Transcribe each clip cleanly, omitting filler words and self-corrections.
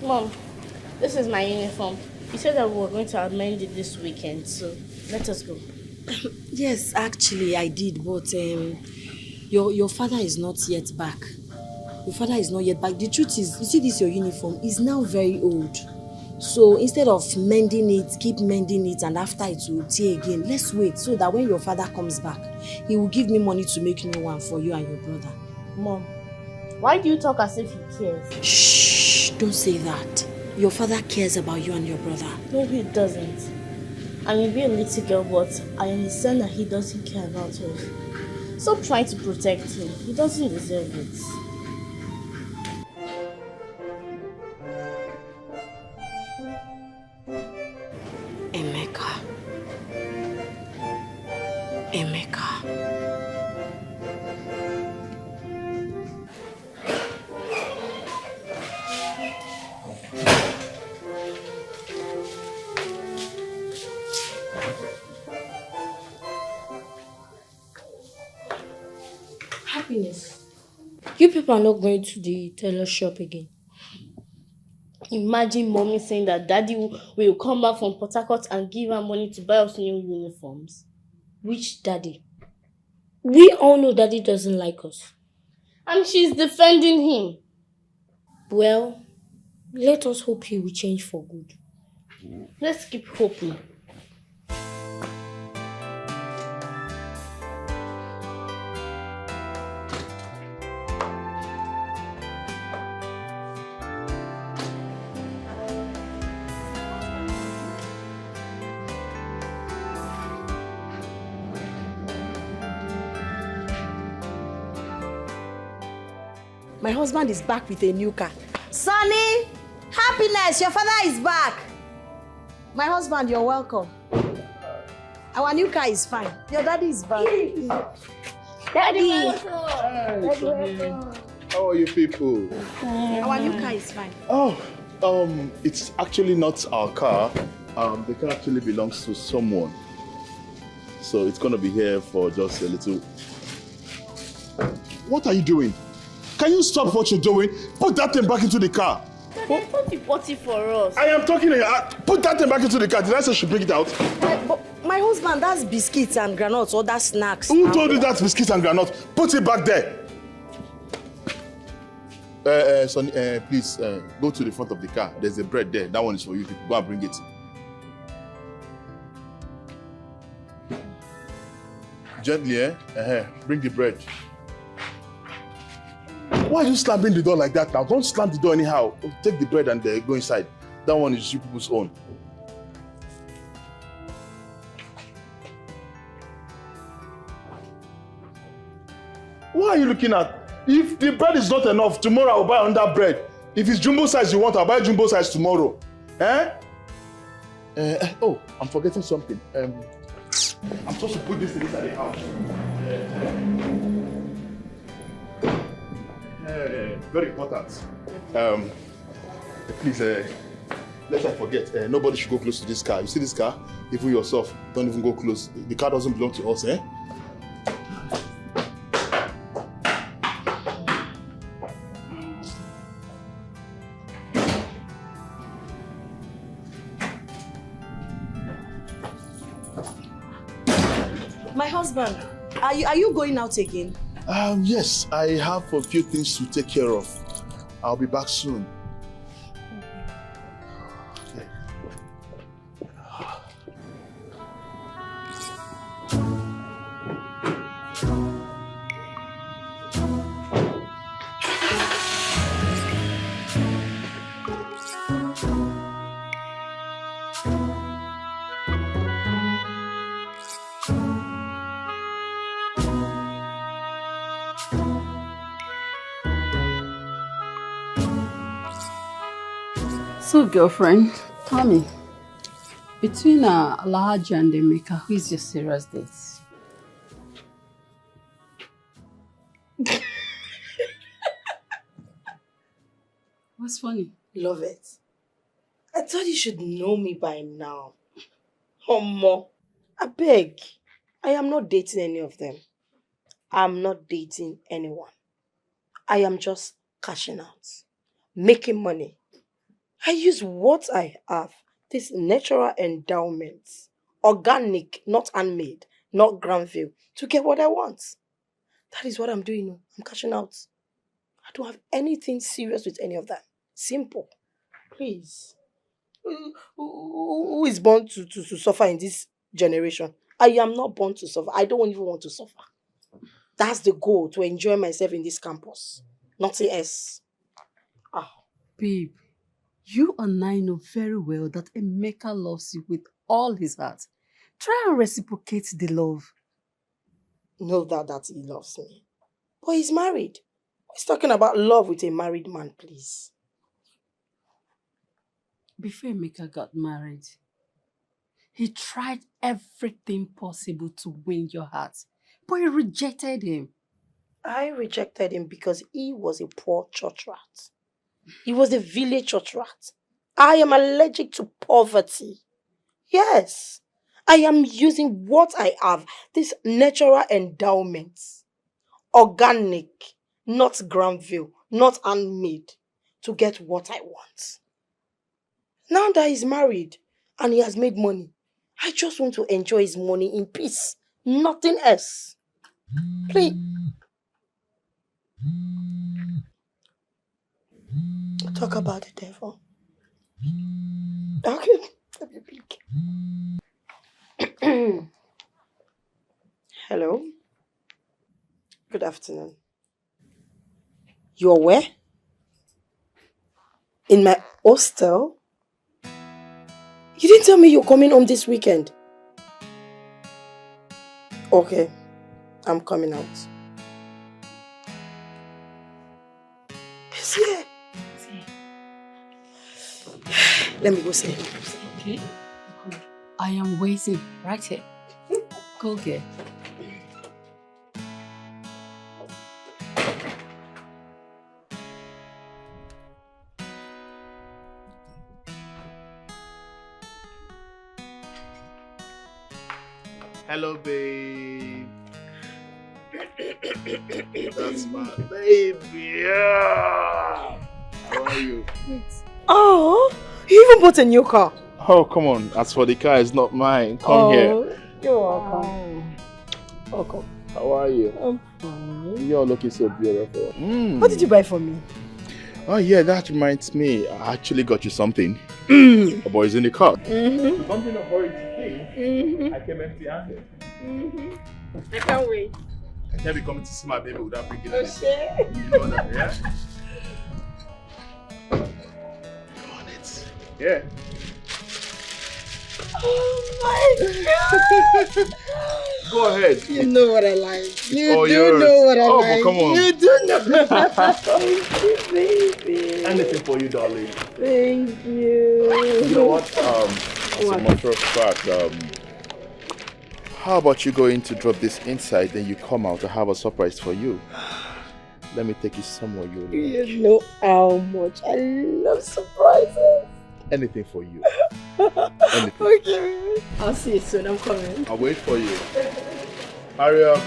Mom, this is my uniform. You said that we were going to amend it this weekend, so let us go. Yes, actually I did, but your father is not yet back. Your father is not yet back. The truth is, you see this your uniform is now very old. So instead of mending it, keep mending it, and after it will tear again, let's wait so that when your father comes back, he will give me money to make new one for you and your brother. Mom, why do you talk as if he cares? Shh, don't say that. Your father cares about you and your brother. No, he doesn't. I may be a little girl, but I understand that he doesn't care about us. Stop trying to protect him. He doesn't deserve it. Emeka. Happiness. You people are not going to the tailor shop again. Imagine mommy saying that daddy will come back from Port Harcourt and give her money to buy us new uniforms. Which daddy? We all know daddy doesn't like us. And she's defending him. Well, let us hope he will change for good. Let's keep hoping. My husband is back with a new car. Sonny! Happiness! Your father is back! My husband, you're welcome. Our new car is fine. Your daddy is back. Daddy! How are you people? Our new car is fine. Oh, it's actually not our car. The car actually belongs to someone. So it's gonna be here for just a little. What are you doing? Can you stop what you're doing? Put that thing back into the car. Daddy, I thought you bought it for us. I am talking to you. Put that thing back into the car. Did I say she bring it out? But my husband, that's biscuits and granuts, or that's snacks. Who told you that's biscuits and granuts? Put it back there. Sonny, please go to the front of the car. There's a bread there. That one is for you people. Go and bring it. Gently, bring the bread. Why are you slamming the door like that now? Don't slam the door anyhow. Take the bread and go inside. That one is you people's own. What are you looking at? If the bread is not enough, tomorrow I'll buy another bread. If it's jumbo size you want, I'll buy jumbo size tomorrow. Oh, I'm forgetting something. I'm supposed to put this inside the house. Very important. Please, lest I forget, nobody should go close to this car. You see this car? Even yourself, don't even go close. The car doesn't belong to us, My husband, are you going out again? Yes, I have a few things to take care of. I'll be back soon. So, girlfriend, tell me, between Alhaji and Emeka, who is your serious date? What's funny? Love it. I thought you should know me by now. Homo. I beg. I am not dating any of them. I'm not dating anyone. I am just cashing out. Making money. I use what I have, these natural endowments, organic, not handmade, not Granville, to get what I want. That is what I'm doing now. I'm cashing out. I don't have anything serious with any of that. Simple. Please. Who is born to suffer in this generation? I am not born to suffer. I don't even want to suffer. That's the goal, to enjoy myself in this campus. Nothing else. Babe, you and I know very well that Emeka loves you with all his heart. Try and reciprocate the love. No doubt that he loves me. But he's married. He's talking about love with a married man, please. Before Emeka got married, he tried everything possible to win your heart, but you rejected him. I rejected him because he was a poor church rat. He was a village church rat. I am allergic to poverty. Yes, I am using what I have, these natural endowments, organic, not Granville, not handmade, to get what I want. Now that he's married and he has made money, I just want to enjoy his money in peace. Nothing else. Please. Talk about the devil. Okay. Let me peek. Hello. Good afternoon. You're where? In my hostel? You didn't tell me you're coming home this weekend. Okay. I'm coming out. He's here. Let me go see him. Okay? I am waiting right here. Go get. Hello, babe. That's my baby. Yeah. How are you? Oh, you even bought a new car. Oh, come on. As for the car, it's not mine. Come here. You're welcome. Welcome. How are you? You're looking so beautiful. What did you buy for me? Oh, yeah, that reminds me. I actually got you something. A boy's in the car. Something of hurry today. I came empty-handed. I can't wait. I can't be coming to see my baby without bringing Oh, anything. shit. You know that, yeah? Go on it. Yeah. Oh my God. Go ahead. You know what I like. You all do yours. know what I Oh, like. but come on. You do know. Thank you, baby. Anything for you, darling. Thank you. You know what? As a matter of fact, how about you going to drop this inside, then you come out to have a surprise for you? Let me take you somewhere you like. You know how much I love surprises. Anything for you. Anything. Okay. I'll see you soon. I'm coming. I'll wait for you. Hurry up.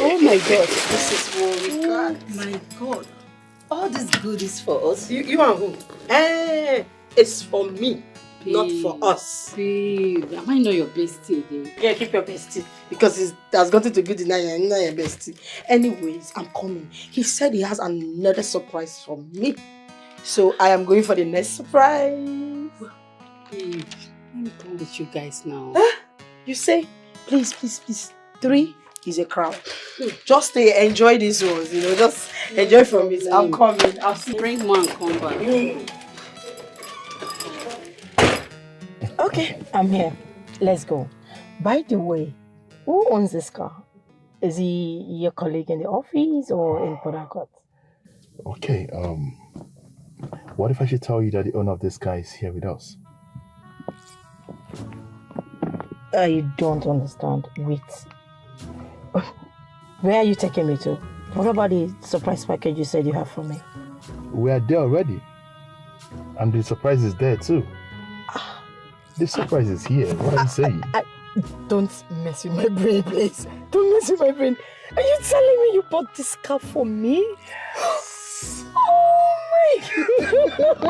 Oh my God, this is what we got. Oh my God. All this good is for us. You and who? It's for me, not for us. Babe, am I not your bestie again? Yeah, keep your bestie. Because that's got to good in your bestie. Anyways, I'm coming. He said he has another surprise for me. So I am going for the next surprise. Babe, I'm done with you guys now. You say, please, please, please. 3 is a crowd. Just enjoy these ones, just enjoy from it. I'm coming. I'll see. Bring one, come back. Okay, I'm here. Let's go. By the way, who owns this car? Is he your colleague in the office or in Port Harcourt? Okay, what if I should tell you that the owner of this car is here with us? I don't understand. Wait. Where are you taking me to? What about the surprise package you said you have for me? We are there already. And the surprise is there too. The surprise is here. What are you saying? Don't mess with my brain, please. Don't mess with my brain. Are you telling me you bought this car for me? Yes. Oh my God.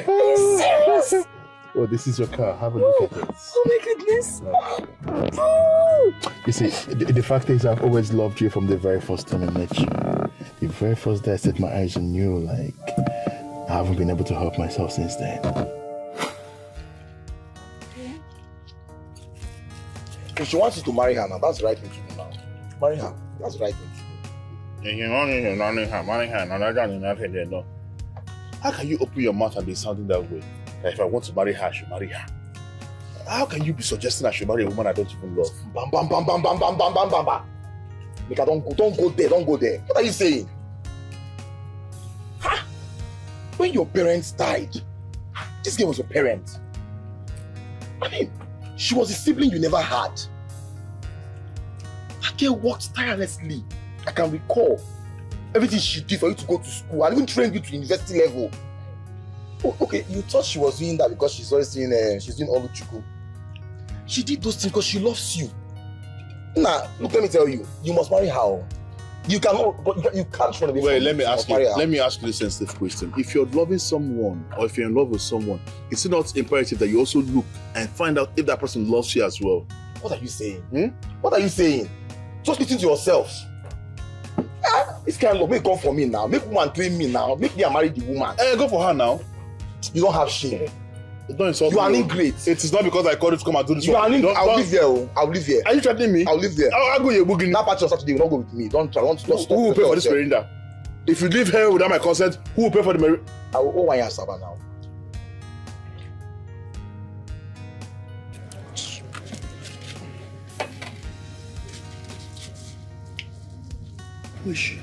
Are you serious? Oh, this is your car. Have a look at it. Oh my goodness. You see, the fact is I've always loved you from the very first time I met you. The very first day I set my eyes on you, like, I haven't been able to help myself since then. If she wants you to marry her now, that's the right thing to do now. Marry her. That's the right thing to do. How can you open your mouth and be sounding that way? That if I want to marry her, I should marry her. How can you be suggesting I should marry a woman I don't even love? Bam, bam, bam, bam, bam, bam, bam, bam, bam, bam. Mika, don't go there, don't go there. What are you saying? Huh? When your parents died, this girl was your parent. I mean, she was a sibling you never had. That girl worked tirelessly. I can recall everything she did for you to go to school and even trained you to university level. Oh, okay, you thought she was doing that because she's always saying she's doing all Chuku. She did those things because she loves you. Nah, look, let me tell you, you must marry her. You cannot, but you can't run away. Wait, let me ask you this sensitive question. If you're loving someone or if you're in love with someone, is it not imperative that you also look and find out if that person loves you as well? What are you saying? What are you saying? Just listen to yourself. This kind of love, make come for me now. Make woman claim me now. Make me marry the woman. Go for her now. You don't have shame. Don't insult me. You are an ingrate. It is not because I called you to come and do this. You are an ingrate. I'll live there. I'll live there. Are you threatening me? I'll live there. I'll go here. That party on Saturday will not go with me. Don't try. Don't stop. Who will pay for this Merinda? If you leave here without my consent, who will pay for the Merinda? I will owe 1 year Saba now. Who is she?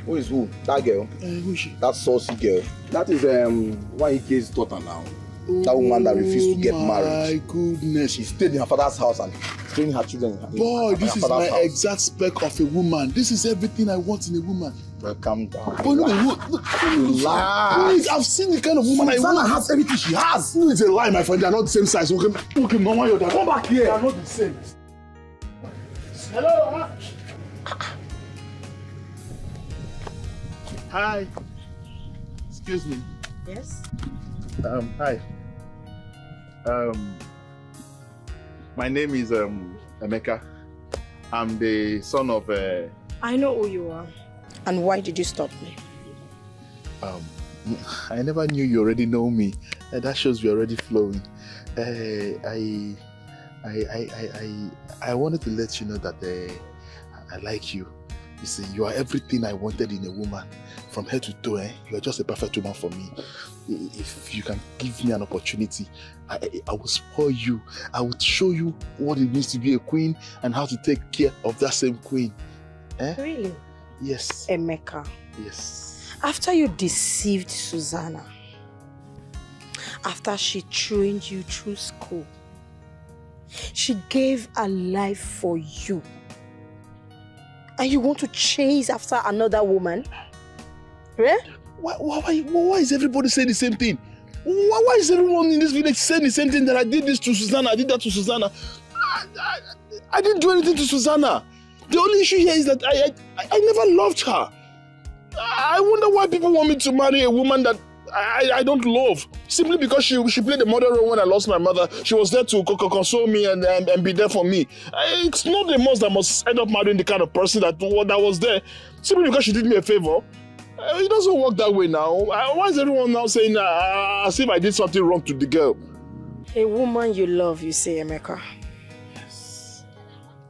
Who is who? That girl. Who is she? That saucy girl. That is Ike's daughter now. That woman that refused to get married. My goodness. She stayed in her father's house and training her children. Boy, this is my exact spec of a woman. This is everything I want in a woman. Well, calm down. But look, please, I've seen the kind of woman I want. Susanna has everything she has. No, it's a lie, my friend. They are not the same size. Okay, Mama, you're there. Come back here. They are not the same. Hello. Hi. Excuse me. Yes? Hi. My name is Emeka. I'm the son of I know who you are. And why did you stop me? I never knew you already know me. That shows we're already flowing. I wanted to let you know that I like you. You see, you are everything I wanted in a woman. From head to toe, you are just a perfect woman for me. If you can give me an opportunity, I will spoil you. I will show you what it means to be a queen and how to take care of that same queen. Really? Yes. Emeka. Yes. After you deceived Susanna, after she trained you through school, she gave her life for you, and you want to chase after another woman? Eh? Why is everybody saying the same thing? Why is everyone in this village saying the same thing, that I did this to Susanna, I did that to Susanna? I didn't do anything to Susanna. The only issue here is that I never loved her. I wonder why people want me to marry a woman that I don't love. Simply because she played the mother role when I lost my mother. She was there to console me and be there for me. It's not the most that must end up marrying the kind of person that was there. Simply because she did me a favor. It doesn't work that way now. Why is everyone now saying as if I did something wrong to the girl? A woman you love, you say, Emeka.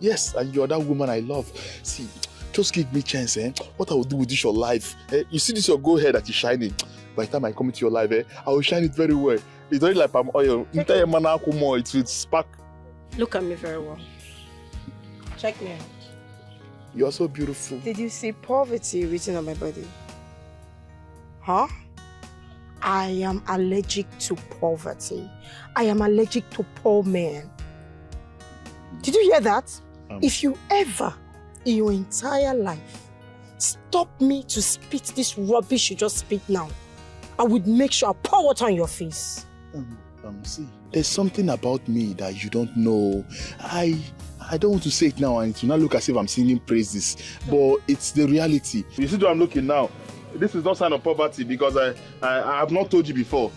Yes, and you're that woman I love. See, just give me a chance, What I will do with this your life. You see this your gold hair that is shining. By the time I come into your life, I will shine it very well. It's not like palm oil. It will spark. Look at me very well. Check me out. You're so beautiful. Did you see poverty written on my body? Huh? I am allergic to poverty. I am allergic to poor men. Did you hear that? If you ever in your entire life stop me to spit this rubbish you just spit now, I would make sure I pour water on your face. See, there's something about me that you don't know. I don't want to say it now and it will not look as if I'm singing praises, but it's the reality. You see where I'm looking now? This is not sign of poverty because I have not told you before.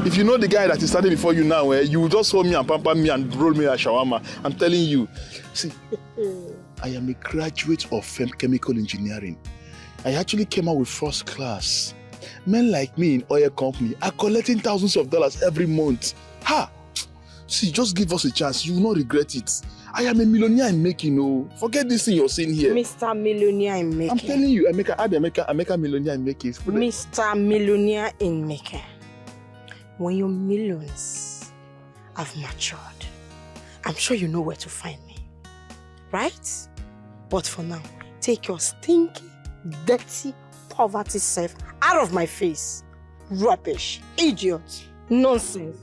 If you know the guy that is standing before you now, you will just hold me and pamper me and roll me a shawarma. I'm telling you. See, I am a graduate of chemical engineering. I actually came out with first class. Men like me in oil company are collecting thousands of dollars every month. See, just give us a chance. You will not regret it. I am a millionaire in making. Oh, forget this thing you're seeing here. Mr. Millionaire in making. I'm telling you, I make a millionaire in making. Mr. Millionaire in making. When your millions have matured, I'm sure you know where to find me. Right? But for now, take your stinky, dirty, poverty self out of my face. Rubbish. Idiot. Nonsense.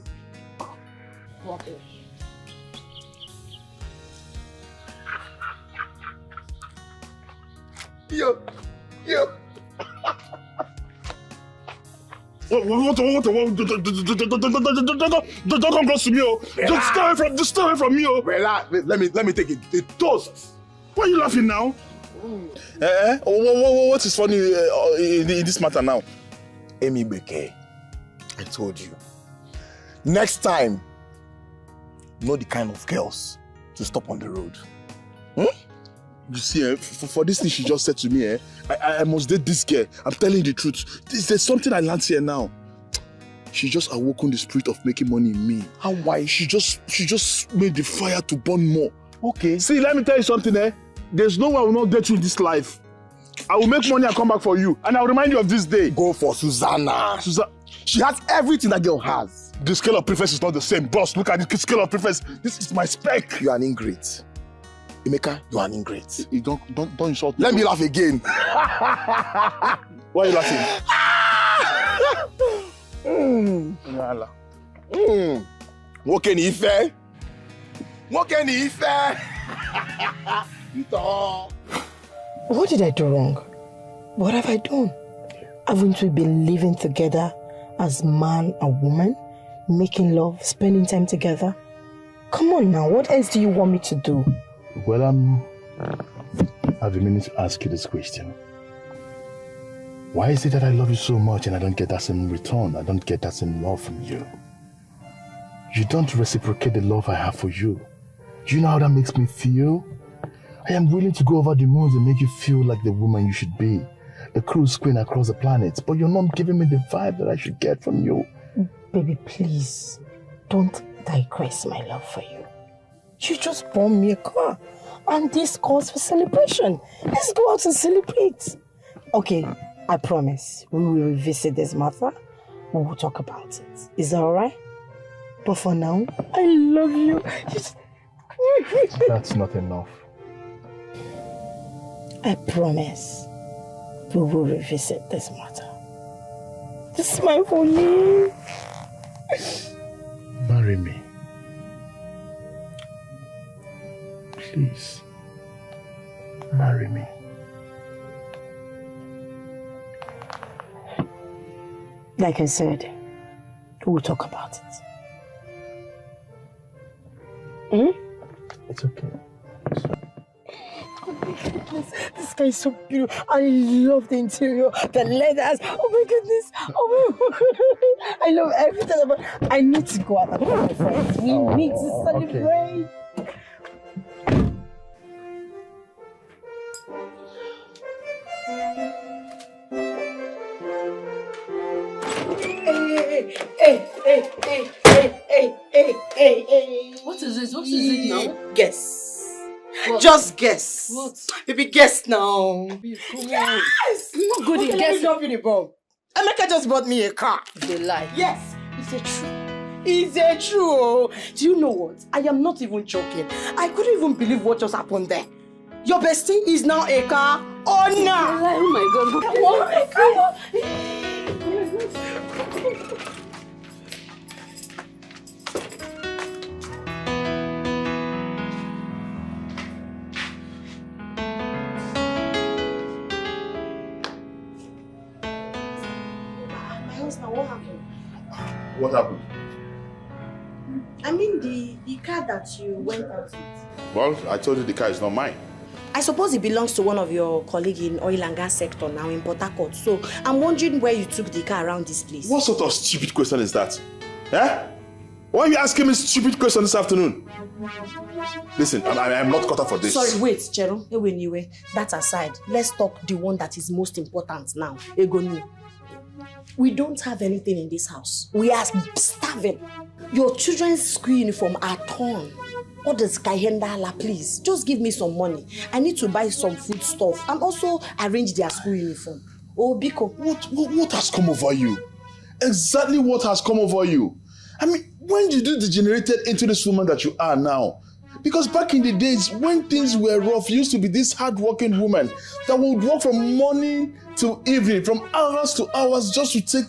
Rubbish. Yo. What? Don't come close to me, oh. Just stay away from me, oh. Relax. Let me take a toast. Why are you laughing now? What is funny in this matter now? Amy Dikeh, I told you. Next time, know the kind of girls to stop on the road. You see, for this thing she just said to me, I must date this girl. I'm telling you the truth. There's something I learned here now. She just awoken the spirit of making money in me. How why? She just made the fire to burn more. Okay. See, let me tell you something, There's no way I will not get you in this life. I will make money and come back for you. And I'll remind you of this day. Go for Susanna. She has everything that girl has. The scale of preference is not the same. Boss, look at the scale of preference. This is my spec. You are an ingrate. Emeka, you are an ingrate. You don't insult me. Let me laugh again. Why are you laughing? What can he say? What did I do wrong? What have I done? Haven't we been living together as man and woman? Making love, spending time together? Come on now, what else do you want me to do? Well, I've been meaning to ask you this question. Why is it that I love you so much and I don't get that same return? I don't get that same love from you. You don't reciprocate the love I have for you. Do you know how that makes me feel? I am willing to go over the moons and make you feel like the woman you should be. A cruise queen across the planet, but you're not giving me the vibe that I should get from you. Baby, please, don't digress my love for you. You just bought me a car, and this calls for celebration. Let's go out and celebrate. Okay, I promise, we will revisit this matter. We will talk about it. Is that alright? But for now, I love you. That's not enough. I promise, we will revisit this matter. Just smile for me. Marry me. Please. Marry me. Like I said, we'll talk about it. It's okay. Oh my goodness, this guy is so beautiful. I love the interior, the leathers. Oh my goodness. Oh my I love everything about it. I need to go out with my friends. We need to celebrate. Hey. What is it? What is it now? Guess. What? Just guess. What? Baby, guess now. Yes! I'm not good at guessing. Drop in the bomb. Emeka just bought me a car. They lie. Yes, it's a true. It's a true. Do you know what? I am not even joking. I couldn't even believe what just happened there. Your bestie is now a car owner. Oh my God. Come on. house now. What happened? What happened? I mean the car that you went out with. Well, I told you the car is not mine. I suppose it belongs to one of your colleagues in oil and gas sector now in Port Harcourt. So I'm wondering where you took the car around this place. What sort of stupid question is that? Eh? Why are you asking me stupid question this afternoon? Listen, I'm not cut out for this. Sorry, wait, Chero. Anyway, that aside, let's talk the one that is most important now. Egoni. We don't have anything in this house. We are starving. Your children's school uniform are torn. What does Kahendala, please? Just give me some money. I need to buy some food stuff and also arrange their school uniform. Oh, Biko. What has come over you? Exactly what has come over you? I mean, when did you degenerated into this woman that you are now? Because back in the days, when things were rough, you used to be this hard-working woman that would work from morning to evening, from hours to hours, just to take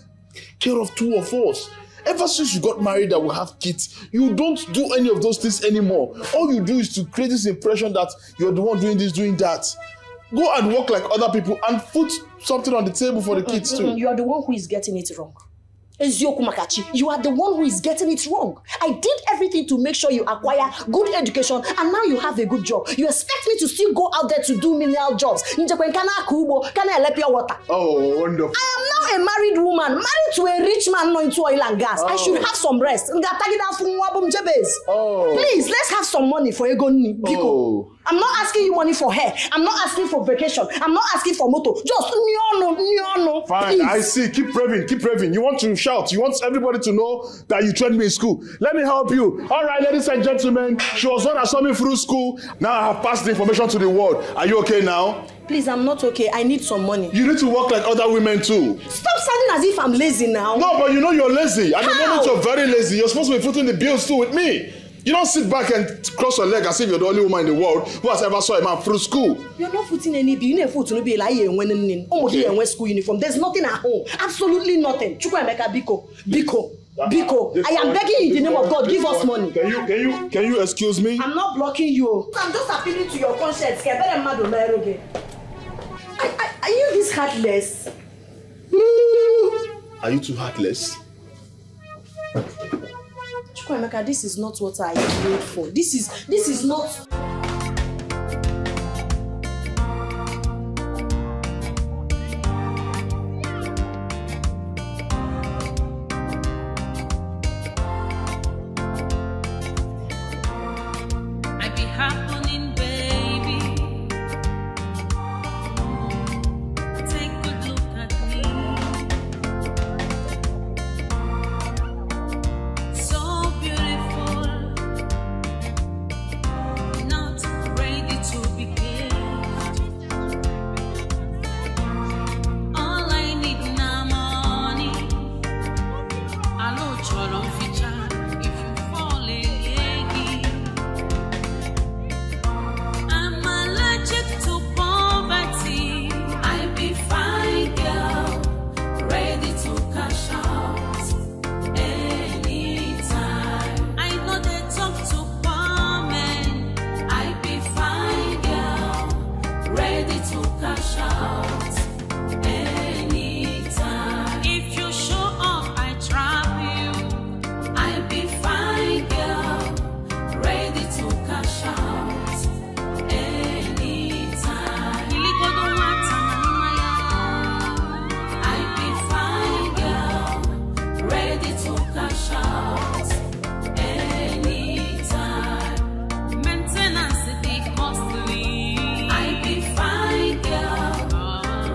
care of two of us. Ever since you got married and we have kids, you don't do any of those things anymore. All you do is to create this impression that you're the one doing this, doing that. Go and work like other people and put something on the table for the kids too. You are the one who is getting it wrong. Ezioku Makachi, you are the one who is getting it wrong. I did everything to make sure you acquire good education and now you have a good job. You expect me to still go out there to do menial jobs? Oh, wonderful. I am now a married woman, married to a rich man not into oil and gas. I should have some rest. Oh. Please, let's have some money for Egoni. Oh. I'm not asking you money for hair. I'm not asking for vacation. I'm not asking for moto. Just no. Fine, I see. Keep raving. You want to shout. You want everybody to know that you trained me in school. Let me help you. All right, ladies and gentlemen. She was one that saw me through school. Now I have passed the information to the world. Are you okay now? Please, I'm not okay. I need some money. You need to work like other women too. Stop sounding as if I'm lazy now. No, but you know you're lazy. At the How? moment you're very lazy. You're supposed to be footing the bills too with me. You don't sit back and cross your leg as if you're the only woman in the world who has ever saw a man through school. You're not footing any bill. You need foot to be like when school uniform. There's nothing at home. Absolutely nothing. Chukwuemeka Biko. I am begging you in the name of God. Give us money. Can you excuse me? I'm not blocking you. I'm just appealing to your conscience. Are you this heartless? Are you too heartless? Chukwuemeka, this is not what I prayed for. This is not. I be happening, baby. Take a good look at me. So beautiful, not ready to be kissed. All I need now money. I know you're feature if you fall in. I'm allergic to poverty. I be fine girl, ready to cash out anytime. I know they talk to poor men. I be fine girl, ready to cash out anytime. If you show up, I trap you. I be fine girl, ready to cash out anytime. I be fine girl, ready to cash out anytime. Maintenance it be costly. I be fine girl,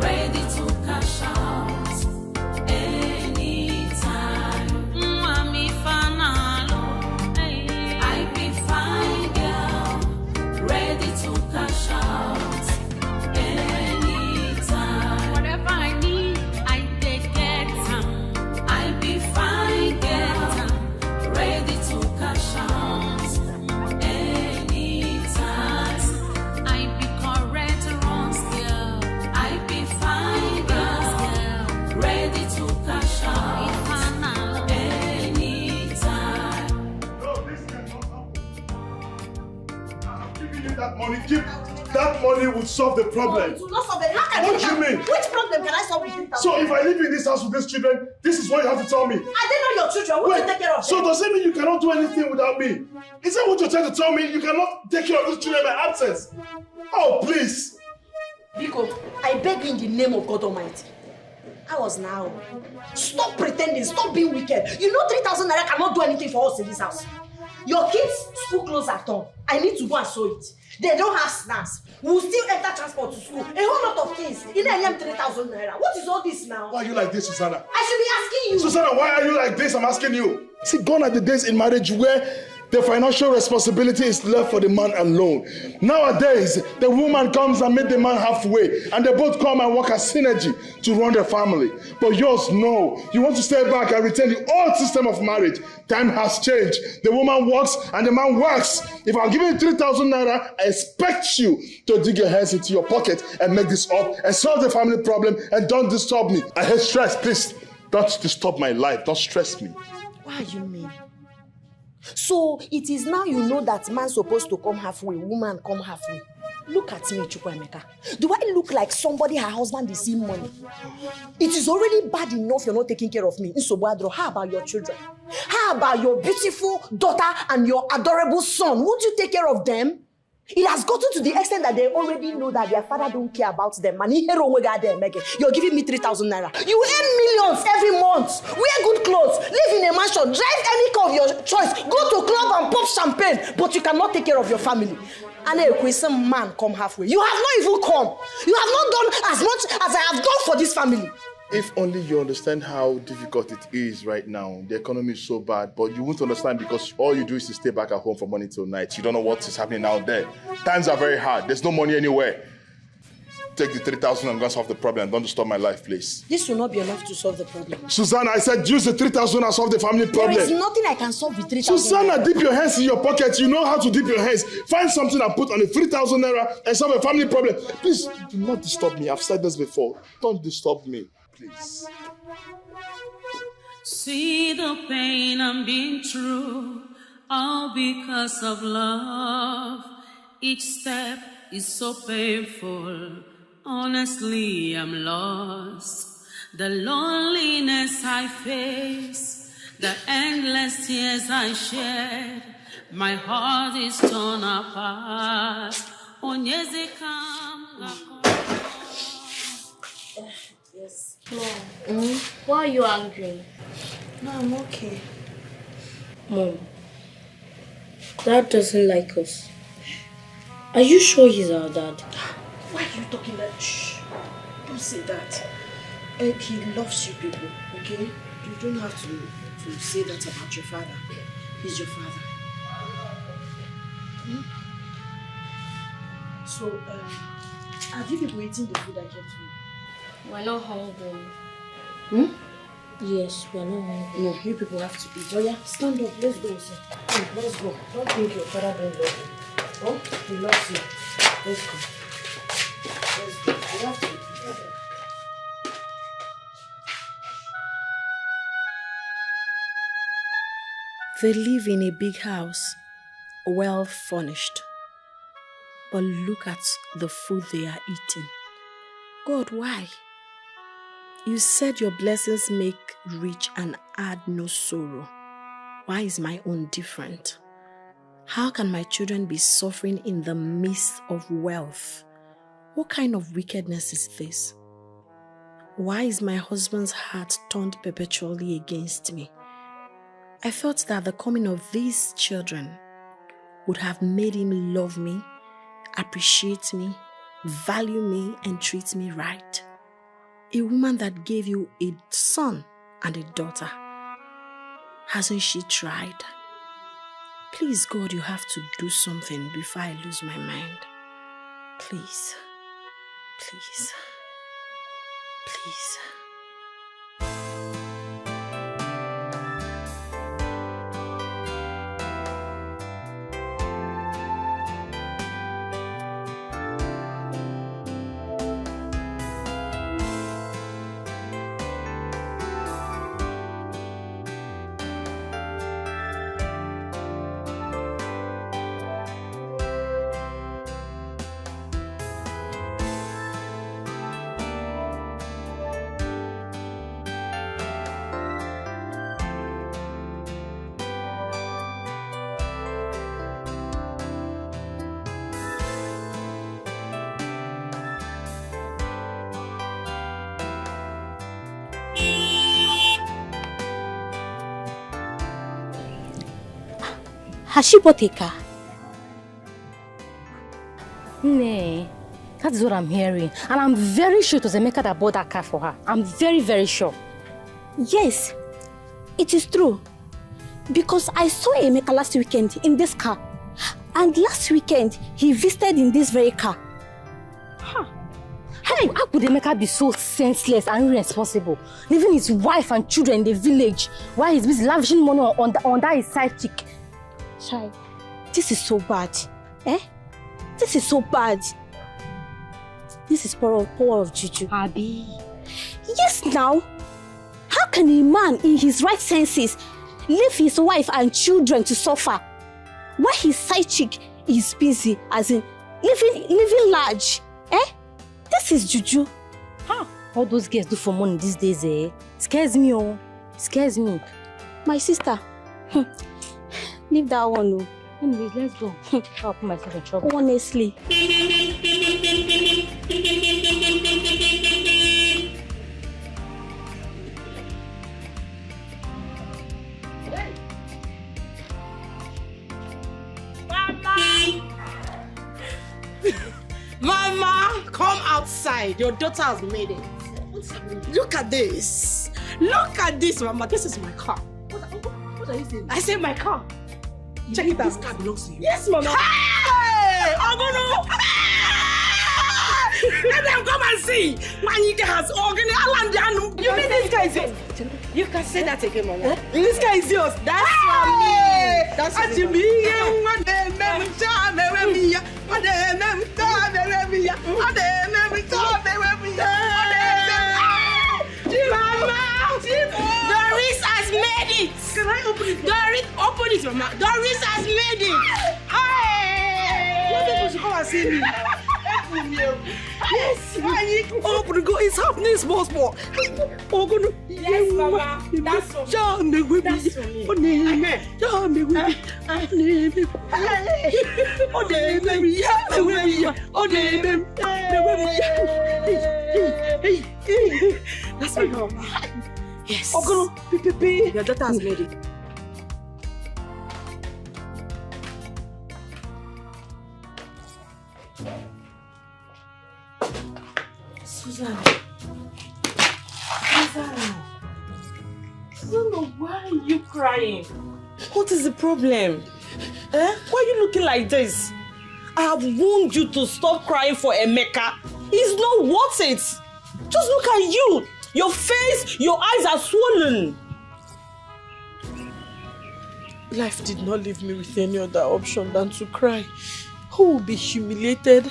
ready to cash out anytime. Mwami fanalo. I be fine girl, ready to cash out anytime. Whatever I need, I take it. I be fine girl, ready to cash out anytime. I be correct wrong still. I be fine girl, ready to cash out anytime. No, this cannot happen. I'm giving you that money. Keep That money would solve the No, problem. it will not solve it. How can What do you mean? Which problem can I solve with 3,000? So if I live in this house with these children, this is what you have to tell me. Are they not your children? Who will take care of them? So does it mean you cannot do anything without me? Is that what you're trying to tell me? You cannot take care of these children in my absence? Oh, please. Biko, I beg you in the name of God Almighty. I was now. Stop pretending. Stop being wicked. You know 3,000 naira cannot do anything for us in this house. Your kids' school clothes are torn. I need to go and sew it. They don't have snacks. We'll still enter transport to school. A whole lot of things. In a 3,000 naira. What is all this now? Why are you like this, Susanna? I should be asking you. Susanna, why are you like this? I'm asking you. See, gone are the days in marriage where the financial responsibility is left for the man alone. Nowadays, the woman comes and meets the man halfway, and they both come and work as synergy to run their family. But yours, no. You want to stay back and retain the old system of marriage. Time has changed. The woman works and the man works. If I'm giving you 3,000 naira, I expect you to dig your hands into your pocket and make this up and solve the family problem, and don't disturb me. I hate stress. Please, don't disturb my life. Don't stress me. Why are you mean? So it is now you know that man's supposed to come halfway, woman come halfway. Look at me, Chukwuemeka. Do I look like somebody her husband is seeing money? It is already bad enough you're not taking care of me. How about your children? How about your beautiful daughter and your adorable son? Would you take care of them? It has gotten to the extent that they already know that their father don't care about them. You're giving me 3,000 naira. You earn millions every month. Wear good clothes. Live in a mansion. Drive any car of your choice. Go to club and pop champagne. But you cannot take care of your family. And some man come halfway. You have not even come. You have not done as much as I have done for this family. If only you understand how difficult it is right now. The economy is so bad, but you won't understand because all you do is to stay back at home from morning till night. You don't know what is happening out there. Times are very hard. There's no money anywhere. Take the 3,000 and go solve the problem. Don't disturb my life, please. This will not be enough to solve the problem. Susanna, I said use the 3,000 and solve the family problem. There is nothing I can solve with 3,000. Susanna, dip your hands in your pocket. You know how to dip your hands. Find something and put on the 3,000 naira and solve a family problem. Please, do not disturb me. I've said this before. Don't disturb me. Please. See the pain I'm being through, all because of love. Each step is so painful. Honestly, I'm lost. The loneliness I face, the endless tears I shed, my heart is torn apart. Yes. Mom, why are you angry? No, I'm okay. Mom, Dad doesn't like us. Are you sure he's our dad? Why are you talking like shh? Don't say that. He loves you people, okay? You don't have to say that about your father. He's your father. So, have you people eaten the food I kept for you? We're not hungry. Yes, we're not hungry. No, you people have to eat. Oh yeah, stand up. Let's go, sir. Let's go. Don't think your father don't love you. Oh, he loves you. Let's go. Let's go. You have to eat. They live in a big house, well furnished. But look at the food they are eating. God, why? You said your blessings make rich and add no sorrow. Why is my own different? How can my children be suffering in the midst of wealth? What kind of wickedness is this? Why is my husband's heart turned perpetually against me? I thought that the coming of these children would have made him love me, appreciate me, value me, and treat me right. A woman that gave you a son and a daughter. Hasn't she tried? Please, God, you have to do something before I lose my mind. Please. Please. Please. Has she bought a car? Nah, that is what I'm hearing. And I'm very sure it was Emeka that bought that car for her. I'm very, very sure. Yes, it is true. Because I saw Emeka last weekend in this car. And last weekend, he visited in this very car. Huh. How could Emeka be so senseless and irresponsible, leaving his wife and children in the village while he's busy lavishing money on that his side chick? Chai, this is so bad. Eh? This is so bad. This is power of juju. Abi. Yes, now. How can a man in his right senses leave his wife and children to suffer while his side chick is busy, as in living large? Eh? This is juju. Huh? All those girls do for money these days, eh? Scares me, oh. Scares me. My sister. Leave that one, oh. Anyways, let's go. I'll put myself in trouble. Honestly. Mama, come outside. Your daughter has made it. Look at this. Look at this, Mama. This is my car. What are you saying? I said my car. Check it out. This car belongs to you. Yes, Mama. Hey! Ogono! Let them come and see. Manike has organized. You mean this guy is yours? You can say that again, Mama. This guy is yours. That's for me. That's for me. Doris has made it. Can I open it? Doris, open it, Mama. Doris has made it. Hey! What people should come and see me? Yes. Open it. Go. It's happening small. Oh, go. Yes, Mama. That's for me. That's for me. That's my Mama. Yes. Your daughter has made it. Susanna, why are you crying? What is the problem? Why are you looking like this? I have warned you to stop crying for Emeka. He's not worth it. Just look at you. Your face, your eyes are swollen. Life did not leave me with any other option than to cry. Who will be humiliated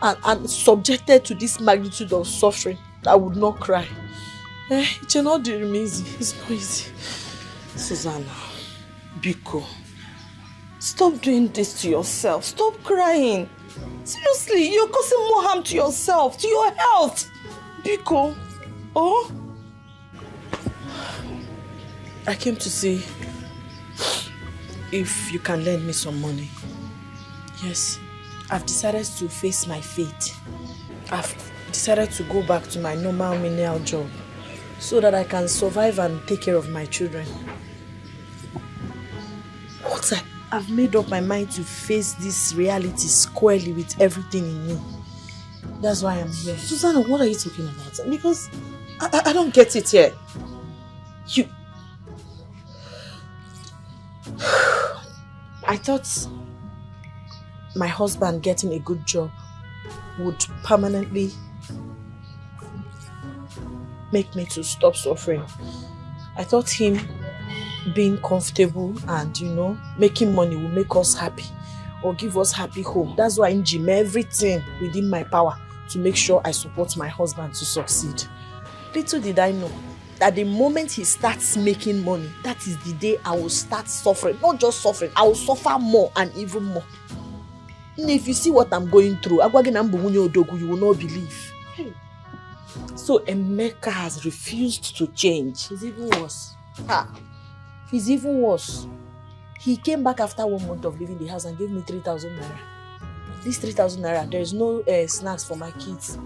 and subjected to this magnitude of suffering that would not cry? It will not be easy. It's not easy. Susanna, Biko, stop doing this to yourself. Stop crying. Seriously, you're causing more harm to yourself, to your health. Biko, oh? I came to see if you can lend me some money. Yes, I've decided to face my fate. I've decided to go back to my normal menial job so that I can survive and take care of my children. I've made up my mind to face this reality squarely with everything in me. That's why I'm here. Susanna, what are you talking about? Because I don't get it yet. I thought my husband getting a good job would permanently make me to stop suffering. I thought him being comfortable and, making money will make us happy or give us happy home. That's why I'm doing everything within my power to make sure I support my husband to succeed. Little did I know that the moment he starts making money, that is the day I will start suffering. Not just suffering, I will suffer more and even more. And if you see what I'm going through, you will not believe. Hey. So Emeka has refused to change. He's even worse. He's even worse. He came back after 1 month of leaving the house and gave me 3,000 naira. This 3,000 naira, there is no snacks for my kids.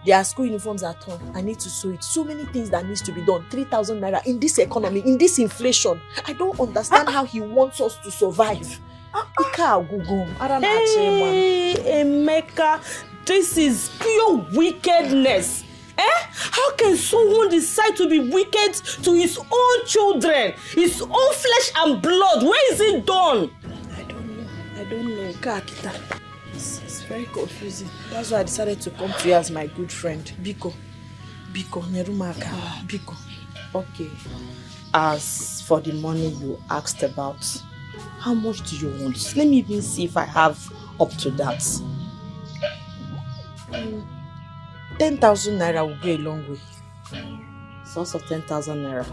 Their school uniforms are torn. I need to sew it. So many things that needs to be done. 3,000 naira in this economy, in this inflation. I don't understand how he wants us to survive. Hey, Emeka, this is pure wickedness. How can someone decide to be wicked to his own children, his own flesh and blood? Where is it done? I don't know. It's very confusing. That's why I decided to come to you as my good friend. Biko, Nerumaka, Biko. Okay. As for the money you asked about, how much do you want? Let me even see if I have up to that. 10,000 naira will go a long way. Source of 10,000 naira.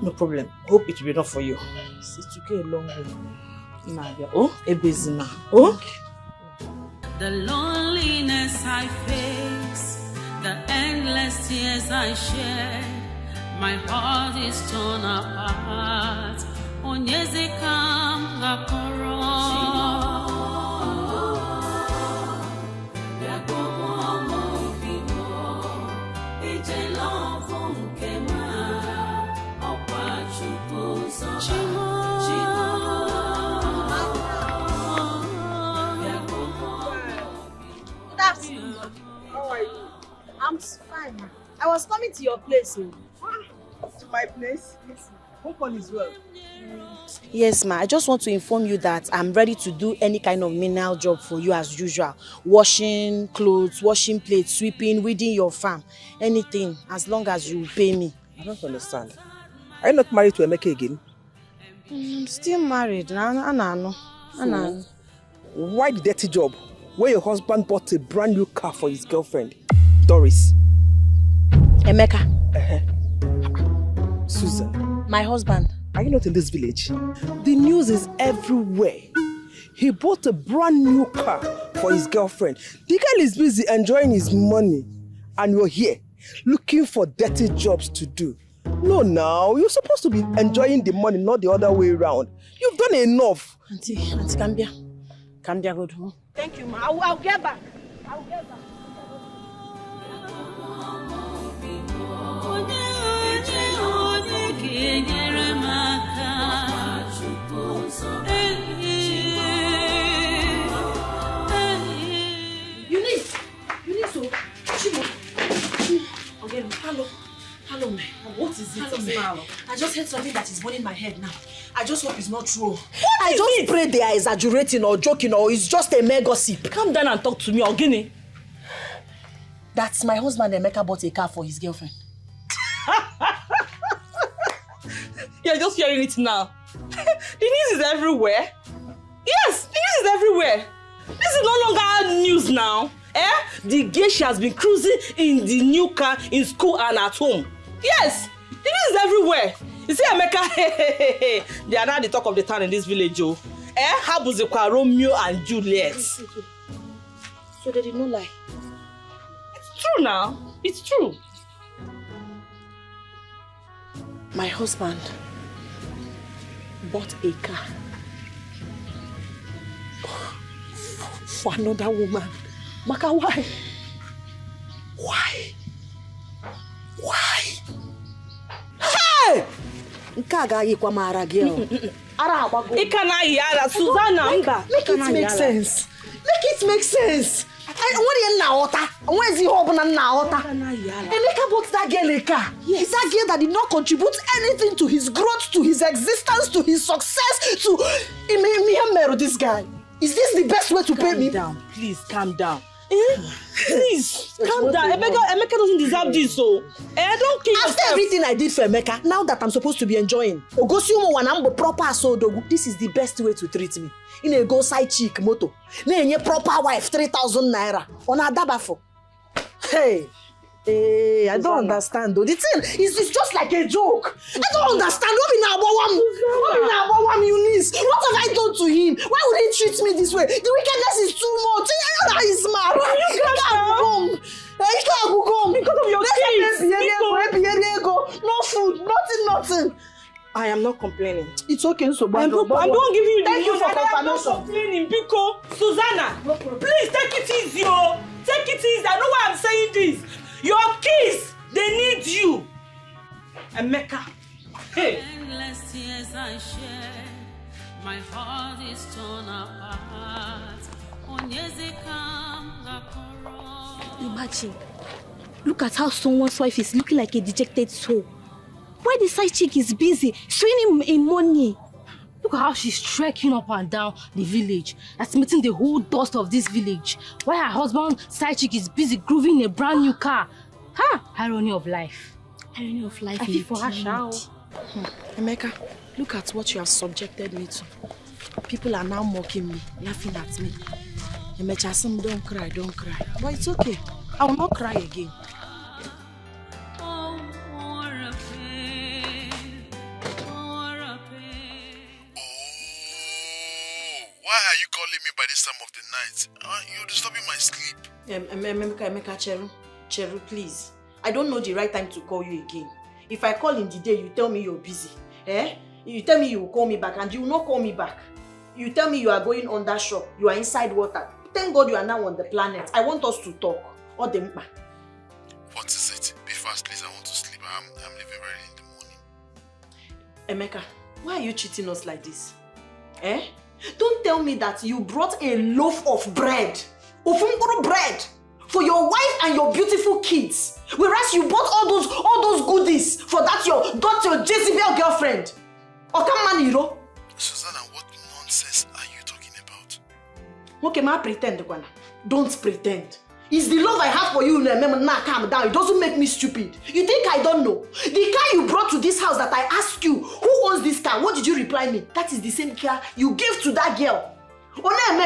No problem. Hope it will be enough for you. It will go a long way. Oh, Ebezina. Oh. The loneliness I face, the endless tears I shed, my heart is torn apart. Onyezekam gakoro. How are you? I'm fine, ma. I was coming to your place. To my place? Yes, ma. Hope all is well. Yes, ma. I just want to inform you that I'm ready to do any kind of menial job for you as usual. Washing clothes, washing plates, sweeping, weeding your farm. Anything, as long as you pay me. I don't understand. Are you not married to Emeka again? Still married. No. Why the dirty job where your husband bought a brand new car for his girlfriend, Doris? Emeka. Susan. My husband. Are you not in this village? The news is everywhere. He bought a brand new car for his girlfriend. The girl is busy enjoying his money. And you're here, looking for dirty jobs to do. No, now. You're supposed to be enjoying the money, not the other way around. You've done enough. Auntie, Kambia. Kambia, good home. Thank you, ma. I'll get back. I'll get back. Hello, man. What is it? I just heard something that is burning my head now. I just hope it's not true. I just pray they are exaggerating or joking or it's just a mere gossip. Come down and talk to me, Ogini. That's my husband, Emeka, bought a car for his girlfriend. You're just hearing it now. The news is everywhere. Yes, the news is everywhere. This is no longer news now. The geisha has been cruising in the new car in school and at home. Yes, the news is everywhere. You see, Emeka, they are now the talk of the town in this village, oh. How was it Romeo and Juliet? So they did not lie. It's true now. It's true. My husband bought a car for another woman. Maka, why? Why? Hey! Nkaga yikwa mara girl. Ara abago. Ikana yara Susanna. Make it make sense. Make it make sense. What you na ota? Where is he hope na ota? Emeka bought that girl a car. Yes. Is that girl that did not contribute anything to his growth, to his existence, to his success, to this guy? Is this the best way to pay me? Calm down, please calm down. Please, calm down. Emeka doesn't deserve this, so. Don't kill yourself. After everything I did for Emeka, now that I'm supposed to be enjoying, this is the best way to treat me. In a go side chick moto. Ne proper wife, 3,000 naira. On a dabafo. Hey. Hey, I don't understand though. The thing is just like a joke. I don't understand. What Eunice? What have I done to him? Why would he treat me this way? The wickedness is too much. I know that he's mad. He can't come. Because of your kids. No food, nothing. I am not complaining. It's okay, so I'm not giving you the Thank you for confirmation. I'm not complaining because Susanna, please take it easy. Take it easy. I know why I'm saying this. Your kids, they need you. Emeka. Hey. Endless tears I shed, my heart is torn apart. Imagine. Look at how someone's wife is looking like a dejected soul. Why the side chick is busy showing him in money? Look at how she's trekking up and down the village, estimating the whole dust of this village. While her husband's side chick is busy grooving in a brand new car. Ha! Irony of life. Irony of life. I feel for her, Shao. Emeka, look at what you have subjected me to. People are now mocking me, laughing at me. Emechasim, don't cry, don't cry. But it's okay. I will not cry again. Oh, what a pain. What a pain. Why are you calling me by this time of the night? You're disturbing my sleep. Emeka, Cheru, please. I don't know the right time to call you again. If I call in the day, you tell me you're busy. You tell me you will call me back and you will not call me back. You tell me you are going on that shop. You are inside water. Thank God you are now on the planet. I want us to talk. What is it? Be fast, please. I want to sleep. I'm leaving early in the morning. Emeka, why are you cheating us like this? Don't tell me that you brought a loaf of bread, ofunguru bread, for your wife and your beautiful kids, whereas you bought all those goodies for that your Jezebel girlfriend. Okamaniro. Susanna, what nonsense are you talking about? Okay, ma pretend, Kwana. Don't pretend. It's the love I have for you. Now calm down. It doesn't make me stupid. You think I don't know? The car you brought to this house that I asked you, who owns this car? What did you reply me? That is the same car you gave to that girl.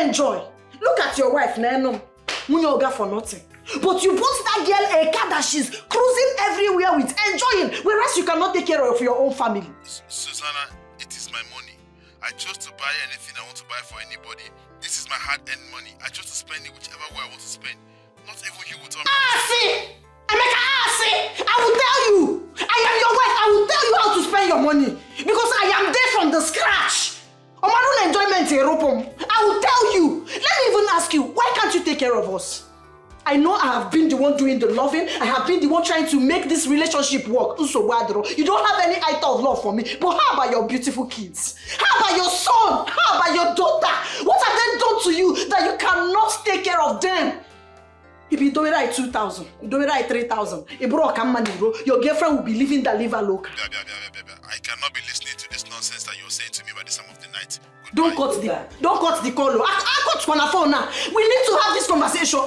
Enjoy. Look at your wife, Nanom. Munyoga for nothing. But you bought that girl a car that she's cruising everywhere with, enjoying, whereas you cannot take care of your own family. Susanna, it is my money. I chose to buy anything I want to buy for anybody. This is my hard-earned money. I chose to spend it whichever way I want to spend. Not even you will tell me. See! Emeka, see! I will tell you! I am your wife. I will tell you how to spend your money. Because I am there from the scratch. Omarun enjoyment I will tell you. Let me even ask you, why can't you take care of us? I know I have been the one doing the loving. I have been the one trying to make this relationship work. You don't have any iota of love for me. But how about your beautiful kids? How about your son? How about your daughter? What have they done to you that you cannot take care of them? If you don't write 2,000, you don't write 3,000, your girlfriend will be living the liver loca. I cannot be listening to this nonsense that you're saying to me by this time of the night. Don't cut the call. I cut on the phone now. We need to have this conversation.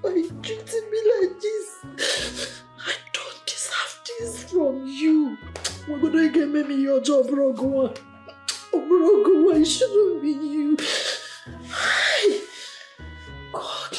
Why are you treating me like this? I don't deserve this from you. We're gonna get me your job, Rogo. Rogo, it shouldn't be you. God.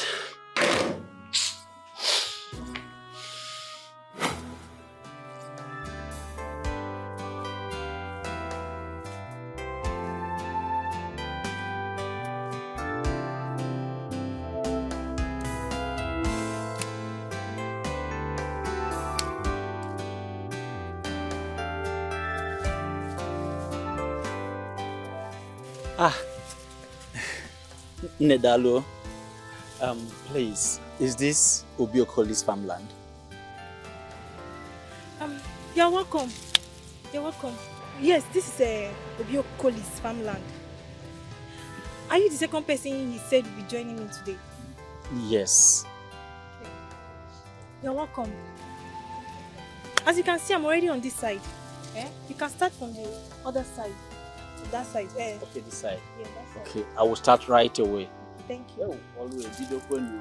Nedalo, please, is this Obiokoli's farmland? You're welcome. You're welcome. Yes, this is Obiokoli's farmland. Are you the second person he said will be joining me today? Yes. Okay. You're welcome. As you can see, I'm already on this side. You can start from the other side. That side. Okay, this side. Yeah, that side. Okay, I will start right away. Thank you. Always video phone you.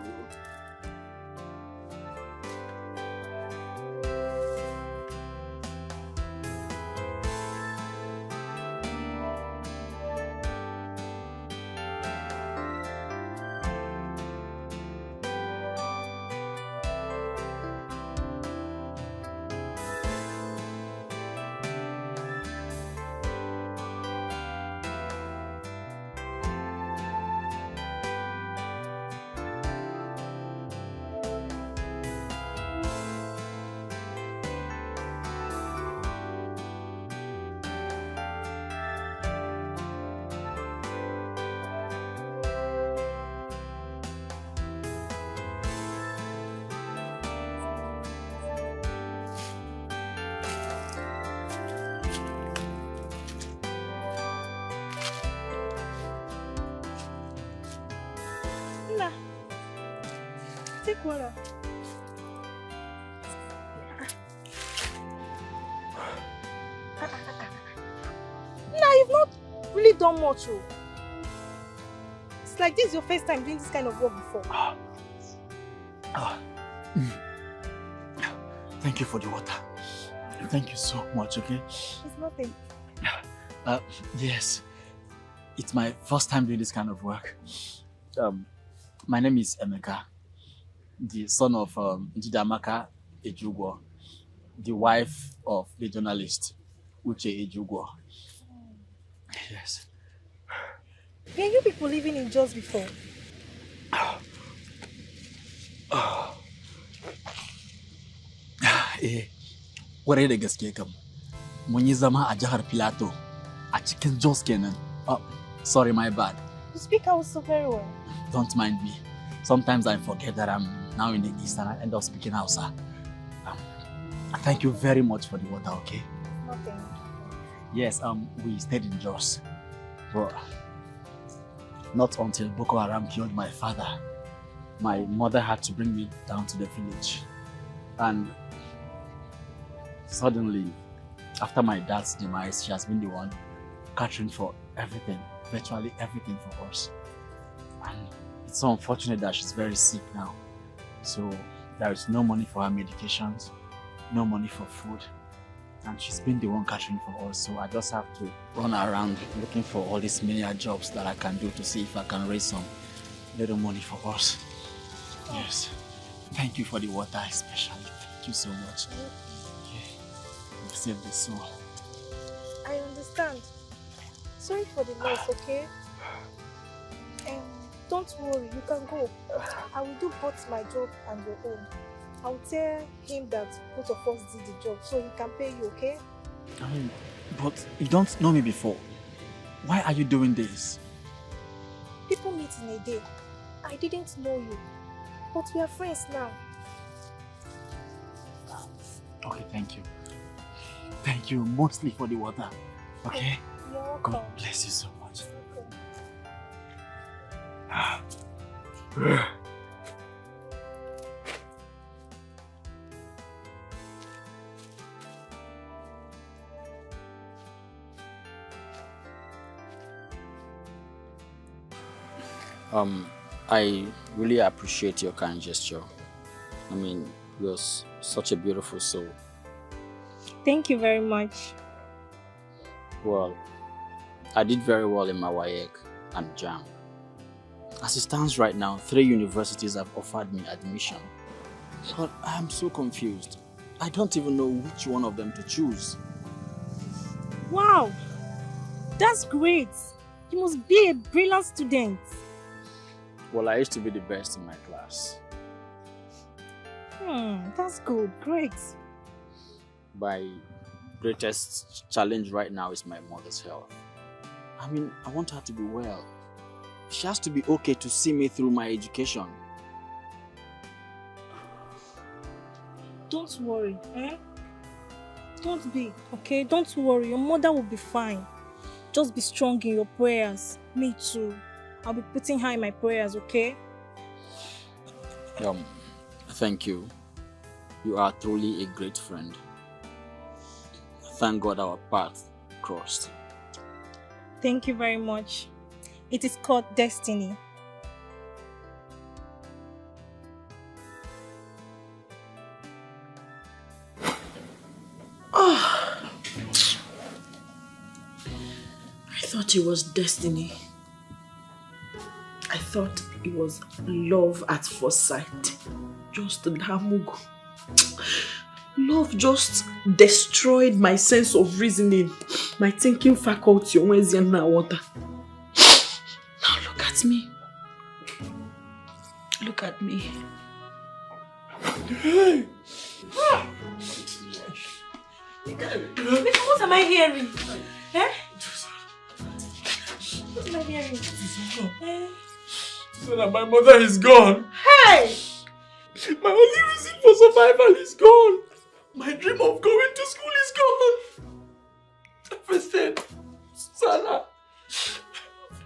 take water. Nah, you've not really done much. Oh. It's like this is your first time doing this kind of work before. Thank you for the water. Thank you so much, okay? It's nothing. Yes. It's my first time doing this kind of work. My name is Emeka, the son of Jidamaka Ejugwo, the wife of the journalist Uche Ejugwo. Yes. Were you people living in Jos before? Kwarai da gaske kam. Mun yi zama a jihar Plateau, a cikin Jos kenan. Oh, sorry, my bad. You speak Hausa very well. Don't mind me. Sometimes I forget that I'm now in the East and I end up speaking Hausa. Thank you very much for the water, okay? Nothing. Yes, we stayed in Jos. But not until Boko Haram killed my father. My mother had to bring me down to the village. And suddenly, after my dad's demise, she has been the one catering for everything, virtually everything for us. And it's so unfortunate that she's very sick now. So there is no money for her medications, no money for food. And she's been the one catering for us. So I just have to run around looking for all these menial jobs that I can do to see if I can raise some little money for us. Yes. Thank you for the water especially. Thank you so much. You saved the soul. I understand. Sorry for the loss, okay? Don't worry, you can go. I will do both my job and your own. I will tell him that both of us did the job so he can pay you, okay? But you don't know me before. Why are you doing this? People meet in a day. I didn't know you, but we are friends now. Okay, thank you. Thank you mostly for the water. Okay? You're welcome. God bless you so much. I really appreciate your kind gesture. I mean, you're such a beautiful soul. Thank you very much. Well, I did very well in my WAEC and JAM. As it stands right now, 3 universities have offered me admission. But I am so confused. I don't even know which one of them to choose. Wow! That's great! You must be a brilliant student. Well, I used to be the best in my class. That's good. Great. My greatest challenge right now is my mother's health. I mean, I want her to be well. She has to be okay to see me through my education. Don't worry, Don't be, okay? Don't worry, your mother will be fine. Just be strong in your prayers. Me too. I'll be putting her in my prayers, okay? Thank you. You are truly a great friend. Thank God our paths crossed. Thank you very much. It is called destiny. I thought it was destiny. I thought it was love at first sight. Just Damugo. Love just destroyed my sense of reasoning, my thinking faculty. Now look at me. Look at me. What am I hearing? What am I hearing? Susanna, my mother is gone. Hey! My only reason for survival is gone. My dream of going to school is gone. Everything. Susanna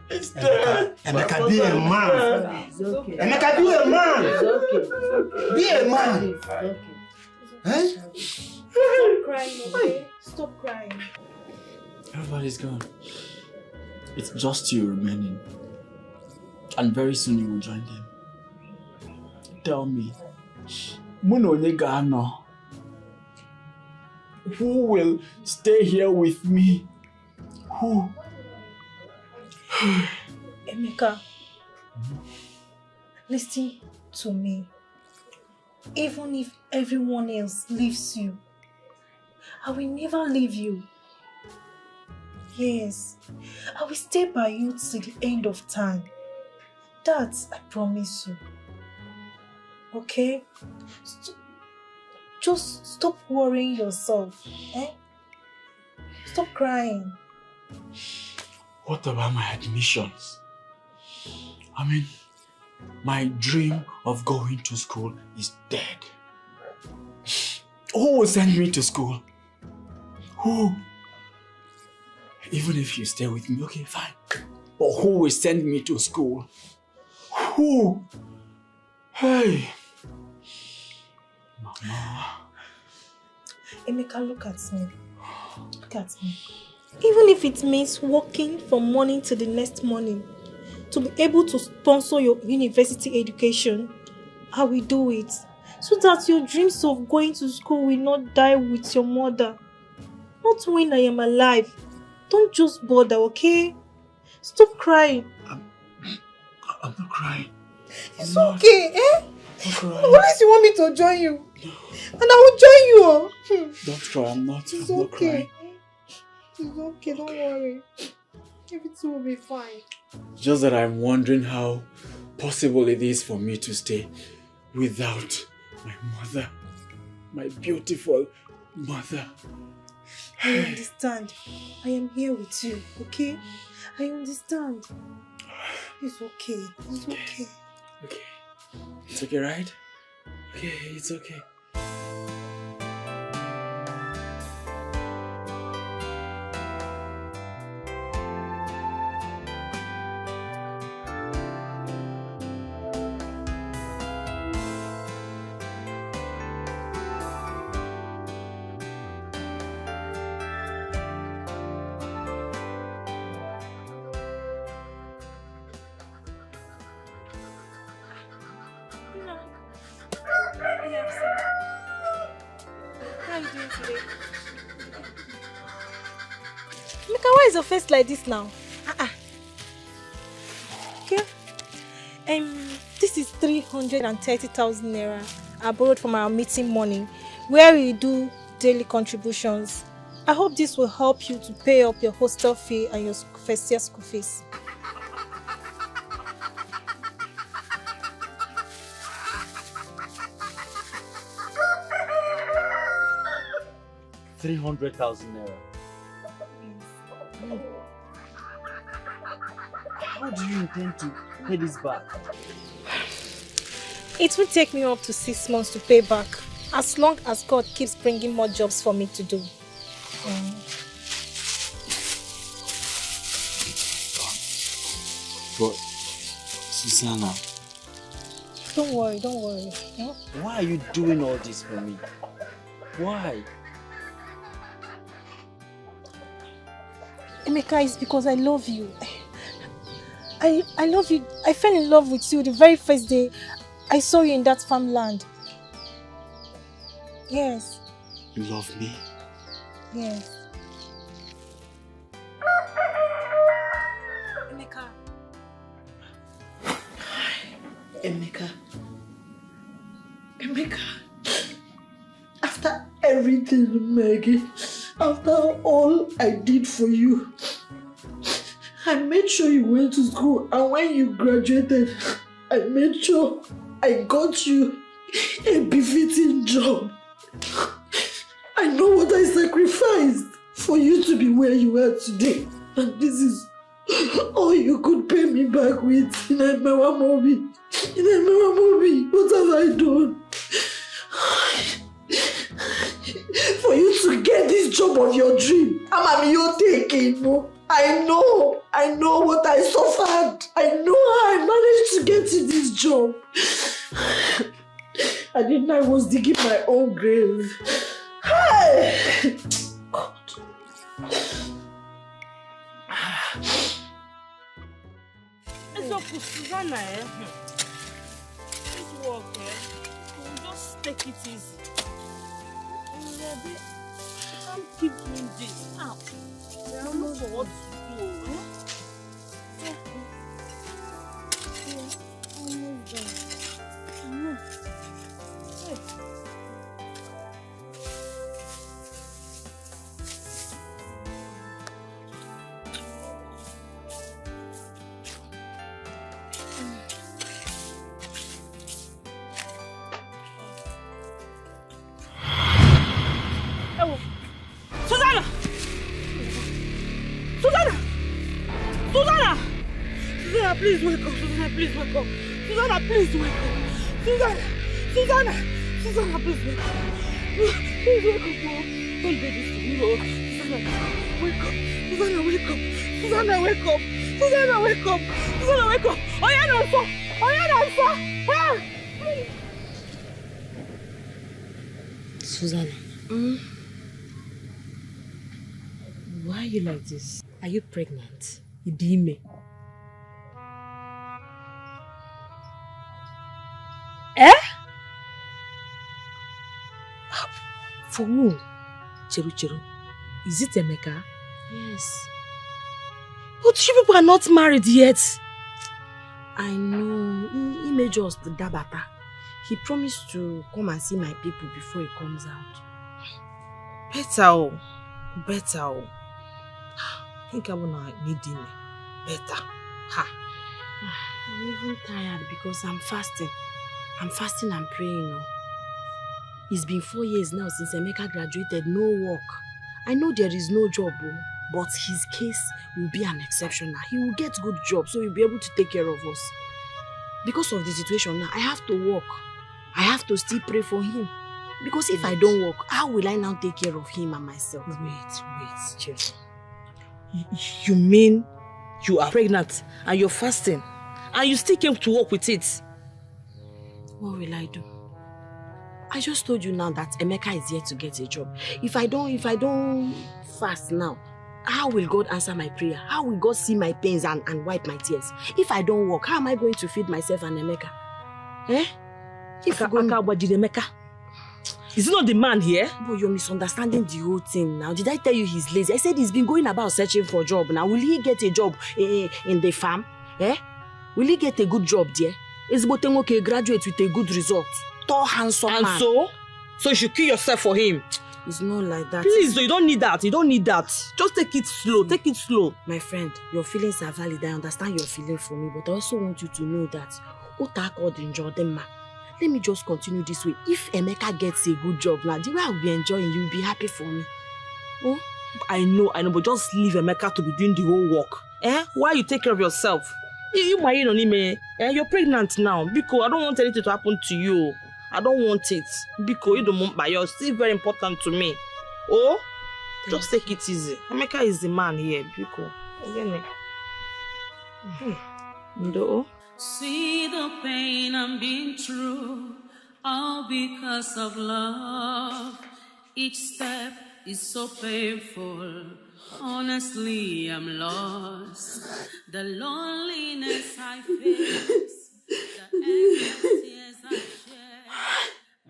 is dead. Emeka, be a man. Emeka, be a man. Be a man. Stop crying, okay? Stop crying. Everybody's gone. It's just you remaining. And very soon you will join them. Tell me, who will stay here with me? Who? Emeka, listen to me. Even if everyone else leaves you, I will never leave you. Yes, I will stay by you till the end of time. That I promise you. Okay? Just stop worrying yourself. Stop crying. What about my admissions? I mean, my dream of going to school is dead. Who will send me to school? Who? Even if you stay with me, okay, fine. But who will send me to school? Who? Hey. Mama. Emeka, look at me. Look at me. Even if it means working from morning to the next morning to be able to sponsor your university education, I will do it. So that your dreams of going to school will not die with your mother. Not when I am alive. Don't just bother, okay? Stop crying. I'm not crying. It's okay, eh? Unless you want me to join you. No. And I will join you. Don't cry, I'm not. It's I'm okay. not crying. It's okay, don't worry. Everything will be fine. Just that I'm wondering how possible it is for me to stay without my mother. My beautiful mother. I understand. I am here with you, okay? I understand. It's okay. It's okay. Okay. It's okay, right? Okay, it's okay. Why is your face like this now? Okay. This is 330,000 naira I borrowed from our meeting money, where we do daily contributions. I hope this will help you to pay up your hostel fee and your first year school fees. ₦300,000. How do you intend to pay this back? It will take me up to 6 months to pay back, as long as God keeps bringing more jobs for me to do. But, Susanna. Don't worry, don't worry. Why are you doing all this for me? Why? Emeka, it's because I love you. I love you. I fell in love with you the very first day I saw you in that farmland. Yes. You love me? Yes. Emeka. Emeka. After everything, Maggie, after all I did for you, I made sure you went to school, and when you graduated, I made sure I got you a befitting job. I know what I sacrificed for you to be where you are today, and this is all you could pay me back with. Ini Edo, what have I done? For you to get this job of your dream, I'm your taking, no? I know what I suffered. I know how I managed to get to this job. I didn't know I was digging my own grave. Hey! God. It's up to Susanna, eh? This work, eh? We'll just take it easy. I can't keep doing this. Ow. I don't know what to do. Eh? Almost done. Susanna! Susanna! Susanna! Susanna, please wake up. Susanna, please wake up. Susanna, please wake up. Susanna! Susanna! Susanna, please wake up. Please wake up. Don't do this to me, oh. Susanna, wake up. Susanna, wake up. Susanna, wake up. Susanna, wake up. Susanna, wake up. Oh, yeah, no, sir. Oh, yeah, no, sir. Ah! Susanna. Why are you like this? Are you pregnant? Idime. For who? Cheru. Is it Emeka? Yes. But you people are not married yet. I know. He made just the dabata. He promised to come and see my people before he comes out. Better. Think I wanna need him. Better. Ha. I'm even tired because I'm fasting. I'm fasting and praying now. It's been 4 years now since Emeka graduated, no work. I know there is no job, but his case will be an exception now. He will get good job, so he'll be able to take care of us. Because of the situation now, I have to work. I have to still pray for him. Because if I don't work, how will I now take care of him and myself? Wait, Chef. You mean you are pregnant and you're fasting and you still came to work with it? What will I do? I just told you now that Emeka is here to get a job. If I don't fast now, how will God answer my prayer? How will God see my pains and wipe my tears? If I don't work, how am I going to feed myself and Emeka? Eh? Emeka. Is it not the man here? But you're misunderstanding the whole thing now. Did I tell you he's lazy? I said he's been going about searching for a job. Now, will he get a job in the farm? Eh? Will he get a good job there? Is Botengoke graduate with a good result? Tall, handsome man. And so? So you should kill yourself for him? It's not like that. Please, you don't need that. You don't need that. Just take it slow. Take it slow. My friend, your feelings are valid. I understand your feeling for me, but I also want you to know that let me just continue this way. If Emeka gets a good job now, the way I'll be enjoying, you'll be happy for me. Oh? I know, but just leave Emeka to be doing the whole work. Eh? Why you take care of yourself? You're pregnant now. Biko, I don't want anything to happen to you. I don't want it. Biko, you don't want by yours. It's still very important to me. Oh? Just take it easy. Emeka is the man here. Biko. No. See the pain I'm being through, all because of love. Each step is so painful. Honestly, I'm lost. The loneliness I face, the endless tears I share.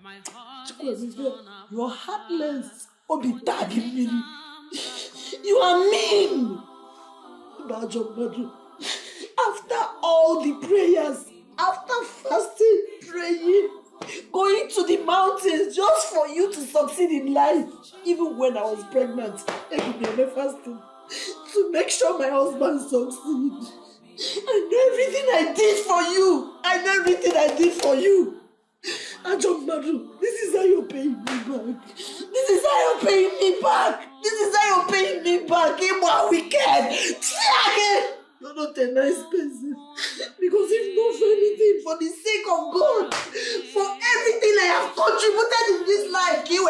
My heart is torn apart. You are heartless. Obi tagging me. You are mean. After all the prayers, after fasting, praying, going to the mountains just for you to succeed in life, even when I was pregnant, I fasting to make sure my husband succeed. I know everything I did for you. Ajombadu, this is how you're paying me back. You are wicked. You're not a nice person. Because if not for anything, for the sake of God, for everything I have contributed in this life, you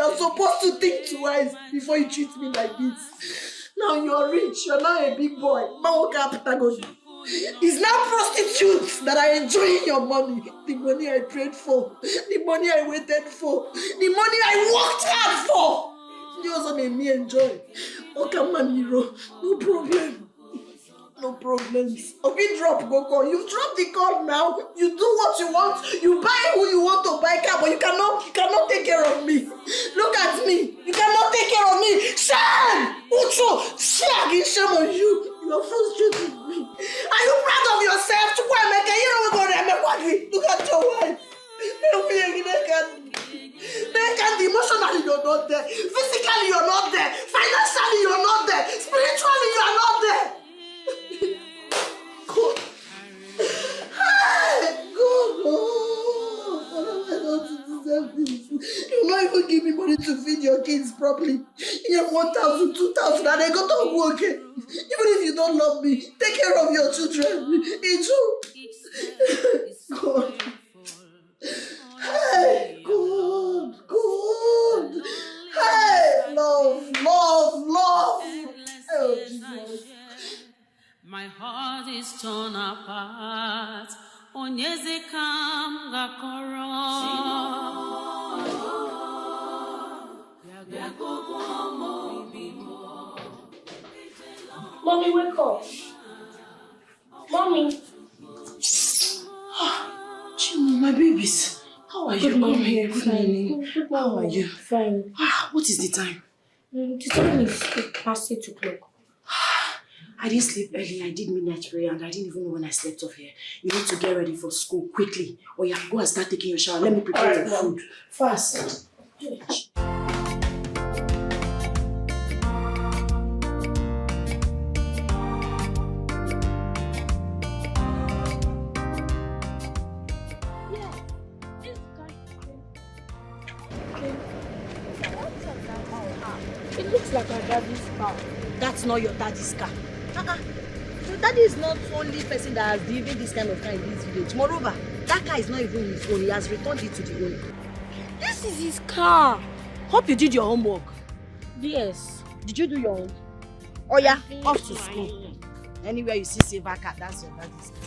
are supposed to think twice before you treat me like this. Now you're rich, you're now a big boy. It's now prostitutes that are enjoying your money. The money I prayed for, the money I waited for, the money I worked hard for. You also made me enjoy. Okay, Mamiro, no problem. No problems. Okay, drop Goko. You drop the call now. You do what you want. You buy who you want to buy car, but you cannot take care of me. Look at me. You cannot take care of me. Shame! Ucho! Shame on you. You are frustrated with me. Are you proud of yourself? Look at your wife. Emotionally you're not there. Physically you're not there. Financially you're not there. Spiritually you are not there. God. Hey, God. What have I done to deserve this? You not even give me money to feed your kids properly. You have 1,000, 2,000 and they go to work. Even if you don't love me, take care of your children. It's true. God. Hey, God. Hey, love. Oh, Jesus. My heart is torn apart. Onyeze kam gakoro. Mommy, wake up. Mommy. Chimo, my babies. How are you? Good morning. Good morning. How are you? Fine. What is the time? The time is past 8 o'clock. I didn't sleep early. I did midnight prayer and I didn't even know when I slept off here. You need to get ready for school quickly. Or you have to go and start taking your shower. Let me prepare your food. Fast. It looks like my daddy's car. That's not your daddy's car. Your daddy is not the only person that has driven this kind of car in this village. Moreover, that car is not even his own. He has returned it to the owner. This is his car. Hope you did your homework. Yes. Did you do your own? Oh yeah, off to school. Anywhere you see silver car, that's your daddy's car.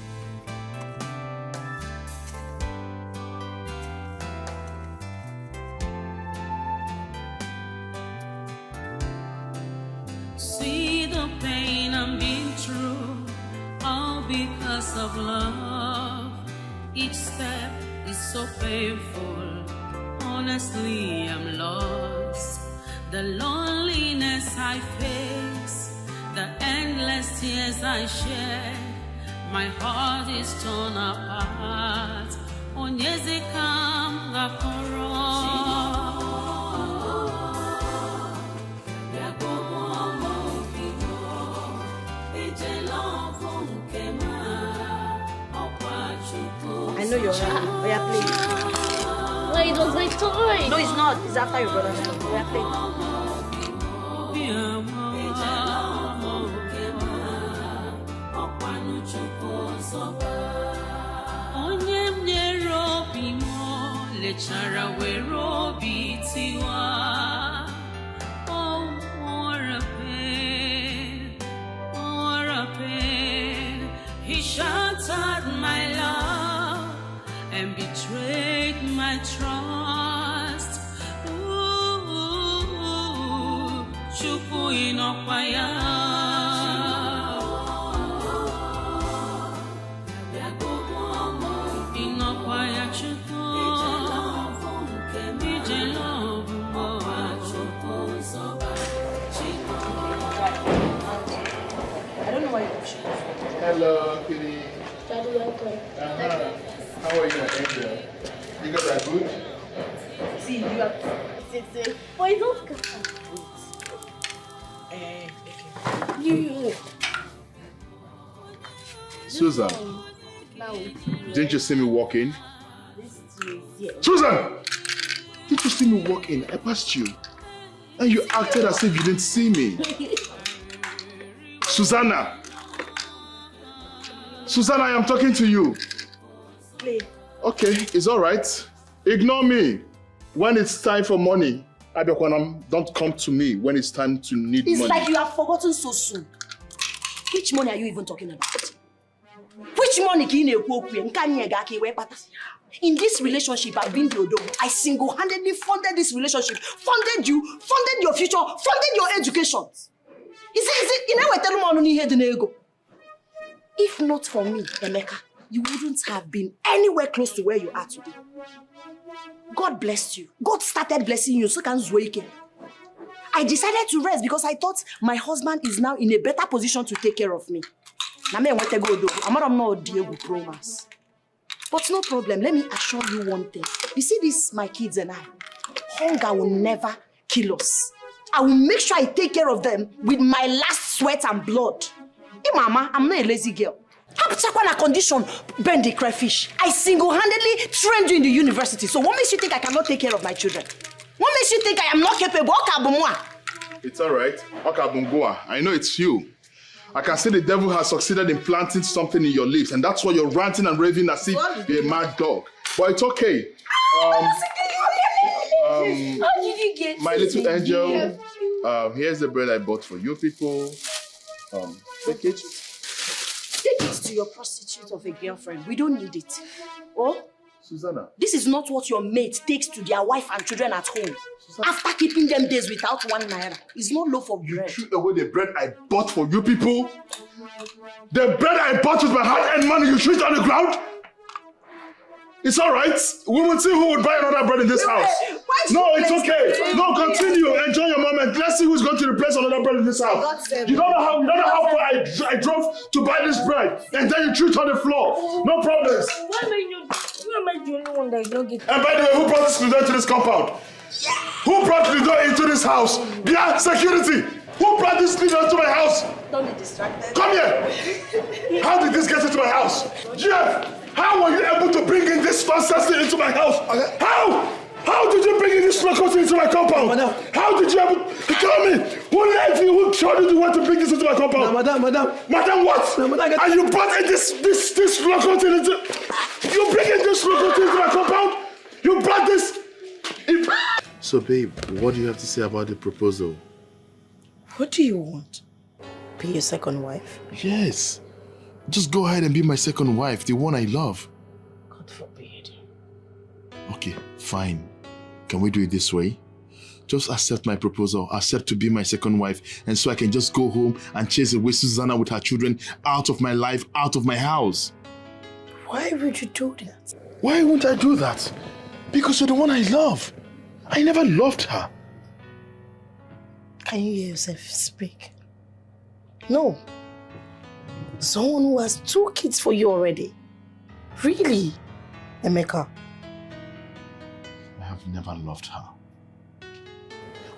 See the pain I'm being through, all because of love. Each step is so painful. Honestly, I'm lost. The loneliness I face, the endless tears I shed. My heart is torn apart. Onyeze kam gakoro. I know you're happy. Oh yeah, play. Wait, it was my toy. No, it's not. It's after your brother's toy. Oh yeah, play. Oh, what a pain. He shattered my love and betrayed my trust. Ooh, Chukwu inokwaya. Inokwaya Chukwu. I don't know why you're pushing. Hello, Kitty. Daddy, welcome. How are you, Angel? You guys are good? See, you have to sit. But it's not good. Okay. You. Susan, Now, didn't you see me walking? this is here. Susan! Did you see me walk in? I passed you. And you acted as if you didn't see me. Susanna! Susanna, I am talking to you. Play. Okay, it's alright. Ignore me. When it's time for money, Abiokwanam, don't come to me when it's time to need money. It's like you have forgotten so soon. Which money are you even talking about? Which money can you in this relationship, I've been the Odo. I single-handedly funded this relationship, funded you, funded your future, funded your education. If not for me, Emeka, you wouldn't have been anywhere close to where you are today. God blessed you. God started blessing you. So can I decided to rest because I thought my husband is now in a better position to take care of me. But no problem. Let me assure you one thing. You see this, my kids and I, hunger will never kill us. I will make sure I take care of them with my last sweat and blood. Hey, Mama, I'm not a lazy girl. How on a condition, burn the crayfish. I single-handedly trained you in the university. So what makes you think I cannot take care of my children? What makes you think I am not capable? It's all right. I know it's you. I can see the devil has succeeded in planting something in your lips, and that's why you're ranting and raving as if you're a mad dog. But it's okay. How did you get my little angel, here's the bread I bought for you people. Take it. Take it to your prostitute of a girlfriend. We don't need it. Oh? Susanna. This is not what your mate takes to their wife and children at home. Susanna. After keeping them days without 1 naira. It's not loaf of bread. You threw away the bread I bought for you people? The bread I bought with my hard-earned money, you threw it on the ground? It's all right. We will see who would buy another bread in this house. No, it's okay. No, continue. Enjoy your moment. Let's see who's going to replace another bread in this house. You don't know how far I drove to buy this bread, and then you threw it on the floor. No problems. Why am I the only one that is not getting? And by the way, who brought this door into this compound? Yeah. Who brought the door into this house? Yeah, security. Who brought this leader into my house? Don't be distracted. Come here. How did this get into my house? Jeff, how were you able to bring in this nonsense into my house? How? How did you bring in this local into my compound? Madam. How did you able to tell me? Who led you? Who showed you want to bring this into my compound? Madam. Madam what? No, madam, and you brought in this local into... You bring in this local into my compound? You brought this... So babe, what do you have to say about the proposal? What do you want? Be your second wife? Yes. Just go ahead and be my second wife, the one I love. God forbid. Okay, fine. Can we do it this way? Just accept my proposal, accept to be my second wife, and so I can just go home and chase away Susanna with her children out of my life, out of my house. Why would you do that? Why won't I do that? Because you're the one I love. I never loved her. Can you hear yourself speak? No. Someone who has 2 kids for you already. Really? Emeka? I have never loved her.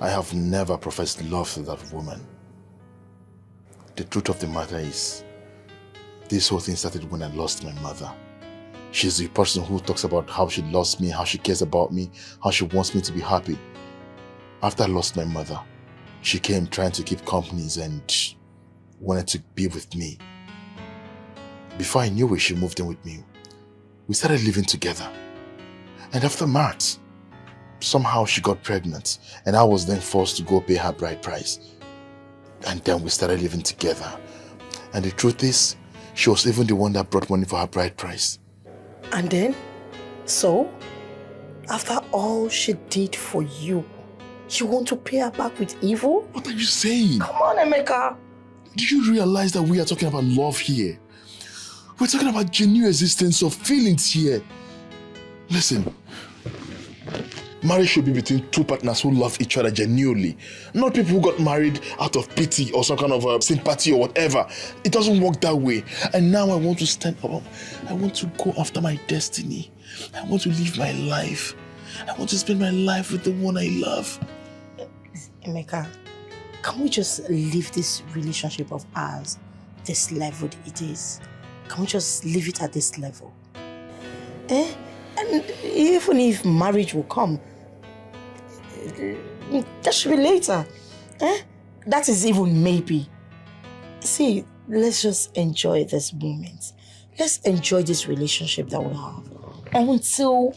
I have never professed love to that woman. The truth of the matter is, this whole thing started when I lost my mother. She's the person who talks about how she loves me, how she cares about me, how she wants me to be happy. After I lost my mother, she came trying to keep companies and wanted to be with me. Before I knew it, she moved in with me. We started living together. And after March, somehow she got pregnant, and I was then forced to go pay her bride price. And then we started living together. And the truth is, she was even the one that brought money for her bride price. And then? So? After all she did for you, you want to pay her back with evil? What are you saying? Come on, Emeka. Do you realize that we are talking about love here? We're talking about genuine existence of feelings here. Listen, marriage should be between 2 partners who love each other genuinely. Not people who got married out of pity or some kind of sympathy or whatever. It doesn't work that way. And now I want to stand up. I want to go after my destiny. I want to live my life. I want to spend my life with the one I love. Emeka, can we just leave this relationship of ours this level it is? Can we just leave it at this level? And even if marriage will come, that should be later. That is even maybe. See, let's just enjoy this moment. Let's enjoy this relationship that we have. And until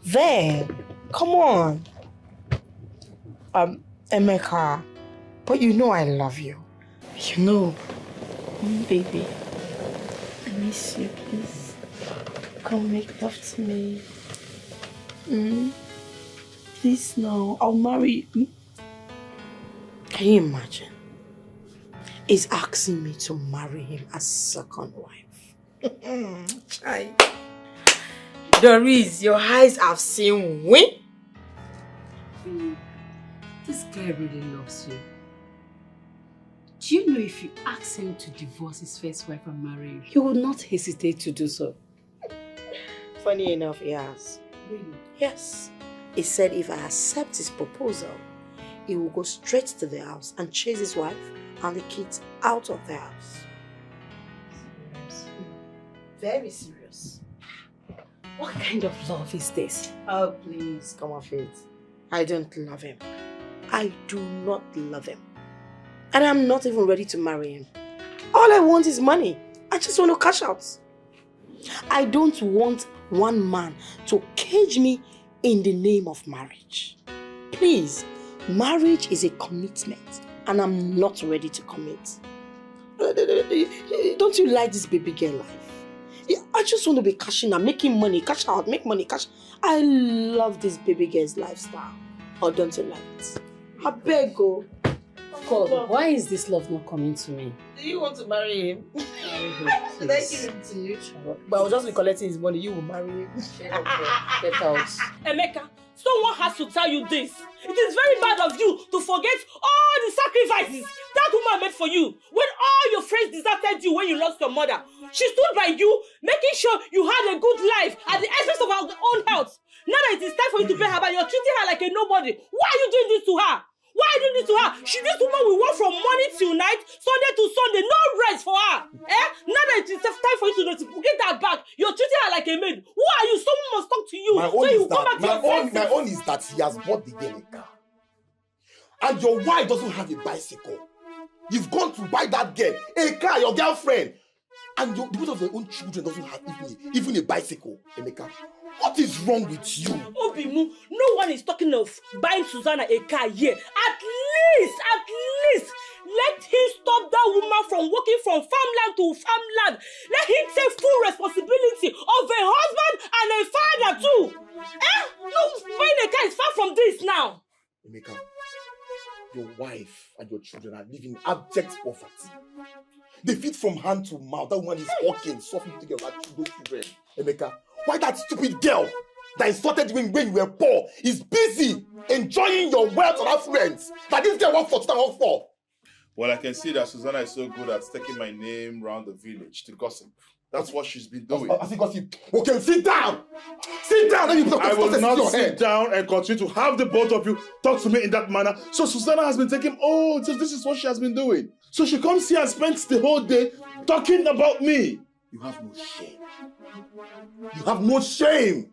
then, come on. Emeka, but you know I love you. You know. Baby, I miss you, please. Come make love to me. Please, no, I'll marry you. Can you imagine? He's asking me to marry him as second wife. Chai. Doris, your eyes have seen win. This guy really loves you. Do you know if you ask him to divorce his first wife and marry you, he will not hesitate to do so? Funny enough, he has. Really? Yes. He said if I accept his proposal, he will go straight to the house and chase his wife and the kids out of the house. Serious? Very serious. What kind of love is this? Oh, please, come off it. I don't love him. I do not love him. And I'm not even ready to marry him. All I want is money. I just want to cash out. I don't want one man to cage me in the name of marriage. Please, marriage is a commitment and I'm not ready to commit. Don't you like this baby girl life? I just want to be cashing out, making money, cash out, make money, cash. I love this baby girl's lifestyle. Or don't you like it? I beg you. God, why is this love not coming to me? Do you want to marry him? Should I give him to you? But I'll just be collecting his money. You will marry him. Get out. Emeka, someone has to tell you this. It is very bad of you to forget all the sacrifices that woman made for you. When all your friends deserted you when you lost your mother, she stood by you, making sure you had a good life at the expense of her own health. Now that it is time for you to pay her back, you're treating her like a nobody. Why are you doing this to her? Why are you doing this to her? This woman will work from morning till night, Sunday to Sunday, no rest for her. Now that it is time for you to reciprocate that back, you're treating her like a maid. Who are you? Someone must talk to you. My own is that he has bought the girl a car. And your wife doesn't have a bicycle. You've gone to buy that girl a car, your girlfriend. And the both of your own children doesn't have even a bicycle, Emeka. What is wrong with you? Obimu, no one is talking of buying Susanna a car here. At least, let him stop that woman from working from farmland to farmland. Let him take full responsibility of a husband and a father too. No, buying a car is far from this now. Emeka, your wife and your children are living in abject poverty. They feed from hand to mouth. That woman is working, suffering to get those children. Emeka, why that stupid girl that insulted you when you were poor is busy enjoying your wealth and affluence that this girl wants for 2004? Well, I can see that Susanna is so good at taking my name around the village to gossip. That's what she's been doing. I think gossip. Okay, sit down. Sit down. I will not sit down and continue to have the both of you talk to me in that manner. So Susanna has been taking, this is what she has been doing. So she comes here and spends the whole day talking about me. You have no shame. You have no shame.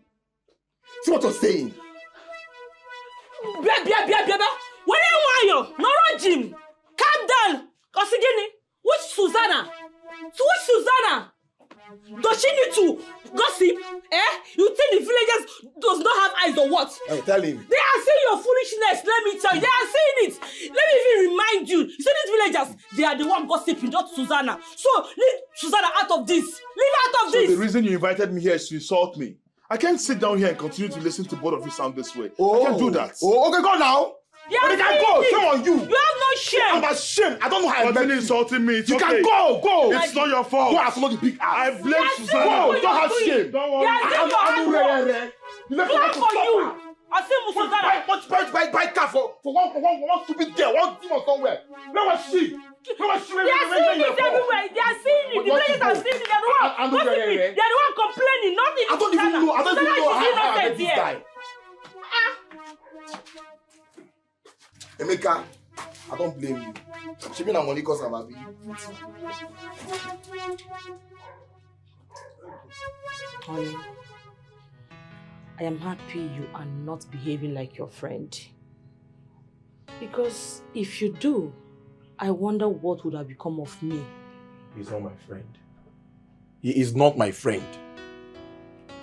See what you're saying? What are you? No, Jim. Calm down. Osigini. Which Susanna? Which Susanna? Does she need to gossip? You think the villagers does not have eyes or what? Hey, tell him. They are seeing your foolishness, let me tell you. They are seeing it. Let me even remind you. See these villagers, they are the one gossiping, not Susanna. So leave Susanna out of this. Leave out of this. So the reason you invited me here is to insult me. I can't sit down here and continue to listen to both of you sound this way. I can't do that. Okay, go now. Yeah, but they can go. Shame on you. You have no shame. I'm ashamed. I don't know how I continue insulting me. You can go. It's not your fault. Go and follow the big ass. I blame Susanna. Go. Don't have shame. Don't worry. Clap for you. I say buy car for one stupid girl, one demon somewhere. Let us see. They are seeing it everywhere. They are seeing it. The players are seeing it. They are the one complaining. Nothing. I don't even know how I met this guy. Emeka, I don't blame you. She been a money cause of Abi. Honey, I am happy you are not behaving like your friend. Because if you do, I wonder what would have become of me. He's not my friend. He is not my friend.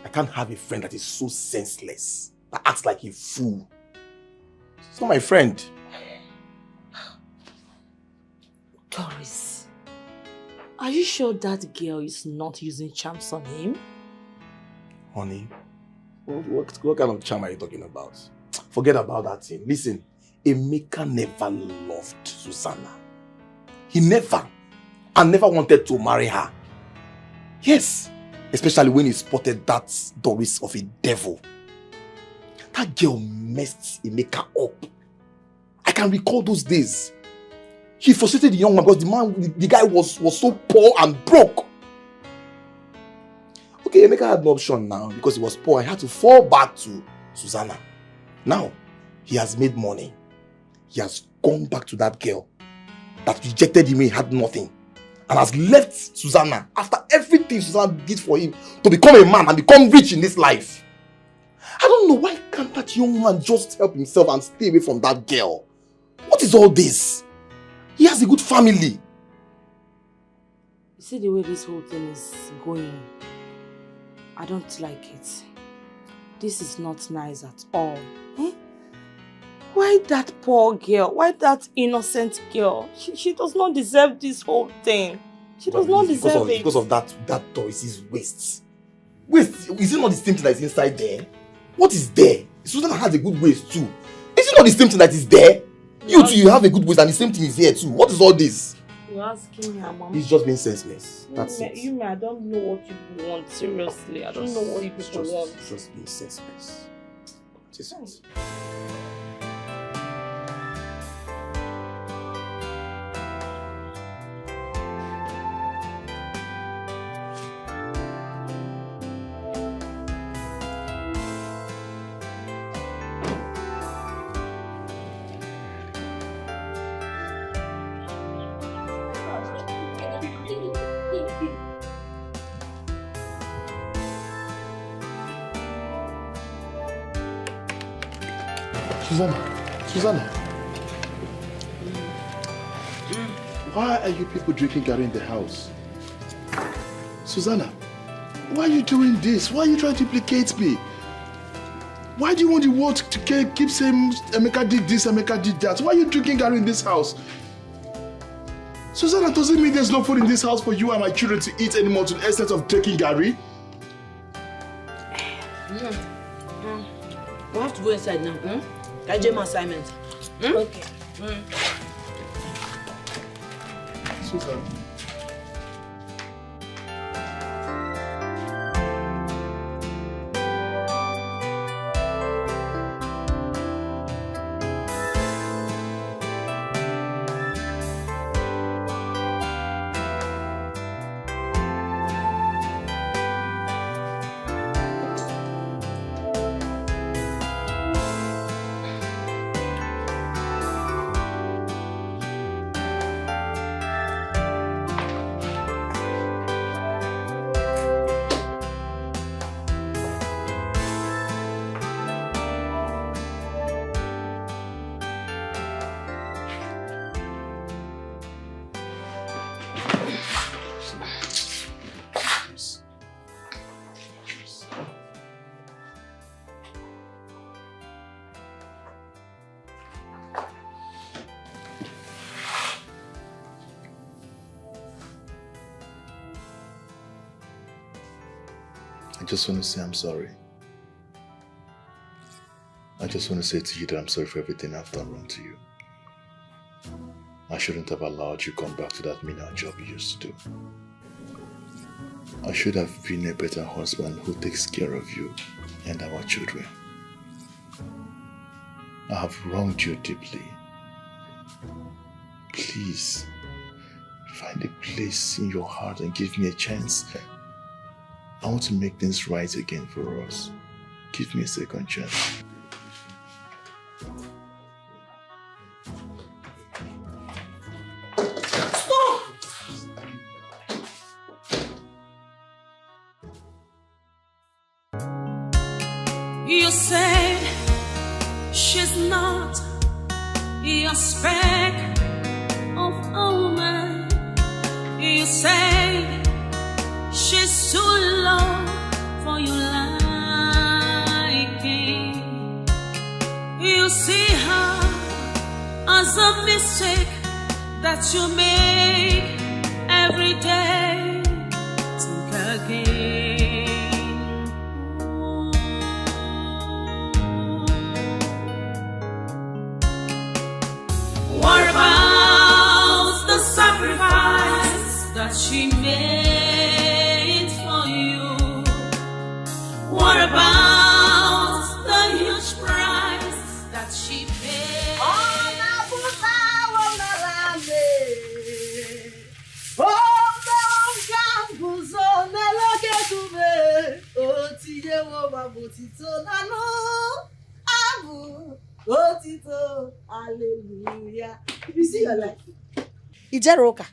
I can't have a friend that is so senseless, that acts like a fool. She's not my friend. Doris, are you sure that girl is not using charms on him? Honey, what kind of charm are you talking about? Forget about that thing. Listen, Emeka never loved Susanna. He never wanted to marry her. Yes, especially when he spotted that Doris of a devil. That girl messed Emeka up. I can recall those days. He frustrated the young man because the guy was so poor and broke. Okay, Emeka had no option now because he was poor. He had to fall back to Susanna. Now, he has made money. He has gone back to that girl that rejected him when he had nothing. And has left Susanna after everything Susanna did for him to become a man and become rich in this life. I don't know, why can't that young man just help himself and stay away from that girl? What is all this? He has a good family. You see the way this whole thing is going? I don't like it. This is not nice at all. Eh? Why that poor girl? Why that innocent girl? She does not deserve this whole thing. She does not deserve it. Because of that Doris' waist. Waist? Is it not the same thing that is inside there? What is there? Susanna has a good waist too. Is it not the same thing that is there? You too, you have a good waist and the same thing is here too. What is all this? You're asking me, Mama. He's just being senseless. That's it. I don't know what you want. Seriously, I don't know what you people want. Just being senseless. Just it. Susanna, why are you people drinking garri in the house? Susanna, why are you doing this? Why are you trying to implicate me? Why do you want the world to keep saying Emeka did this, Emeka did that? Why are you drinking garri in this house? Susanna, doesn't mean there's no food in this house for you and my children to eat anymore to the extent of drinking garri? We have to go inside now. I do my assignment. Okay. Susanna. I just want to say I'm sorry. I just want to say to you that I'm sorry for everything I've done wrong to you. I shouldn't have allowed you to come back to that menial job you used to do. I should have been a better husband who takes care of you and our children. I have wronged you deeply. Please, find a place in your heart and give me a chance. I want to make things right again for us. Give me a second chance. Stop! You said she's not your speck of a woman. You said she's too low for your liking. a mistake that you make every day. Think again. What about the sacrifice that she made for you? What about the huge price that she paid? Hallelujah. You see your life. Ijeroka,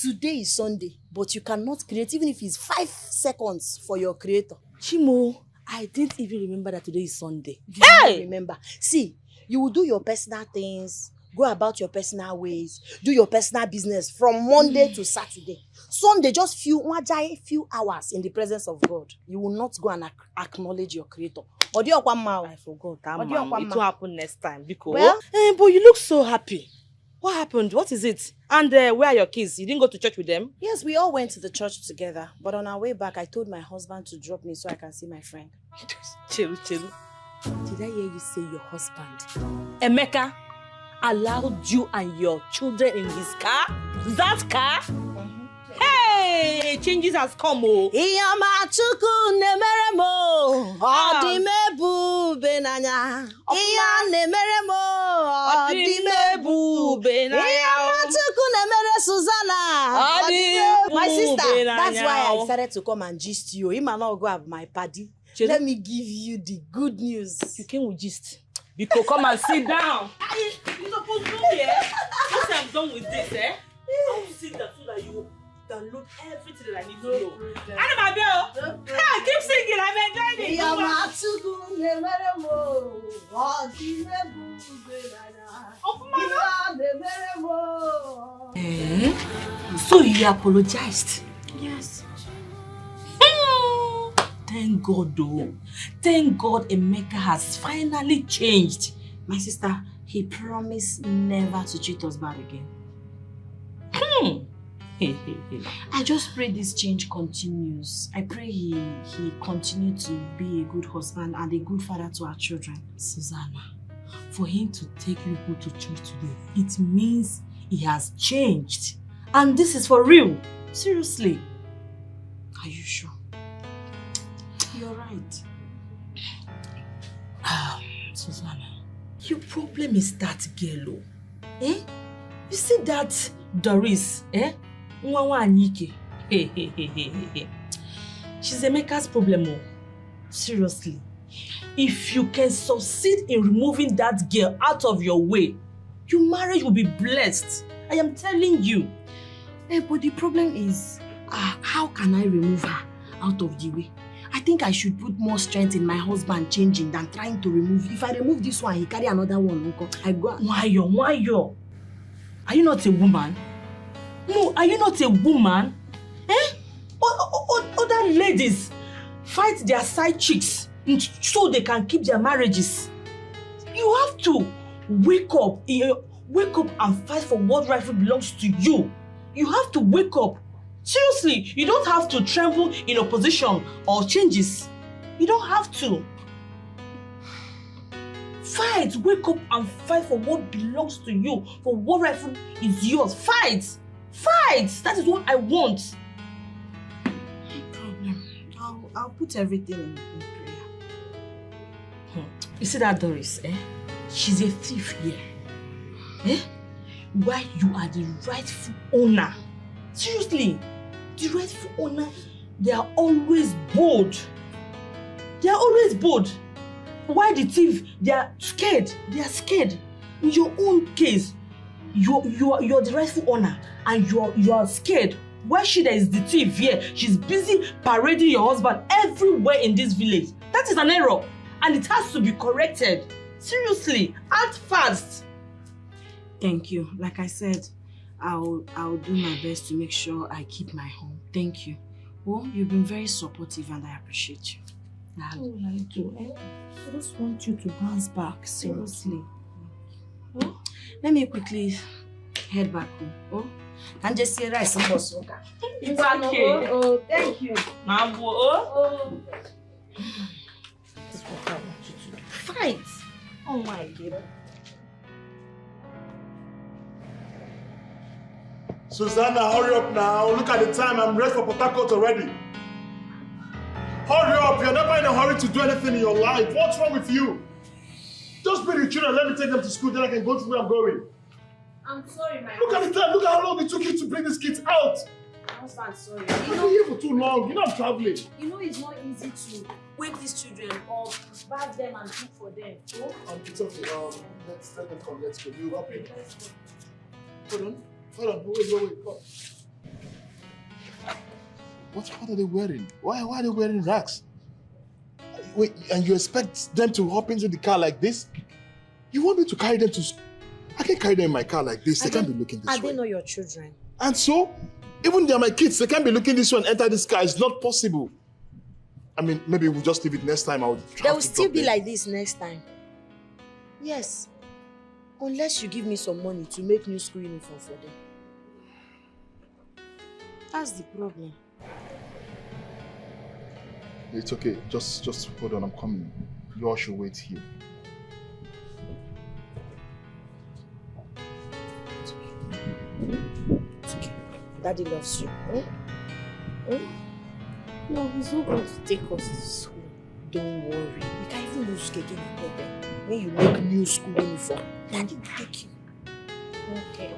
today is Sunday, but you cannot create even if it's 5 seconds for your creator. Chimo, I didn't even remember that today is Sunday. Hey! Remember. See, you will do your personal things, go about your personal ways, do your personal business from Monday to Saturday. Sunday, just few hours in the presence of God. You will not go and acknowledge your creator. I forgot. It will happen next time. Because well, but you look so happy. What happened? What is it? And where are your kids? You didn't go to church with them? Yes, we all went to the church together. But on our way back, I told my husband to drop me so I can see my friend. Chill. Did I hear you say your husband? Emeka allowed you and your children in his car? That car? Hey, changes has come. Oh. Susanna. My sister, that's why I decided to come and gist you. You might not go have my party. Let me give you the good news. You came with gist. Because come and sit down. You're supposed to be here. Once I'm done with this, I will sit down so that you download everything that I need to know. And my girl, keep singing. I'm enjoying it. So he apologized? Yes. Thank God though. Thank God Emeka has finally changed. My sister, he promised never to treat us bad again. I just pray this change continues. I pray he continue to be a good husband and a good father to our children. Susanna, for him to take people to church today, it means he has changed. And this is for real. Seriously. Are you sure? You're right. Susanna, your problem is that girl. You see that Doris, Nwawa Anike. She's Emeka's problem. Seriously. If you can succeed in removing that girl out of your way, your marriage will be blessed. I am telling you. But the problem is, how can I remove her out of the way? I think I should put more strength in my husband changing than trying to remove. If I remove this one, he carry another one. Uncle. I go. Why yo? Are you not a woman? No, are you not a woman? Other ladies fight their side chicks so they can keep their marriages. You have to wake up and fight for what rightfully belongs to you. You have to wake up. Seriously, you don't have to tremble in opposition or changes. You don't have to. Fight, wake up and fight for what belongs to you, for what rightfully is yours. Fight! That is what I want. No problem. I'll put everything in prayer. You see that Doris, She's a thief here. Why you are the rightful owner. Seriously, the rightful owner, they are always bold. Why the thief? They are scared. In your own case, you're the rightful owner and you are scared. Why Shida is the thief here? She's busy parading your husband everywhere in this village. That is an error and it has to be corrected. Seriously, act fast. Thank you. Like I said, I'll do my best to make sure I keep my home. Thank you. Well, you've been very supportive and I appreciate you. What will I do? I just want you to bounce back, seriously. Let me quickly head back home. Oh, and just say rice and boss. It's okay. Oh, thank you. This is what I want you to do. Fight. Oh my God. Susanna, hurry up now. Look at the time. I'm ready for Port Harcourt already. Hurry up. You're never in a hurry to do anything in your life. What's wrong with you? Just bring the children. Let me take them to school. Then I can go to where I'm going. I'm sorry, my Look at the time. Look at how long it took you to bring these kids out. My husband, sorry. You've been here for too long. You know I'm traveling. You know it's not easy to wake these children up, bath them and cook for them. Oh? It's okay. Let's let them come. Let's go. You up in. Hold on. Wait. Come. What are they wearing? Why are they wearing rags? Wait, and you expect them to hop into the car like this? You want me to carry them to school? I can't carry them in my car like this. They can't be looking this way. Are they not your children? And so, even they're my kids, they can't be looking this way and enter this car. It's not possible. I mean, maybe we'll just leave it next time. They will still be like this next time. Yes. Unless you give me some money to make new school uniform for them. That's the problem. It's okay. Just hold on. I'm coming. You all should wait here. It's okay. Daddy loves you. No, he's not going to take us to school. Don't worry. We can even use Dikeh no problem. When you make new school uniform, Daddy will take you. Okay.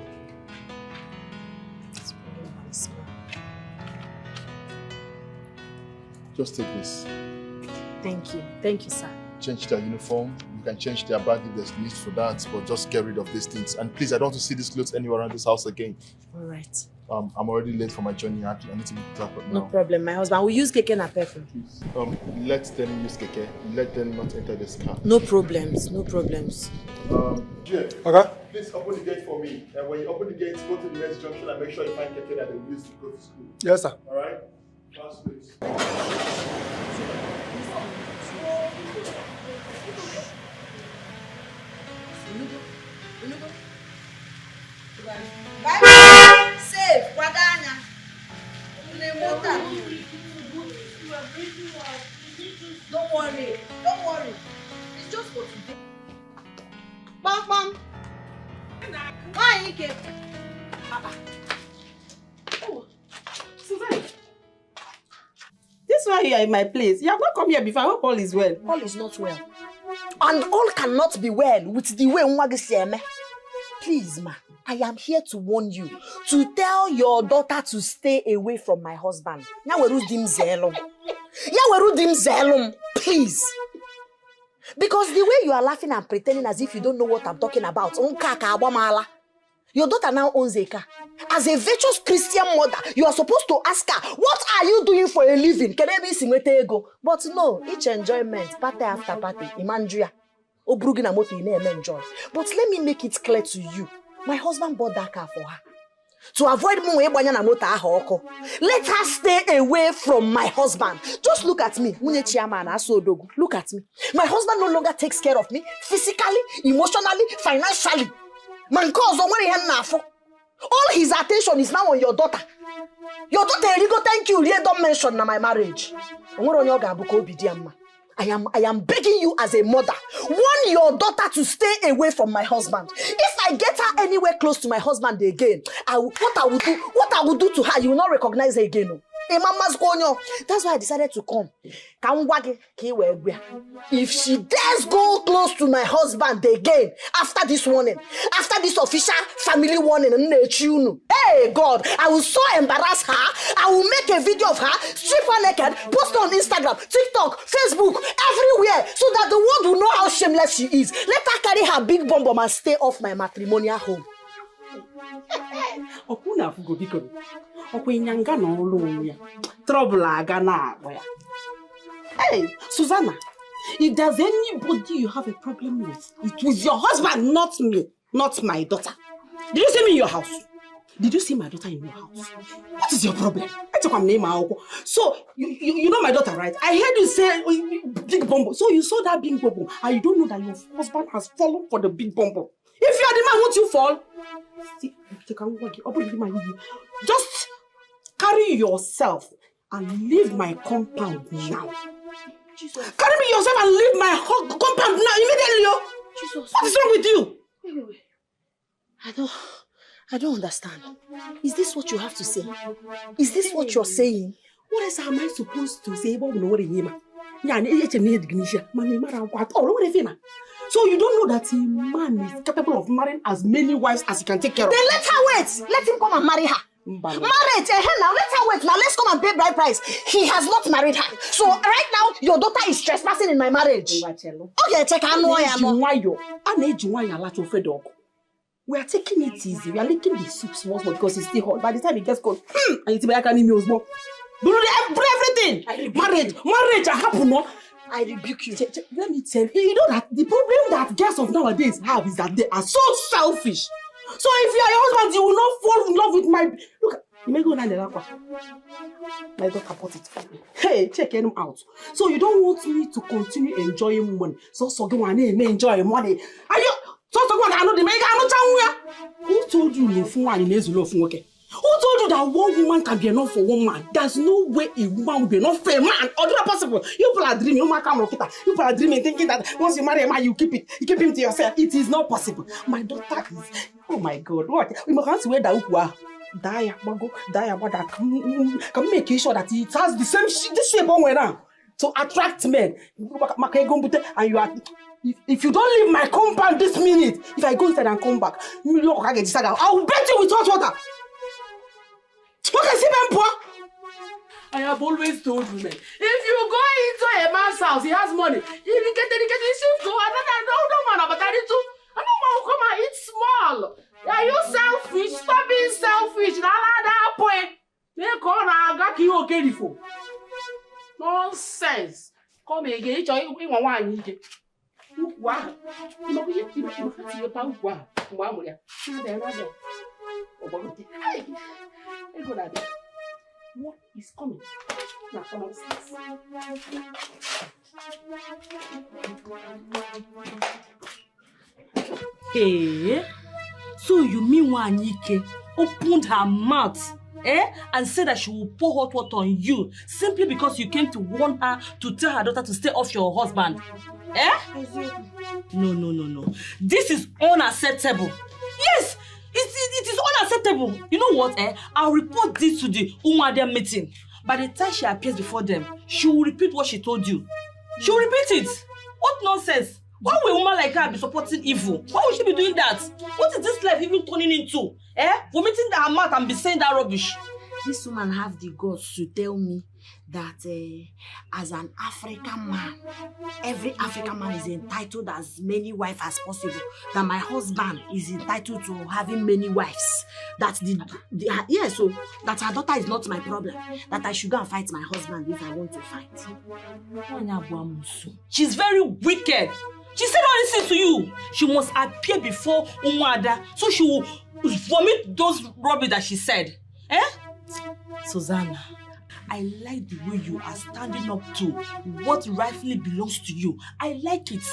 Just take this. Thank you. Thank you, sir. Change their uniform. You can change their bag if there's need for that, but just get rid of these things. And please, I don't want to see these clothes anywhere around this house again. All right. I'm already late for my journey. I need to be picked up now. No problem. My husband will use Dikeh and perfume. Let them use Dikeh. Let them not enter this car. No problems. No problems. Jay. Okay. Please open the gate for me. And when you open the gate, go to the next junction and make sure you find Dikeh that they use to go to school. Yes, sir. All right. Last please. Bye. Safe. Wadanya. Don't worry. Don't worry. It's just for today. Bam. Why you keep? Oh, Susanna. This why you are in my place. You have not come here before. I hope all is well. All is not well. And all cannot be well with the way Nwagisieme. Please, ma, I am here to warn you, to tell your daughter to stay away from my husband. Please. Because the way you are laughing and pretending as if you don't know what I'm talking about, your daughter now owns a car. As a virtuous Christian mother, you are supposed to ask her, what are you doing for a living? Can I be singwete ego? But no, each enjoyment, party after party, imandria. Obrugina moto you never enjoy. But let me make it clear to you. My husband bought that car for her. To avoid let her stay away from my husband. Just look at me. Look at me. My husband no longer takes care of me physically, emotionally, financially. All his attention is now on your daughter. Your daughter, thank you. Don't mention my marriage. I am begging you as a mother, warn your daughter to stay away from my husband. If I get her anywhere close to my husband again, what I will do to her, you will not recognize her again. That's why I decided to come. If she dares go close to my husband again, after this warning, after this official family warning, hey God, I will so embarrass her. I will make a video of her, strip her naked, post on Instagram, TikTok, Facebook, everywhere, so that the world will know how shameless she is. Let her carry her big bomb and stay off my matrimonial home. Trouble Hey, Susanna, if there's anybody you have a problem with, it was your husband, not me, not my daughter. Did you see me in your house? Did you see my daughter in your house? What is your problem? I took her name. So, you know my daughter, right? I heard you say big bumbo. So you saw that big bumbo and you don't know that your husband has fallen for the big bumbo. If you are the man, won't you fall? Just carry yourself and leave my compound now. Jesus. Carry me yourself and leave my compound now immediately. Jesus. What is wrong with you? Wait. I don't understand. Is this what you have to say? Is this what you're saying? What else am I supposed to say? So you don't know that a man is capable of marrying as many wives as he can take care of? Then let her wait. Let him come and marry her. Marriage, now let her wait. Now let's come and pay bride price. He has not married her. So right now, your daughter is trespassing in my marriage. Okay, check her. We are taking it easy. We are licking the soup small because it's still hot. By the time it gets cold, and it's like an email small. Do everything. Marriage, happen. No? I rebuke you. Let me tell you. You know that the problem that girls of nowadays have is that they are so selfish. So if you are your husband, you will not fall in love with my... Look, you may go down the lap. My daughter bought it for me. Hey, check him out. So you don't want me to continue enjoying money. So go and enjoy money. Are you... Who told you no phone and in okay? Who told you that one woman can be enough for one man? There's no way a woman will be enough for a man. Or not possible. You people are dreaming. You people are dreaming, thinking that once you marry a man, you keep him to yourself. It is not possible. My daughter is... Oh my God! What? We must wear that can make sure that it has the same this shape on around to attract men. And you are... If you don't leave my compound this minute, if I go inside and come back, I will bet you with hot water. I have always told women, if you go into a man's house, he has money. If you get dedicated to another man, but I don't want to come and eat small. Are you selfish? Stop being selfish. Nonsense. Come again. What is coming? Now come upstairs. Hey, so you mean Wanike opened her mouth, and said that she will pour hot water on you simply because you came to warn her to tell her daughter to stay off your husband? No. This is unacceptable. Yes, it is unacceptable. You know what? I'll report this to the Umuadia meeting. By the time she appears before them, she will repeat what she told you. She will repeat it. What nonsense? Why will a woman like her be supporting evil? Why would she be doing that? What is this life even turning into? Vomiting her mouth and be saying that rubbish. This woman have the guts to tell me that as an African man, every African man is entitled as many wives as possible. That my husband is entitled to having many wives. That so that her daughter is not my problem. That I should go and fight my husband if I want to fight. She's very wicked. She said all this to you. She must appear before Umuada so she will vomit those rubbish that she said. Susanna, I like the way you are standing up to what rightfully belongs to you. I like it.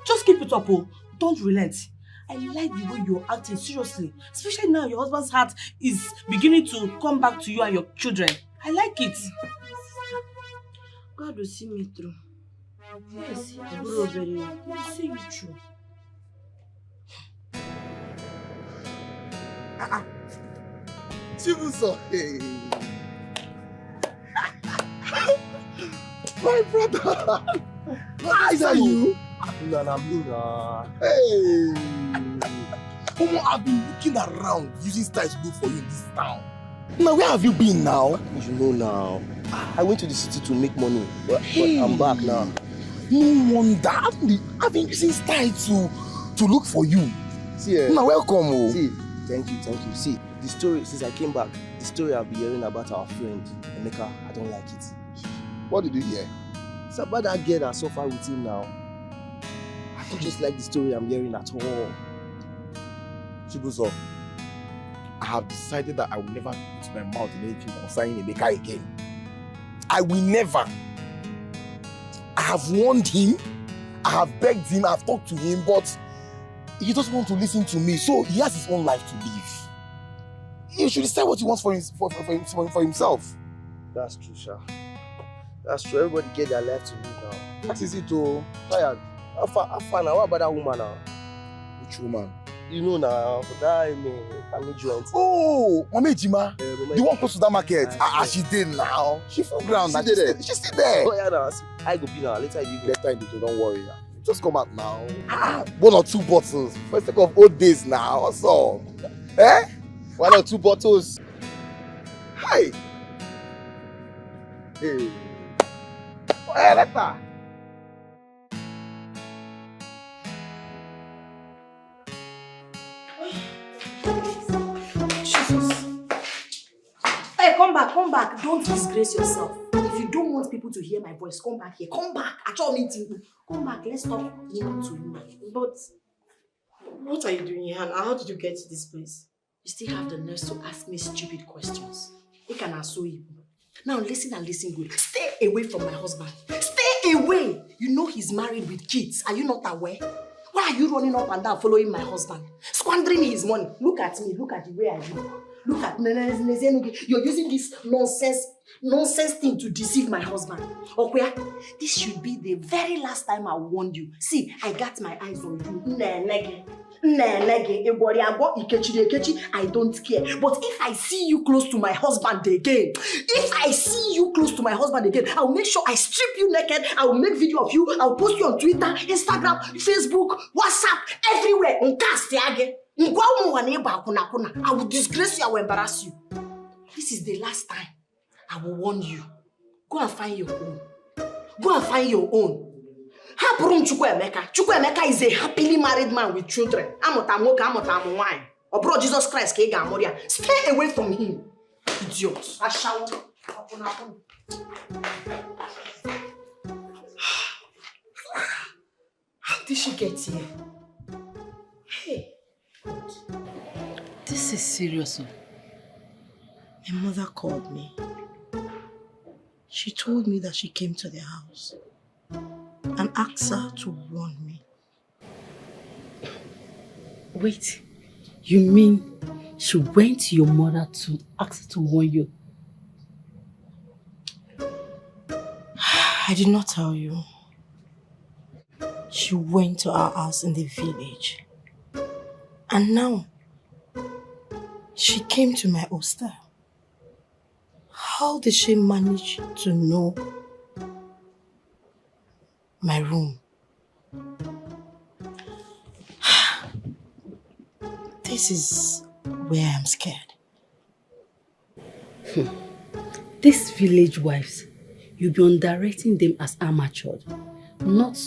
Just keep it up, don't relent. I like the way you're acting seriously. Especially now your husband's heart is beginning to come back to you and your children. I like it. God will see me through. Yes, he will see you through. Hey. My brother! Is that you? Hey! I've been looking around using style to look for you in this town. Now, where have you been now? You know now. I went to the city to make money, but I'm back now. No wonder. I've been using style to look for you. See, now, welcome. See, thank you. See, the story, since I came back, the story I've been hearing about our friend, Emeka, I don't like it. What did you hear? It's about that girl that suffered with him now. I don't just like the story I'm hearing at all. Chibuzo, I have decided that I will never put my mouth in anything concerning Emeka again. I will never. I have warned him, I have begged him, I have talked to him, but he doesn't want to listen to me, so he has his own life to live. He should decide what he wants for himself. That's true, Sha. That's true. Everybody get their life to live now. That is it, oh. Tired. How far now? What about that woman now? Which woman? You know now, but that family joint. Oh, Mama Ejima. The one close to that market. She did now. She fell ground. She's still there. Oh yeah, now. I go be now. Later you go. Later you don't worry. Just come out now. 1 or 2 bottles. For the sake of old days now. What's up? 1 or 2 bottles. Hi. Hey. Hey, later. Hey, come back. Don't disgrace yourself. If you don't want people to hear my voice, come back here. Come back. At your meeting. Come back. Let's talk woman to woman. But what are you doing here, and how did you get to this place? You still have the nerve to ask me stupid questions. You can answer you. Now listen and listen good. Stay away from my husband. Stay away. You know he's married with kids. Are you not aware? Why are you running up and down following my husband? Squandering his money. Look at me. Look at the way I look. Look at me. You're using this nonsense thing to deceive my husband. Okay? This should be the very last time I warned you. See, I got my eyes on you. I don't care. But if I see you close to my husband again, I'll make sure I strip you naked. I'll make video of you. I'll post you on Twitter, Instagram, Facebook, WhatsApp, everywhere. I will disgrace you. I will embarrass you. This is the last time. I will warn you. Go and find your own. Chukwemeka is a happily married man with children. Or bro, Jesus Christ, stay away from him. Idiot. How did she get here? Hey. This is serious. My mother called me. She told me that she came to the house and asked her to warn me. Wait, you mean she went to your mother to ask her to warn you? I did not tell you. She went to our house in the village. And now, she came to my hostel. How did she manage to know my room? This is where I'm scared. These village wives, you'll be underrating them as amateurs, not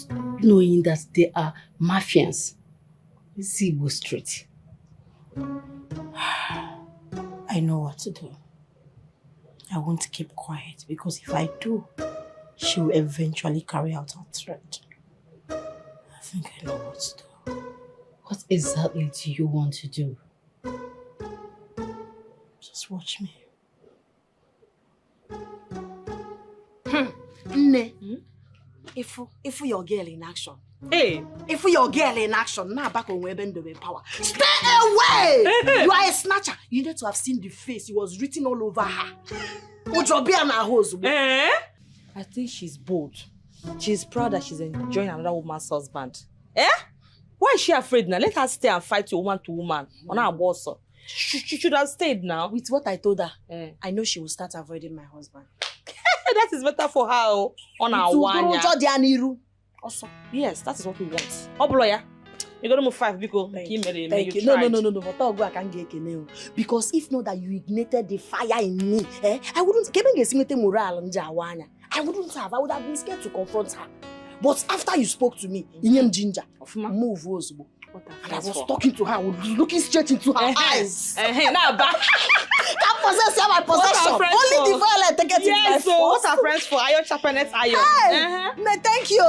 knowing that they are mafians. Zibo Street. I know what to do. I won't keep quiet because if I do, she will eventually carry out her threat. I think I know what to do. What exactly do you want to do? Just watch me. If your girl in action. Hey! If your girl in action, now back on web and the power. Stay away! You are a snatcher. You need to have seen the face. It was written all over her. I think she's bold. She's proud that she's enjoying another woman's husband. Why is she afraid now? Let her stay and fight your woman to woman on her boss. She should have stayed now. With what I told her, I know she will start avoiding my husband. That is better for her on our one. Also, yes, that is what we want. Obloya, you got to move 5 because thank you. No. But because if not that you ignited the fire in me, I wouldn't. I would have been scared to confront her. But after you spoke to me, ginger, move Ozbo. And I was talking to her, I was looking straight into her eyes. Now back. Can't possess my possession. Only the violent take it in my so what are friends for? Iron sharpeneth iron. Hey, thank you.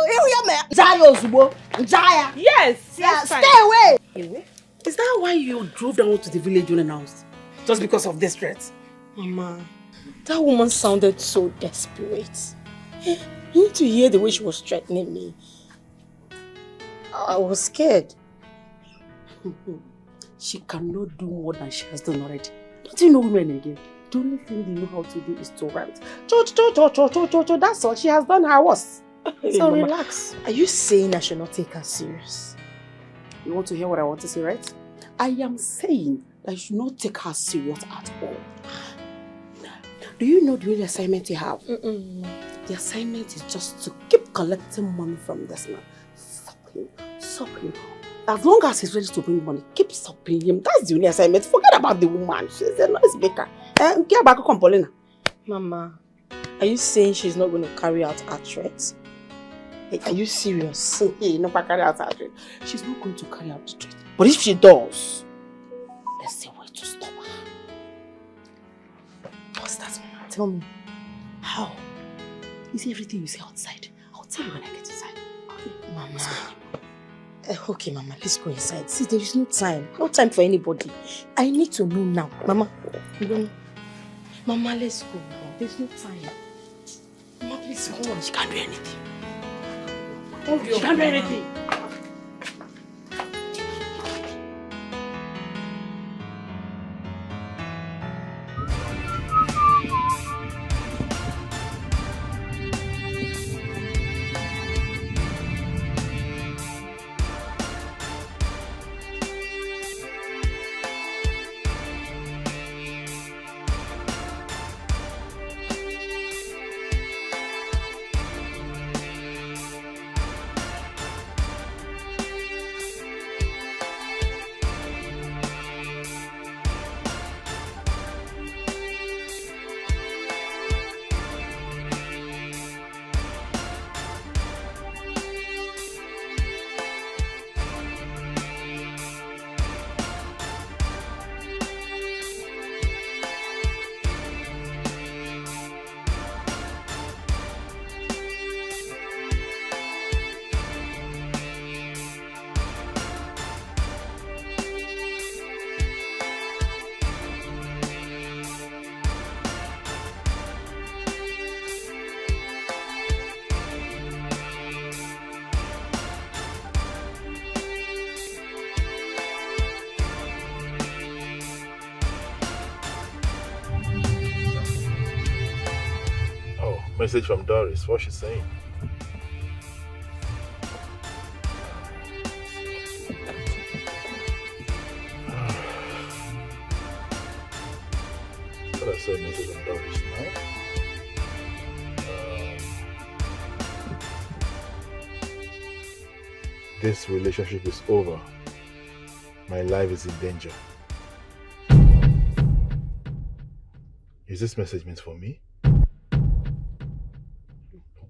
Yes. Yeah, stay away. Is that why you drove down to the village unannounced? Just because of this threat? Mama, that woman sounded so desperate. You need to hear the way she was threatening me. I was scared. She cannot do more than she has done already. Don't you know women again? The only thing they know how to do is to rant. Cho. That's all. She has done her worst. So Mama, relax. Are you saying I should not take her serious? You want to hear what I want to say, right? I am saying that you should not take her serious at all. Do you know the only assignment you have? The assignment is just to keep collecting money from this man. Stop him. As long as he's ready to bring money, keep stopping him. That's the only assignment. Forget about the woman. She's a nice baker. Mama, are you saying she's not going to carry out her threats? Are you serious? Not carry out her threat. She's not going to carry out the threat. But if she does, there's a way to stop her. What's that, Mama? Tell me. How? Is everything you say outside? I'll tell you when I get inside. Mama. Okay, Mama, let's go inside. See, there is no time. No time for anybody. I need to know now. Mama, Mama, let's go now. There's no time. Mama, please come on. She can't do anything. She can't do anything. Message from Doris. What's she saying? What I saw a message from Doris now? This relationship is over. My life is in danger. Is this message meant for me?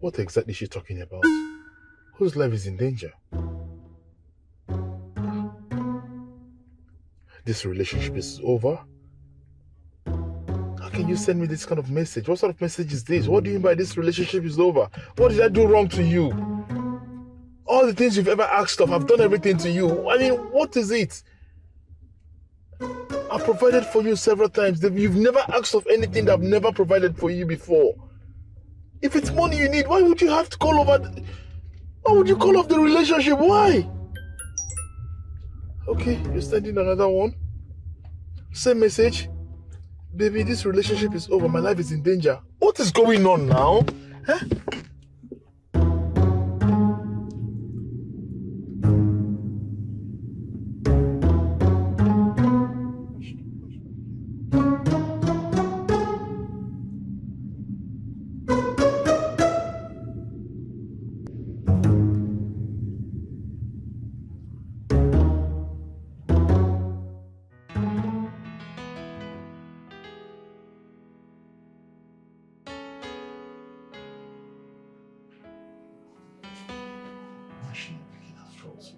What exactly is she talking about? Whose life is in danger? This relationship is over? How can you send me this kind of message? What sort of message is this? What do you mean by this relationship is over? What did I do wrong to you? All the things you've ever asked of, I've done everything to you. I mean, what is it? I've provided for you several times. You've never asked of anything that I've never provided for you before. If it's money you need, why would you have to call over? Why would you call off the relationship? Why? Okay, you're sending another one. Same message. Baby, this relationship is over. My life is in danger. What is going on now? Huh?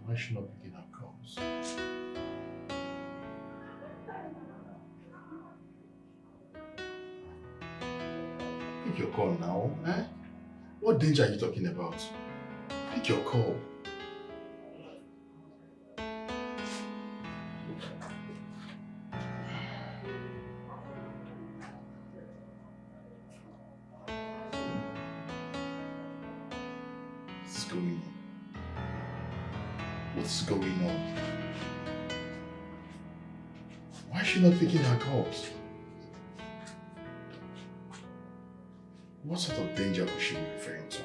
Why should not begin our calls? Pick your call now, eh? What danger are you talking about? Pick your call. What's going on? What's going on? she not picking her calls? What sort of danger was she referring to?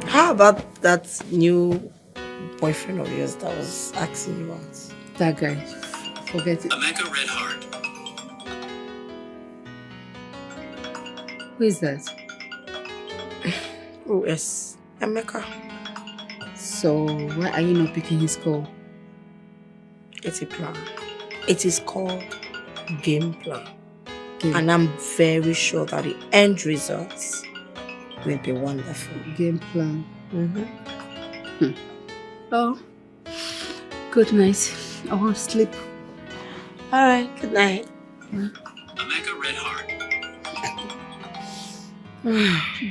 How about that new boyfriend of yours that was asking you out? That guy. Forget it. Emeka Red Heart. Who is that? Oh, yes. Emeka. So, why are you not picking his call? It's a plan. It is called game plan. And I'm very sure that the end results will be wonderful. Game plan. Oh, good night. I want to sleep. All right, good night. Emeka Red Heart.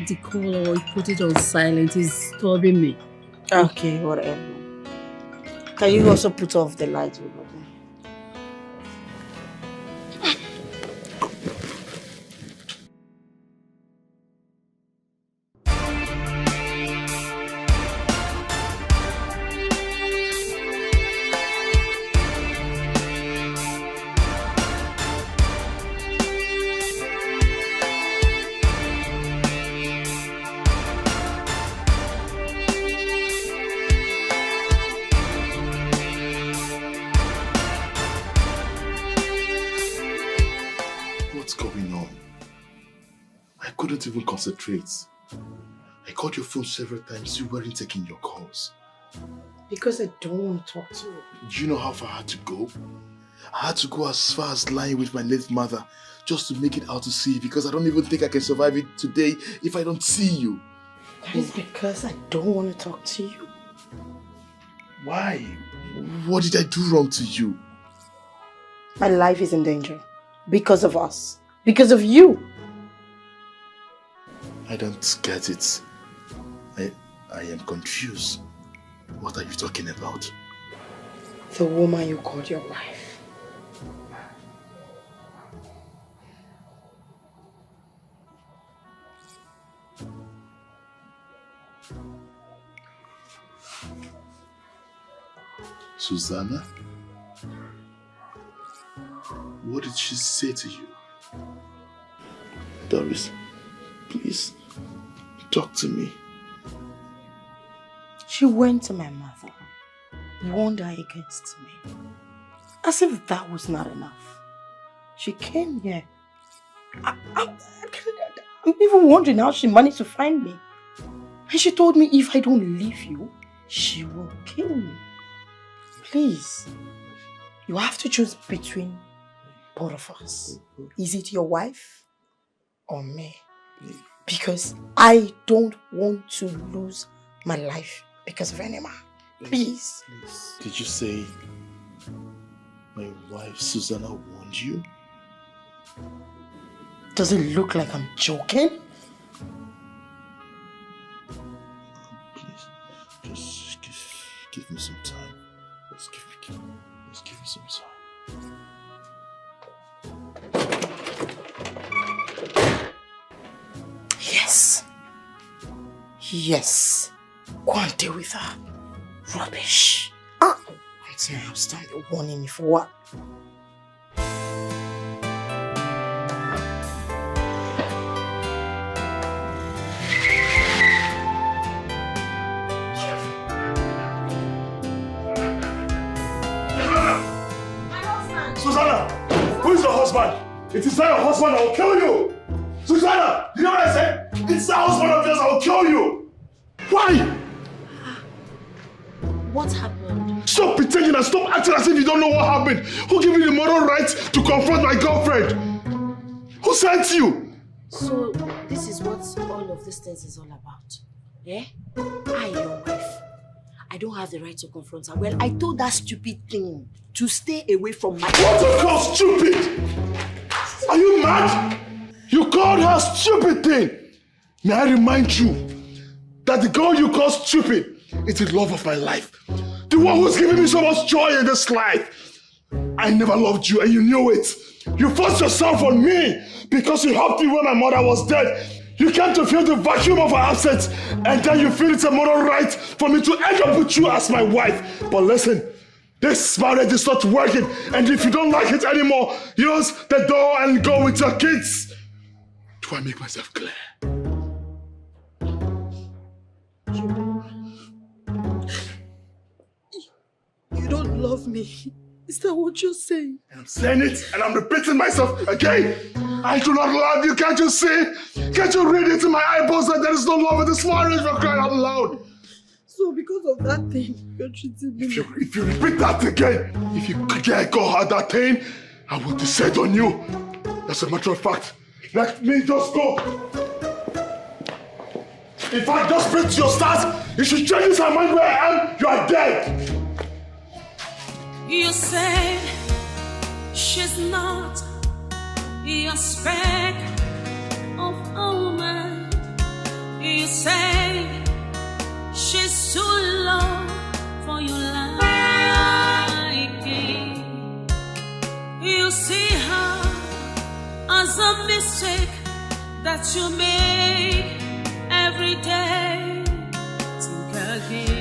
The call or you put it on silent is disturbing me. Okay, whatever. Can you also put off the light over there? Even concentrate. I called your phone several times, you weren't taking your calls. Because I don't want to talk to you. Do you know how far I had to go? I had to go as far as lying with my late mother just to make it out to sea because I don't even think I can survive it today if I don't see you. That is because I don't want to talk to you. Why? What did I do wrong to you? My life is in danger. Because of us. Because of you. I don't get it. I am confused. What are you talking about? The woman you called your wife. Susanna? What did she say to you? Doris, please, talk to me. She went to my mother, warned her against me. As if that was not enough. She came here. I'm even wondering how she managed to find me. And she told me if I don't leave you, she will kill me. Please, you have to choose between both of us. Is it your wife or me? Because I don't want to lose my life because of any man. Please. Did you say my wife Susanna warned you? Does it look like I'm joking? Please, just give me some time. Just give me some time. Yes. Yes. Go and deal with her. Rubbish. Until you stand warning me for what? Susanna! Who is your husband? It is not your husband, I will kill you! Susanna! You know what I said? It's the husband of yours, I will kill you! Why? What happened? Stop pretending and stop acting as if you don't know what happened! Who gave you the moral right to confront my girlfriend? Who sent you? So, this is what all of these things is all about. Yeah? I, your wife. I don't have the right to confront her. Well, I told that stupid thing to stay away from my... What do you call stupid? Are you mad? You called her stupid thing. May I remind you that the girl you call stupid is the love of my life. The one who's giving me so much joy in this life. I never loved you and you knew it. You forced yourself on me because you helped me when my mother was dead. You came to feel the vacuum of her absence and then you feel it's a moral right for me to end up with you as my wife. But listen, this marriage is not working, and if you don't like it anymore, use the door and go with your kids. Do I make myself clear? You don't love me. Is that what you're saying? I'm saying it and I'm repeating myself again. I do not love you, can't you see? Can't you read into my eyeballs that there is no love in this marriage, for crying out loud? So because of that thing, you're treating me... If you repeat that again, if you dare call her that thing, I will decide on you. As a matter of fact, let me just go. In fact, just pray to your stars. If she changes her mind where I am, you are dead. You said she's not your speck of a woman. You said she's too low for your liking. You see her as a mistake that you make every day. Think again.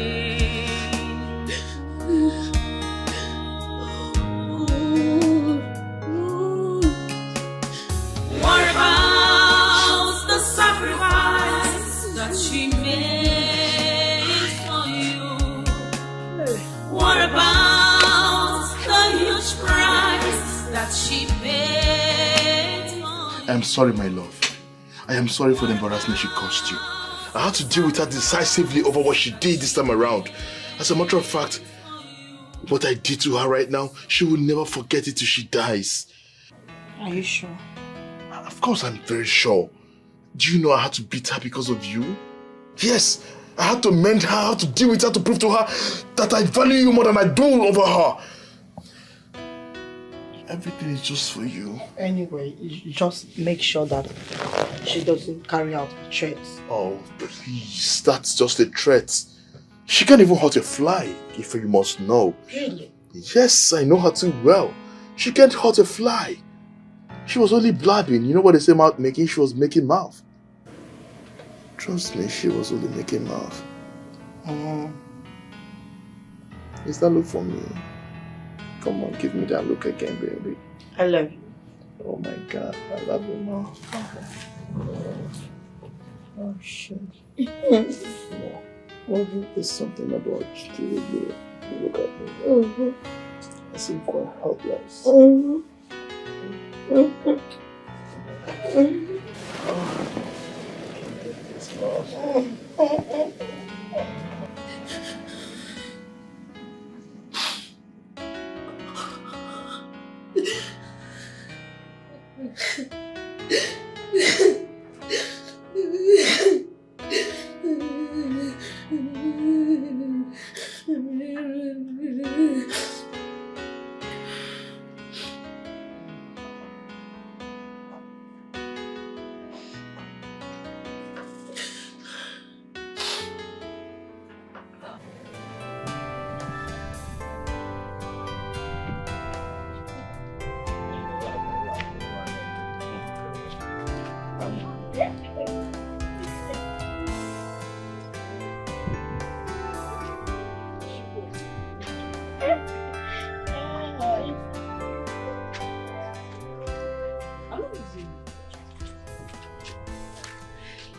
What about the sacrifice that she made for you? What about the huge price that she paid for you? I am sorry, my love. I am sorry for the embarrassment she caused you. I had to deal with her decisively over what she did this time around. As a matter of fact, what I did to her right now, she will never forget it till she dies. Are you sure? Of course I'm very sure. Do you know I had to beat her because of you? Yes, I had to mend her, I had to deal with her to prove to her that I value you more than I do over her. Everything is just for you. Anyway, you just make sure that she doesn't carry out threats. Oh, please, that's just a threat. She can't even hurt a fly, if you must know. Really? Yes, I know her too well. She can't hurt a fly. She was only blabbing. You know what they say mouth making? She was making mouth. Trust me, she was only making mouth. Is that look for me? Come on, give me that look again, baby. I love you. Oh my God, I love you more. Oh shit. There's something about you. Look at me. I seem quite helpless.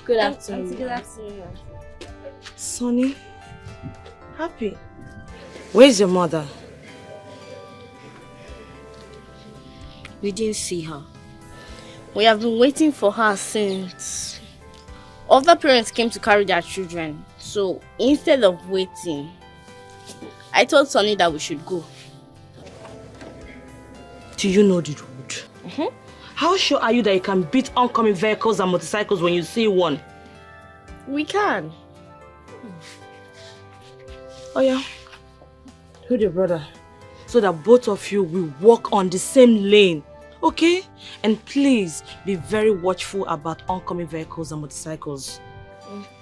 Good afternoon. Good afternoon. Sonny, happy. Where's your mother? We didn't see her. We have been waiting for her since other parents came to carry their children. So instead of waiting, I told Sonny that we should go. Do you know the road? How sure are you that you can beat oncoming vehicles and motorcycles when you see one? We can. Oh yeah. Who the brother? So that both of you will walk on the same lane. Okay? And please be very watchful about oncoming vehicles and motorcycles.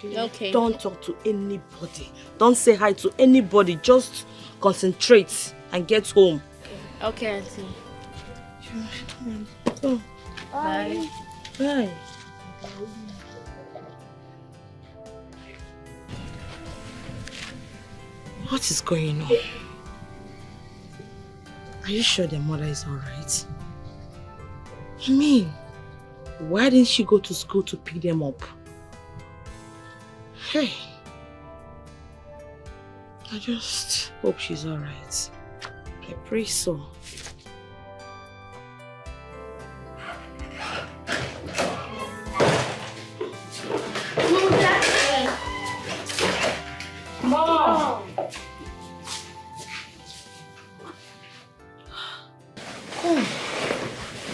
Okay. Don't talk to anybody. Don't say hi to anybody. Just concentrate and get home. Okay, Auntie. Oh. Bye. Bye. What is going on? Are you sure their mother is alright? I mean, why didn't she go to school to pick them up? Hey. I just hope she's alright. I pray so. Mom!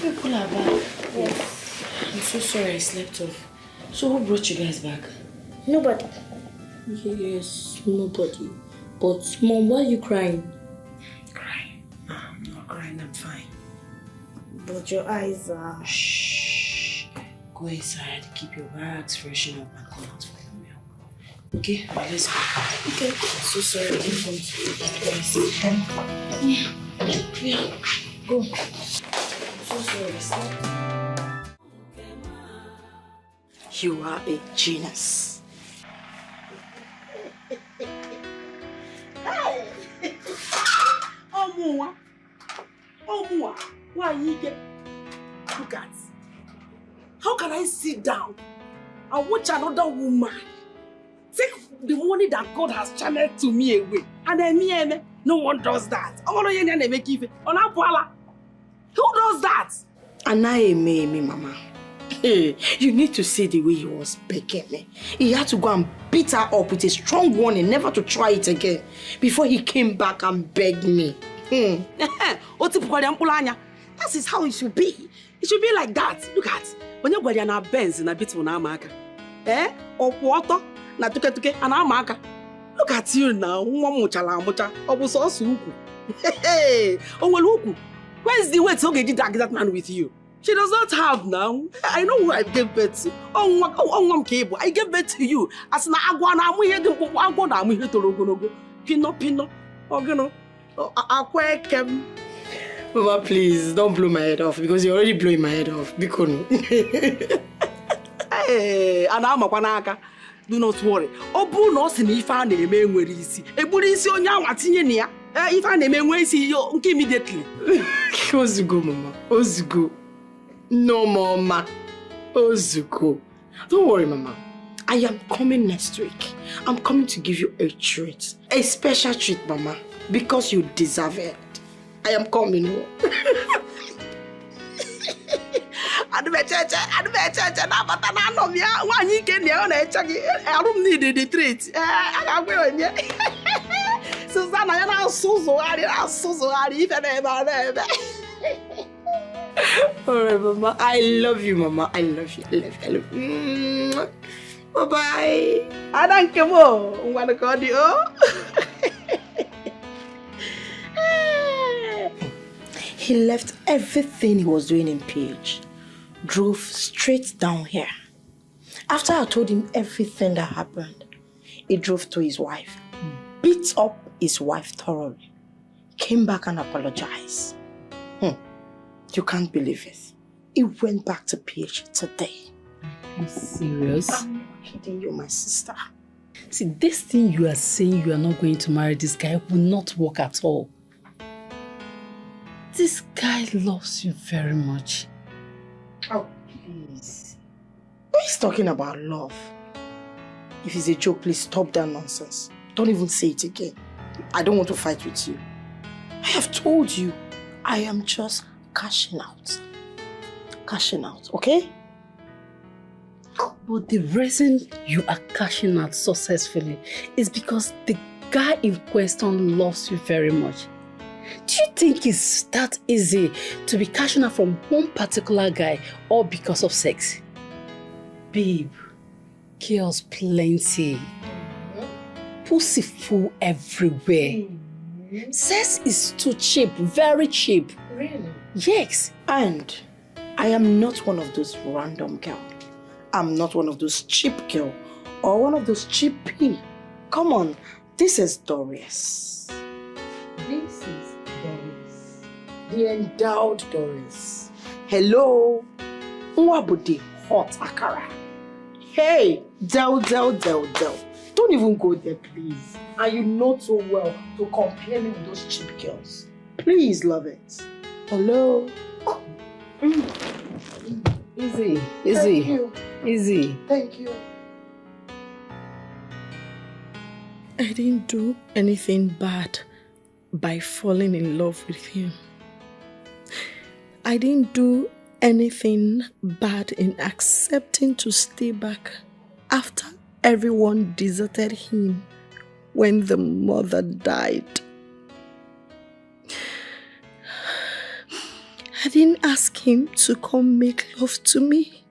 People are back. Yes. I'm so sorry I slept off. So who brought you guys back? Nobody. Yes, nobody. But Mom, why are you crying? Crying? No, I'm not crying, I'm fine. But your eyes are... Shh. Go inside, keep your bags, freshen up and come out for your meal. Okay, let's go. Okay. I'm so sorry I didn't come to you. Yeah, go. I'm so sorry. You are a genius. Oh, why you get? Look at. How can I sit down and watch another woman take the money that God has channeled to me away? And then no one does that. Who does that? And I me, Mama. Hey, you need to see the way he was begging me. He had to go and beat her up with a strong warning never to try it again before he came back and begged me. That is how it should be. It should be like that. Look at when you're going to Benz in a bit of amaka. Or water, na tuke and amaka. Look at you now. Hey, where's the way to get that man with you? She does not have now. I know who I gave birth to. I gave birth to you. As na agwana amu here to Pino. Mama, please don't blow my head off because you're already blowing my head off. Hey, and I'm a panaka. Do not worry. Obu no sin if I name where is he. A Buddhist on young at Sinia. If I name where is he, you immediately. Ozugo, Mama. Ozugo. No, Mama. Ozugo. Don't worry, Mama. I am coming next week. I'm coming to give you a treat. A special treat, Mama. Because you deserve it. I am coming home. Susanna, you're not so Alright, Mama. I love you, Mama. I love you. I love you. Bye-bye. I don't care more. I'm going to call you. He left everything he was doing in PH, drove straight down here. After I told him everything that happened, he drove to his wife, beat up his wife thoroughly, came back and apologized. You can't believe it. He went back to PH today. Are you serious? I'm not kidding you, my sister. See, this thing you are saying you are not going to marry this guy will not work at all. This guy loves you very much. Oh, please. Who is talking about love? If it's a joke, please stop that nonsense. Don't even say it again. I don't want to fight with you. I have told you, I am just cashing out. Cashing out, okay? But the reason you are cashing out successfully is because the guy in question loves you very much. Do you think it's that easy to be cashing out from one particular guy all because of sex? Babe, girls plenty. pussyfoo everywhere. Sex is too cheap, very cheap. Really? Yes. And I am not one of those random girls. I'm not one of those cheap girls or one of those cheap pea. Come on, this is Doris. This is Doris. The endowed Doris. Hello. Nwabudi hot akara. Hey, Del. Don't even go there, please. And you know too well to compare me with those cheap girls. Please, love it. Hello. Easy. Thank you. Easy. Thank you. I didn't do anything bad by falling in love with him. I didn't do anything bad in accepting to stay back after everyone deserted him when the mother died. I didn't ask him to come make love to me.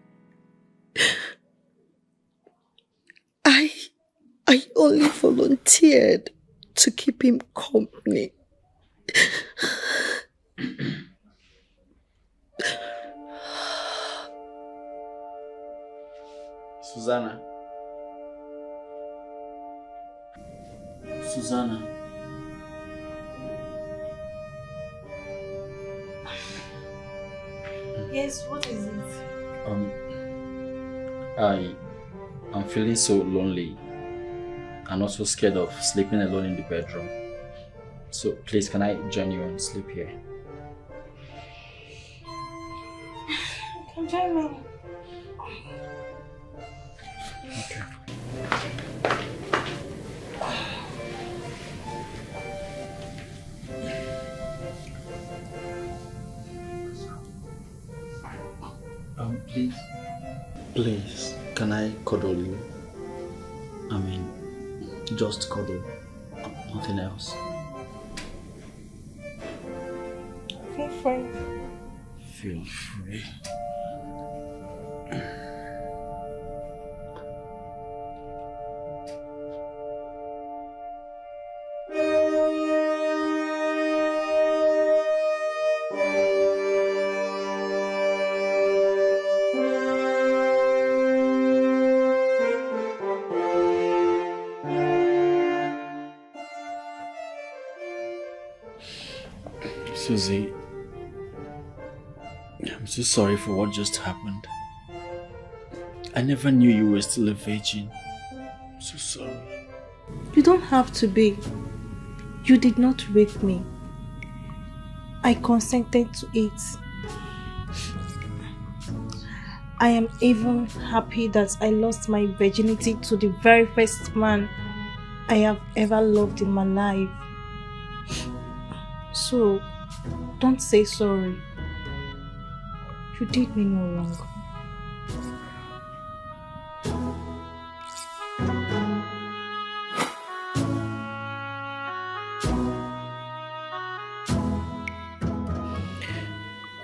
I only volunteered to keep him company. Susanna. Yes, what is it? I'm feeling so lonely and also scared of sleeping alone in the bedroom. So please, can I join you and sleep here? You can join me. Okay. Please, can I cuddle you? I mean, just cuddle, nothing else. Feel free. Feel free. Susie, I'm so sorry for what just happened. I never knew you were still a virgin. I'm so sorry. You don't have to be. You did not rape me. I consented to it. I am even happy that I lost my virginity to the very first man I have ever loved in my life. So, don't say sorry. You did me no wrong.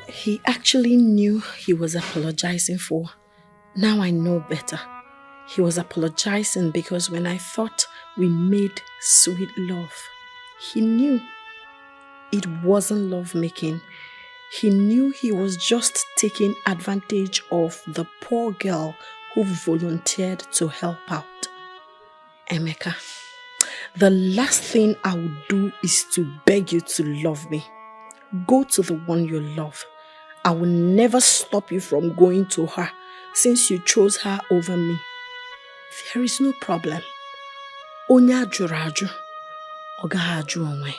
He actually knew he was apologizing for. Now I know better. He was apologizing because when I thought we made sweet love, he knew it wasn't lovemaking. He knew he was just taking advantage of the poor girl who volunteered to help out. Emeka, the last thing I would do is to beg you to love me. Go to the one you love. I will never stop you from going to her since you chose her over me. There is no problem. Onya juraju, oga haju onwe.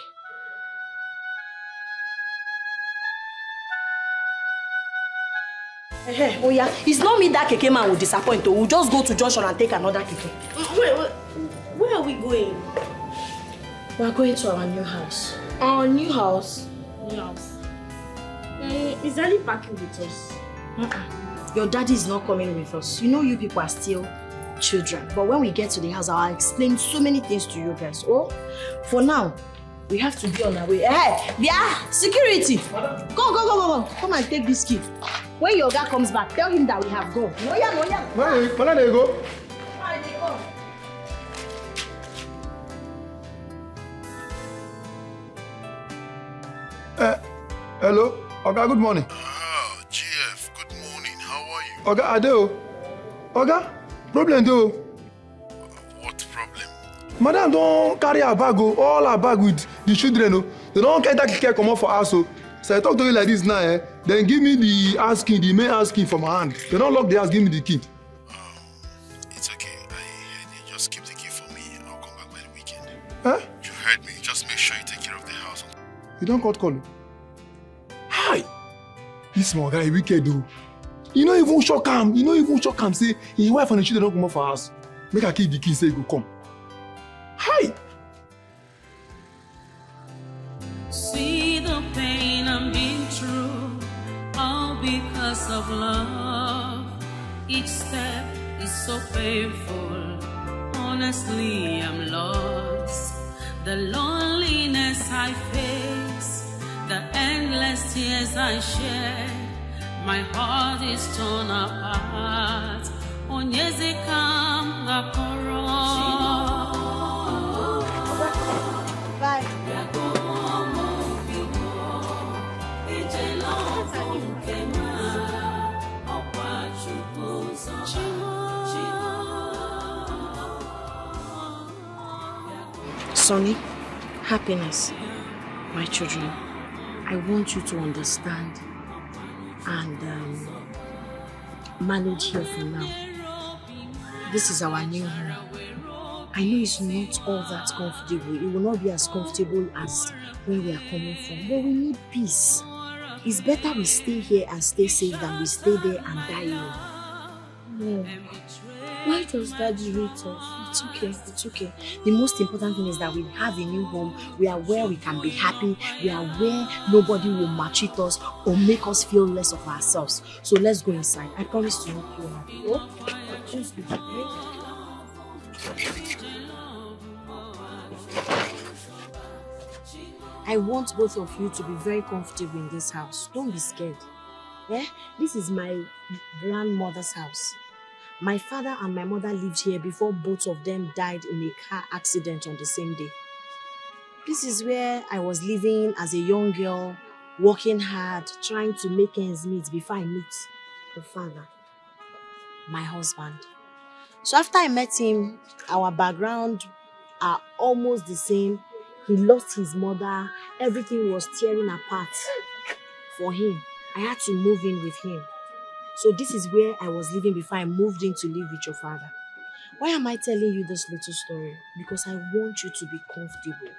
Oh yeah, it's not me that keke man will disappoint. We'll just go to Junction and take another keke. Wait, where are we going? We're going to our new house. Our new house? New house. Is Daddy packing with us? Your daddy is not coming with us. You know you people are still children. But when we get to the house, I'll explain so many things to you guys. Oh, for now, we have to be on our way. Hey, yeah, security. Go. Come and take this key. When your guy comes back, tell him that we have gone. No, yeah. Where they go? Hello? Oga, good morning. Ah, GF, good morning. How are you? Oga, Adeo. Oga, problem though. What problem? Madam don't carry her bag, all her bag with the children. They don't get that care come off for us. So I talk to you like this now, then give me the main asking from my hand. They don't lock the house, give me the key. It's okay. I heard you. Just keep the key for me. I'll come back by the weekend. Huh? You heard me. Just make sure you take care of the house. You don't call you. Hi! This small guy wicked though. You know even shock him. Say his wife and the children don't come off for us. Make her keep the key, say he go come. Hi! See the pain I'm being through, all because of love. Each step is so painful. Honestly, I'm lost. The loneliness I face, the endless tears I shed, my heart is torn apart. Onyezekam gakoro. Bye. Sonny, happiness, my children, I want you to understand and manage here for now. This is our new home. I know it's not all that comfortable. It will not be as comfortable as where we are coming from, but we need peace. It's better we stay here and stay safe than we stay there and die here. No. Why does Daddy rate us? It's okay. The most important thing is that we have a new home. We are where we can be happy. We are where nobody will maltreat us or make us feel less of ourselves. So let's go inside. I promise to help you out. Oh? Just be happy. I want both of you to be very comfortable in this house. Don't be scared. This is my grandmother's house. My father and my mother lived here before both of them died in a car accident on the same day. This is where I was living as a young girl, working hard, trying to make ends meet before I meet the father, my husband. So after I met him, our background are almost the same. He lost his mother. Everything was tearing apart for him. I had to move in with him. So this is where I was living before I moved in to live with your father. Why am I telling you this little story? Because I want you to be comfortable.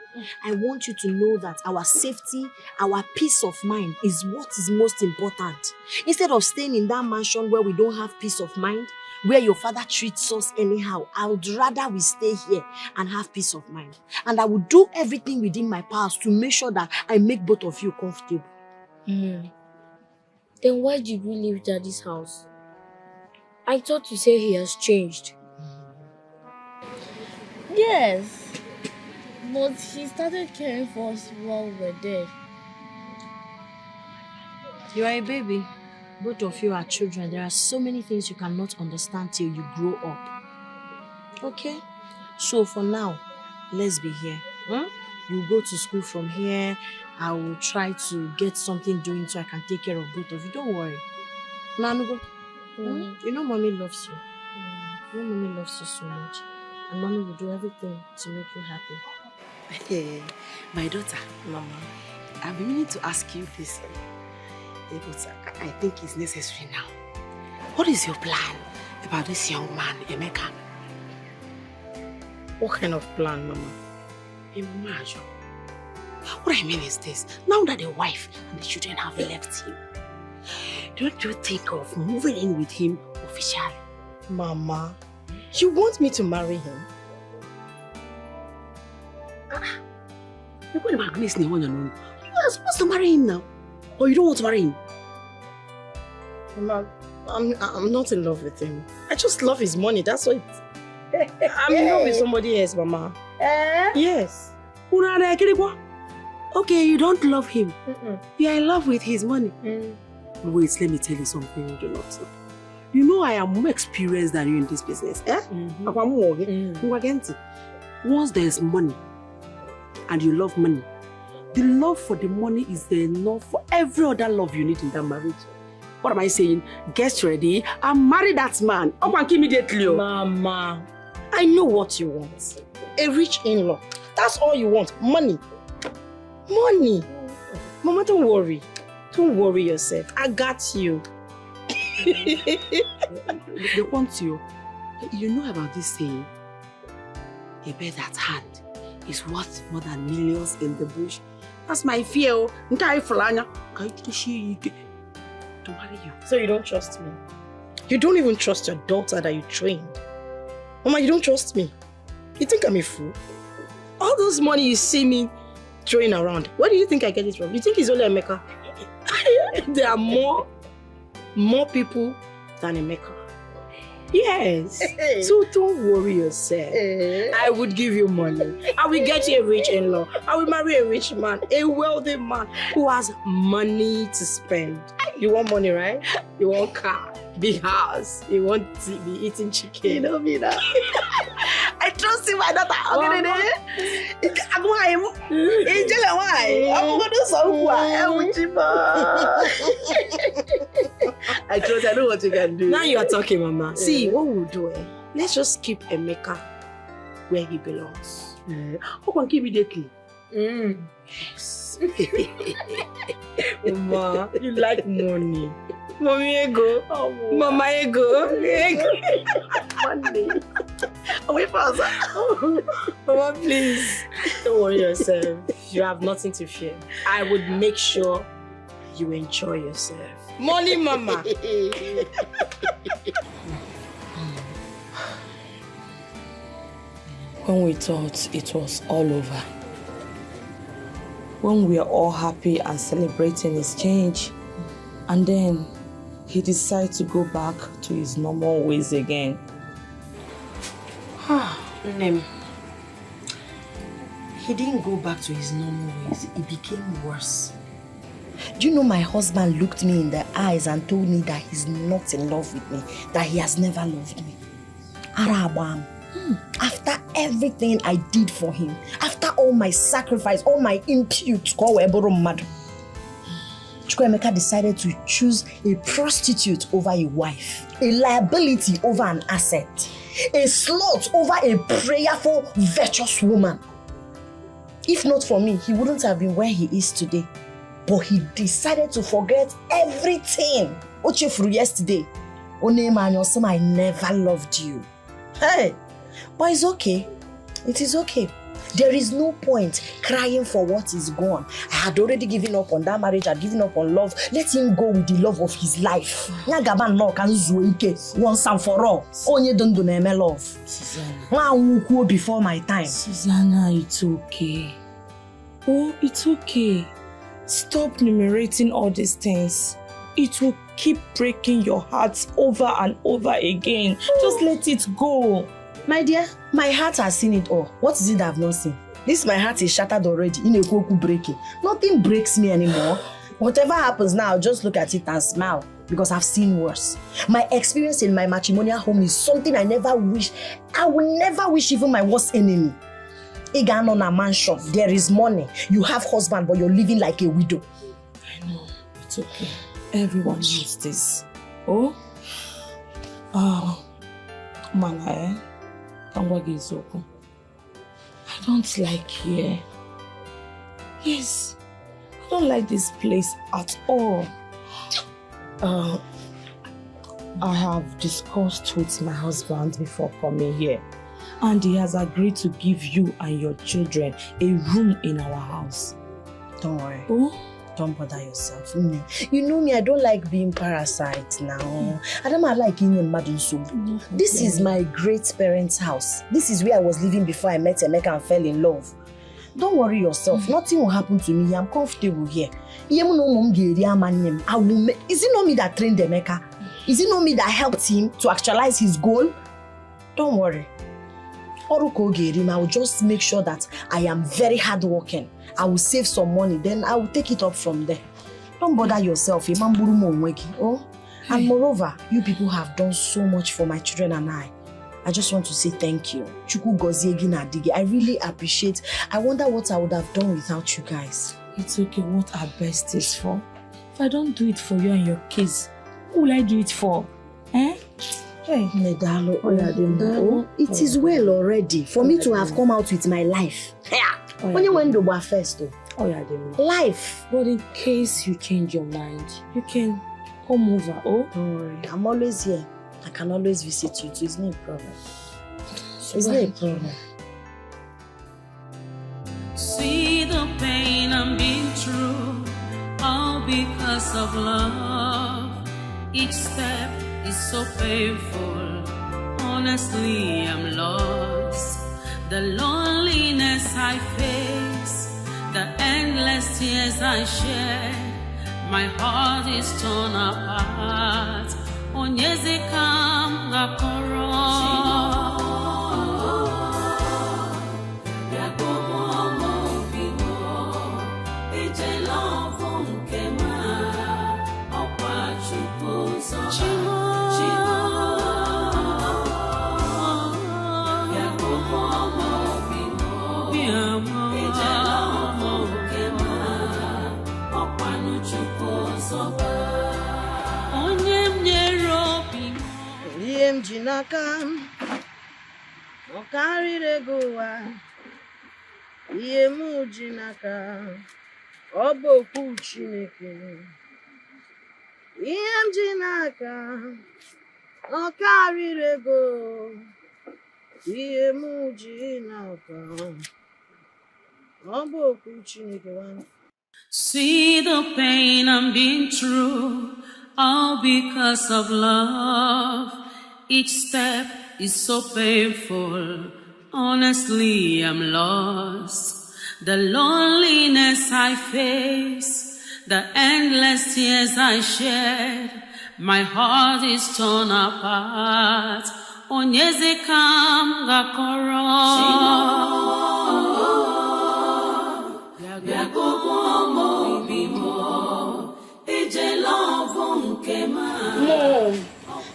I want you to know that our safety, our peace of mind is what is most important. Instead of staying in that mansion where we don't have peace of mind, where your father treats us anyhow, I would rather we stay here and have peace of mind. And I will do everything within my powers to make sure that I make both of you comfortable. Then why did we leave Daddy's house? I thought you said he has changed. Yes, but he started caring for us while we were there. You are a baby. Both of you are children. There are so many things you cannot understand till you grow up. Okay? So for now, let's be here. You go to school from here. I will try to get something doing so I can take care of both of you. Don't worry. Nanugo, you know Mommy loves you. You know Mommy loves you so much. And Mommy will do everything to make you happy. My daughter, Mama, I've been meaning to ask you this. But I think it's necessary now. What is your plan about this young man, Emeka? What kind of plan, Mama? Imagine. What I mean is this. Now that the wife and the children have left him, don't you think of moving in with him officially? Mama, you want me to marry him? You're going to Agnes you are supposed to marry him now. Or you don't want to marry him? Mama, I'm not in love with him. I just love his money, that's why. I'm in love with somebody else, Mama. Yes. Okay, you don't love him. You are in love with his money. Wait, let me tell you something you do not know. You know I am more experienced than you in this business. Once there's money, and you love money, The love for the money is enough for every other love you need in that marriage. What am I saying? Get ready and marry that man. Up and immediately. Mama, I know what you want. A rich in-law. That's all you want. Money. Money. Mama, don't worry. Don't worry yourself. I got you. They want you. You know about this saying? A bird at hand is worth more than millions in the bush. That's my fear. Don't worry you. So you don't trust me? You don't even trust your daughter that you trained? Mama, you don't trust me? You think I'm a fool? All those money you see me throwing around, where do you think I get it from? You think it's only Emeka? There are more people than Emeka. Yes. So don't worry yourself. I would give you money. I will get you a rich in-law. I will marry a rich man, a wealthy man who has money to spend. You want money, right? You want car, big house. You want to be eating chicken. You know me now. I trust you, my daughter. I'm going I trust. I know what you can do. Now you are talking, Mama. See, what we'll do, let's just keep Emeka where he belongs. How can immediately? Yes. Mama, you like money. Mommy ego. Oh, Mama ego. Money. Wait for us. Mama, please. Don't worry yourself. You have nothing to fear. I would make sure you enjoy yourself. Money, Mama. When we thought it was all over, when we are all happy and celebrating his change, and then he decides to go back to his normal ways again. Nem, he didn't go back to his normal ways. It became worse. Do you know my husband looked me in the eyes and told me that he's not in love with me, that he has never loved me. Arabam. After everything I did for him, after all my sacrifice, all my impute, Chukwuemeka decided to choose a prostitute over a wife, a liability over an asset, a slut over a prayerful, virtuous woman. If not for me, he wouldn't have been where he is today. But he decided to forget everything. Ochefuru yesterday. Onemanyosom, I never loved you. Hey, but it's okay. It is okay. There is no point crying for what is gone. I had already given up on that marriage. I had given up on love. Let him go with the love of his life. Once and for all. Onye don't do love. Susanna. Before my time. Susanna, it's okay. Oh, it's okay. Stop enumerating all these things. It will keep breaking your heart over and over again. Just let it go. My dear, my heart has seen it all. What is it I've not seen? This my heart is shattered already. In a koku breaking. Nothing breaks me anymore. Whatever happens now, just look at it and smile. Because I've seen worse. My experience in my matrimonial home is something I never wish. I will never wish even my worst enemy. Igan on a mansion. There is money. You have husband, but you're living like a widow. I know. It's okay. Everyone knows this. Oh? Mana, I don't like here. Yes, I don't like this place at all. I have discussed with my husband before coming here, and he has agreed to give you and your children a room in our house. Don't worry. Oh? Don't bother yourself. You know me, I don't like being parasite now. I don't like being a madam. This is my great parents' house. This is where I was living before I met Emeka and fell in love. Don't worry yourself. Nothing will happen to me. I'm comfortable here. Is it not me that trained Emeka? Is it not me that helped him to actualize his goal? Don't worry. I will just make sure that I am very hardworking. I will save some money, then I will take it up from there. Don't bother yourself. Oh? And moreover, you people have done so much for my children and I. I just want to say thank you. I really appreciate. I wonder what I would have done without you guys. It's okay, what our best is for. If I don't do it for you and your kids, who will I do it for? Eh? Hey. It is well already for me to have come out with my life. When you went to bar first, life. But in case you change your mind, you can come over. Oh, don't worry. I'm always here. I can always visit you too. It's not a problem. It's not a problem. See the pain I'm being through, all because of love. Each step is so painful. Honestly, I'm lost. The loneliness I face, the endless tears I shed, my heart is torn apart. Onyezekam gakoro. Jinaka, no carry the goa, Yemu Jinaka, Obo Puchineke, Jinaka, no carry the go, Yemu Jinaka, Obo Puchineke. See the pain I'm being through, all because of love. Each step is so painful. Honestly, I'm lost. The loneliness I face, the endless tears I shed, my heart is torn apart. Onyezekam gakoro.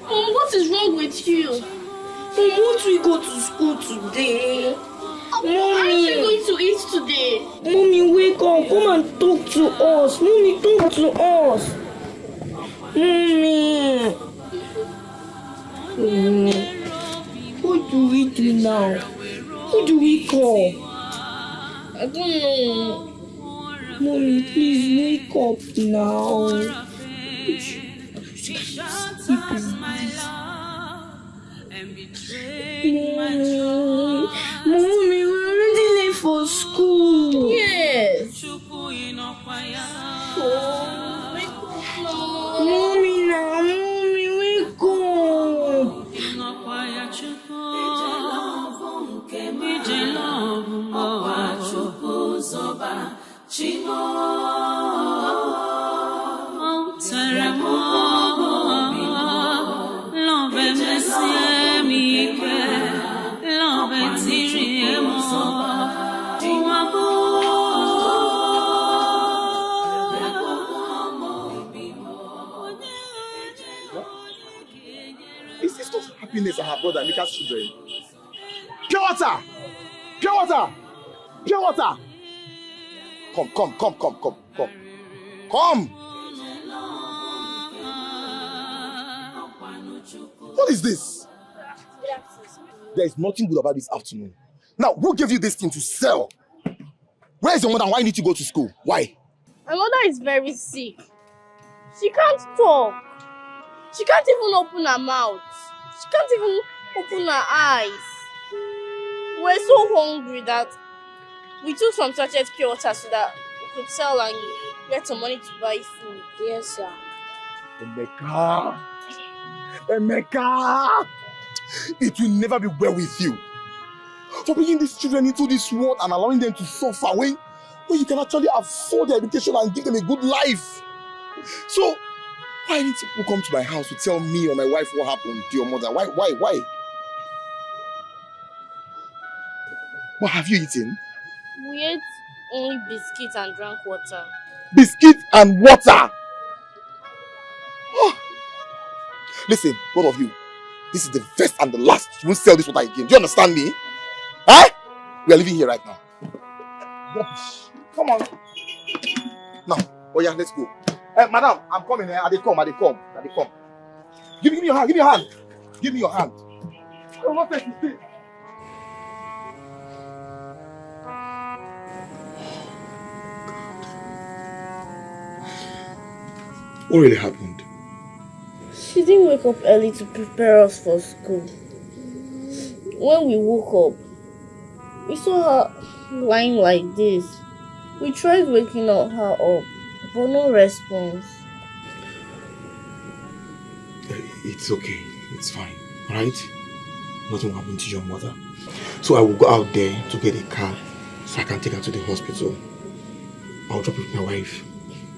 Mom, what is wrong with you? Mom, won't we go to school today? Mommy, aren't we going to eat today? Mommy, wake up. Come and talk to us. Mommy, talk to us. Mommy. What do we do now? Who do we call? I don't know. Mommy, please wake up now. Mommy, we're already late for school. Yes. Oh, wake up now. Mommy, wake up. Is this not happiness I have brought Amika's children? Pure water! Pure water! Pure water! Come! What is this? There is nothing good about this afternoon. Now, who gave you this thing to sell? Where is your mother and why you need to go to school? Why? My mother is very sick. She can't talk. She can't even open her mouth. She can't even open her eyes. We're so hungry that we took some sachet pure water so that we could sell and get some money to buy food. Yes, sir. Emeka! It will never be well with you. For bringing these children into this world and allowing them to suffer when you can actually afford their education and give them a good life. So, why didn't people come to my house to tell me or my wife what happened to your mother? Why? What have you eaten? We ate only biscuits and drank water. Biscuit and water! Oh. Listen, both of you, this is the first and the last. You won't sell this water again. Do you understand me? Huh? We are living here right now. Rubbish. Come on. Now, oh yeah, let's go. Madam, I'm coming. I dey come. Give me your hand. Give me your hand. I don't want to stay. What really happened? She didn't wake up early to prepare us for school. When we woke up, we saw her lying like this. We tried waking her up, but no response. It's okay. It's fine. Alright? Nothing will happen to your mother. So I will go out there to get a car so I can take her to the hospital. I'll drop it with my wife.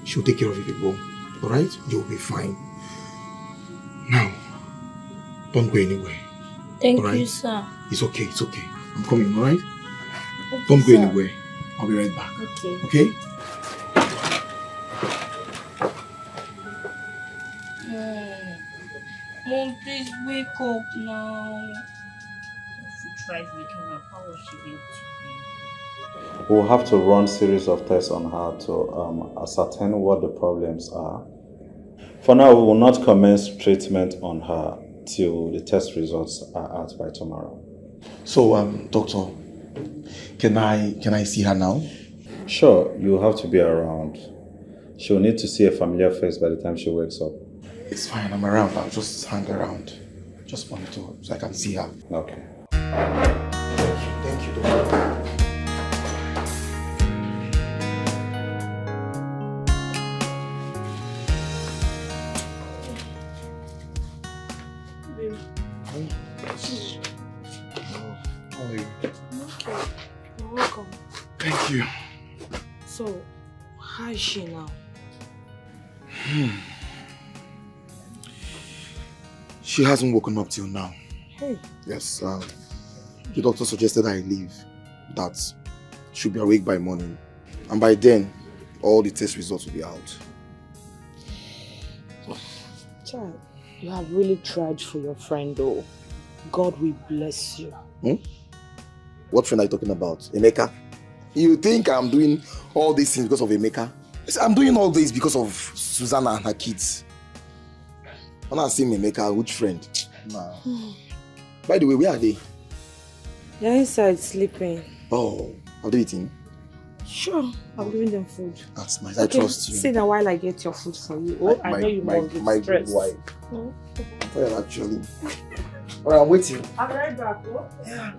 She'll take care of you people. Alright? You'll be fine. Now, don't go anywhere. Thank you, sir. It's okay. I'm coming, alright? Okay, don't go sir. anywhere. I'll be right back. Okay? Mom, please wake up now. If we tried waking her, how was she able to be? We'll have to run series of tests on her to ascertain what the problems are. For now, we will not commence treatment on her till the test results are out by tomorrow. So, doctor, can I see her now? Sure, you'll have to be around. She'll need to see a familiar face by the time she wakes up. It's fine, I'm around. I'll just hang around. Just monitor so I can see her. Okay. Thank you, doctor. How are you? Okay. You're welcome. Thank you. So, how is she now? She hasn't woken up till now. Hey. Yes, the doctor suggested I leave. That she'll be awake by morning. And by then, all the test results will be out. Child, you have really tried for your friend though. God will bless you. What friend are you talking about? Emeka? You think I'm doing all these things because of Emeka? Yes, I'm doing all this because of Susanna and her kids. When I see Emeka, which friend? Nah. By the way, where are they? They're inside sleeping. Oh, are they eating? Sure, I'm giving them food. That's nice. I trust you. Sit down while I get your food for you. Oh, I know you must be stressed. My wife. Well, actually. Alright, I'm waiting. I'm right back. Oh? Yeah.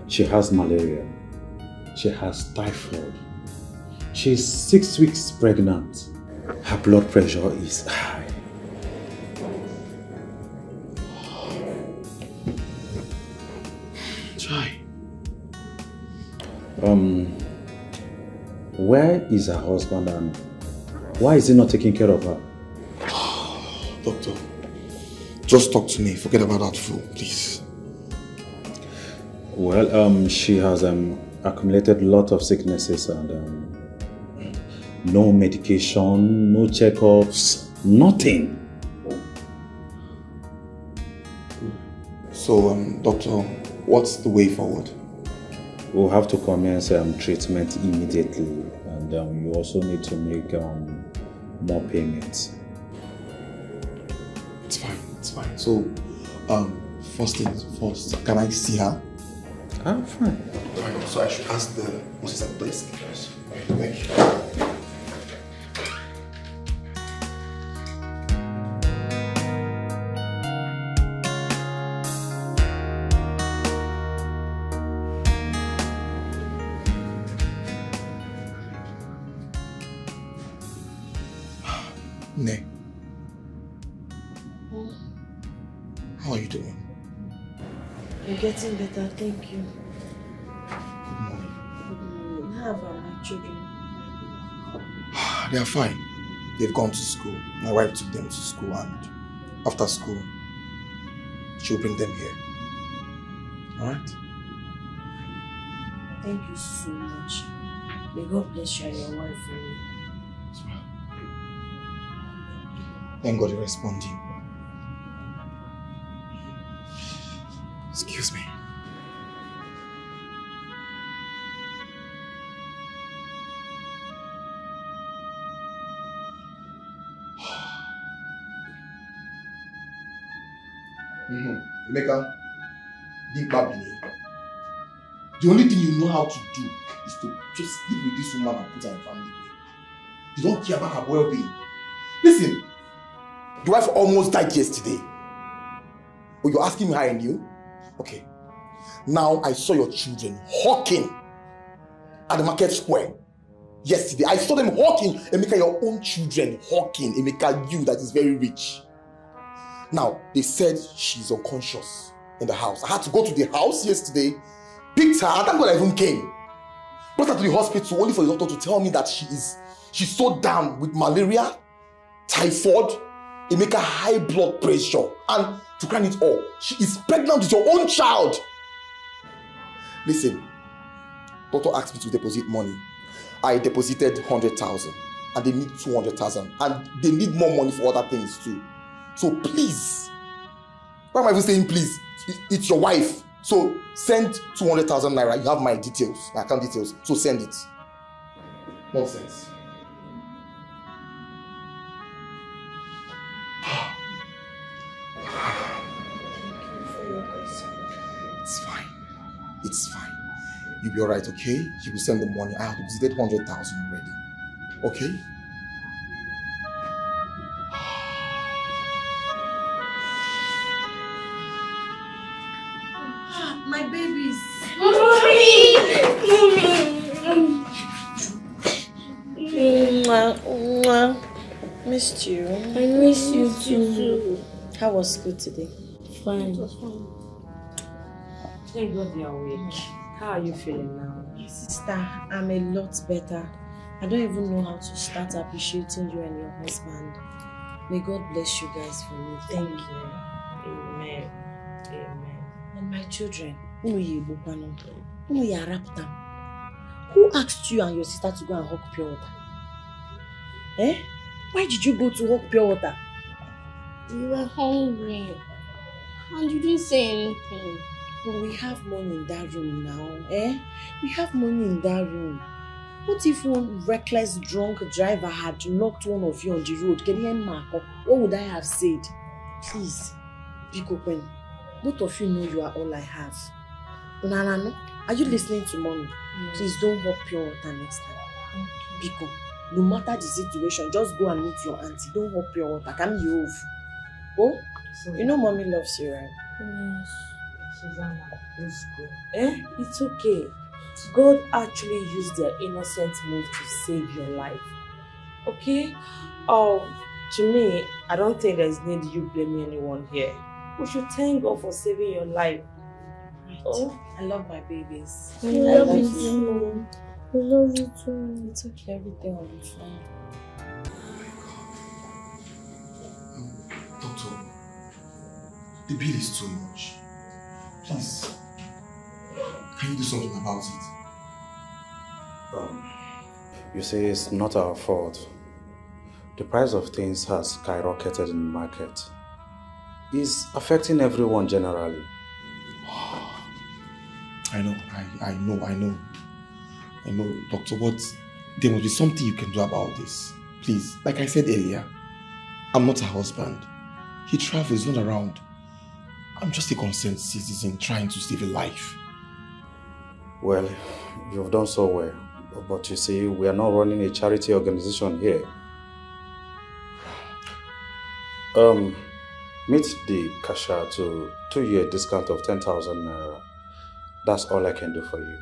She has malaria. She has typhoid. She's 6 weeks pregnant. Her blood pressure is high. Chai. Where is her husband and why is he not taking care of her? Doctor, just talk to me. Forget about that fool, please. Well, she has accumulated a lot of sicknesses and no medication, no checkups, nothing. So, doctor, what's the way forward? We'll have to commence treatment immediately, and you also need to make more payments. It's fine. So, first things first, can I see her? Ah, fine. So I should ask the what's at the desk? Yes. Thank you. Ne. How are you doing? You're getting better, thank you. Good morning. How about my children? They are fine. They've gone to school. My wife took them to school and after school, she'll bring them here. Alright? Thank you so much. May God bless you and your wife for me. Thank God you're responding. Excuse me. Emeka, big Babini. The only thing you know how to do is to just live with this woman and put her in family. You don't care about her well-being. Listen, the wife almost died yesterday. Oh, you're asking me how I knew? Okay. Now I saw your children hawking at the market square. Yesterday, I saw them hawking. Emeka, your own children hawking. Emeka, you that is very rich. Now, they said she's unconscious in the house. I had to go to the house yesterday, picked her, and thank God I even came. Brought her to the hospital only for the doctor to tell me that she's so down with malaria, typhoid, Emeka, high blood pressure, and to crown it all, she is pregnant with your own child. Listen, doctor asked me to deposit money. I deposited 100,000 and they need 200,000 and they need more money for other things too. So please, why am I even saying please? It's your wife. So send 200,000 naira. You have my details, my account details. So send it. Nonsense. It's fine. It's fine. You'll be alright, okay? You will send the money. I have deposited 100,000 already. Okay? My babies. Missed you. I miss you too. How was school today? Fine. It was fine. Thank God you're awake. How are you feeling now? Sister, I'm a lot better. I don't even know how to start appreciating you and your husband. May God bless you guys for me. Thank you. Amen. Amen. And my children, who asked you and your sister to go and hawk pure water? Eh? Why did you go to hawk pure water? We were hungry. And you didn't say anything. Well, we have money in that room now, eh? We have money in that room. What if one reckless drunk driver had knocked one of you on the road? What would I have said? Please, pick open. Both of you know you are all I have. Nana, are you listening to mommy? Yes. Please don't hawk pure water next time. Pico, no matter the situation, just go and meet your auntie. Don't hawk pure water. Come you over. Oh, you know mommy loves you, right? Yes. Susanna, let's go. Eh? It's okay. God actually used their innocent move to save your life. Okay? To me, I don't think there's need you blaming anyone here. We should thank God for saving your life. Right. Oh, I love my babies. I love you too. I love you too. It's okay, everything will be fine. Doctor, the bill is too much. Please, can you do something about it? You say it's not our fault. The price of things has skyrocketed in the market. It's affecting everyone generally. I know, Doctor, but there must be something you can do about this. Please, like I said earlier, I'm not her husband. He travels, not around. I'm just a concerned citizen trying to save a life. Well, you've done so well. But you see, we are not running a charity organization here. Meet the cashier to you a discount of 10,000 naira. That's all I can do for you.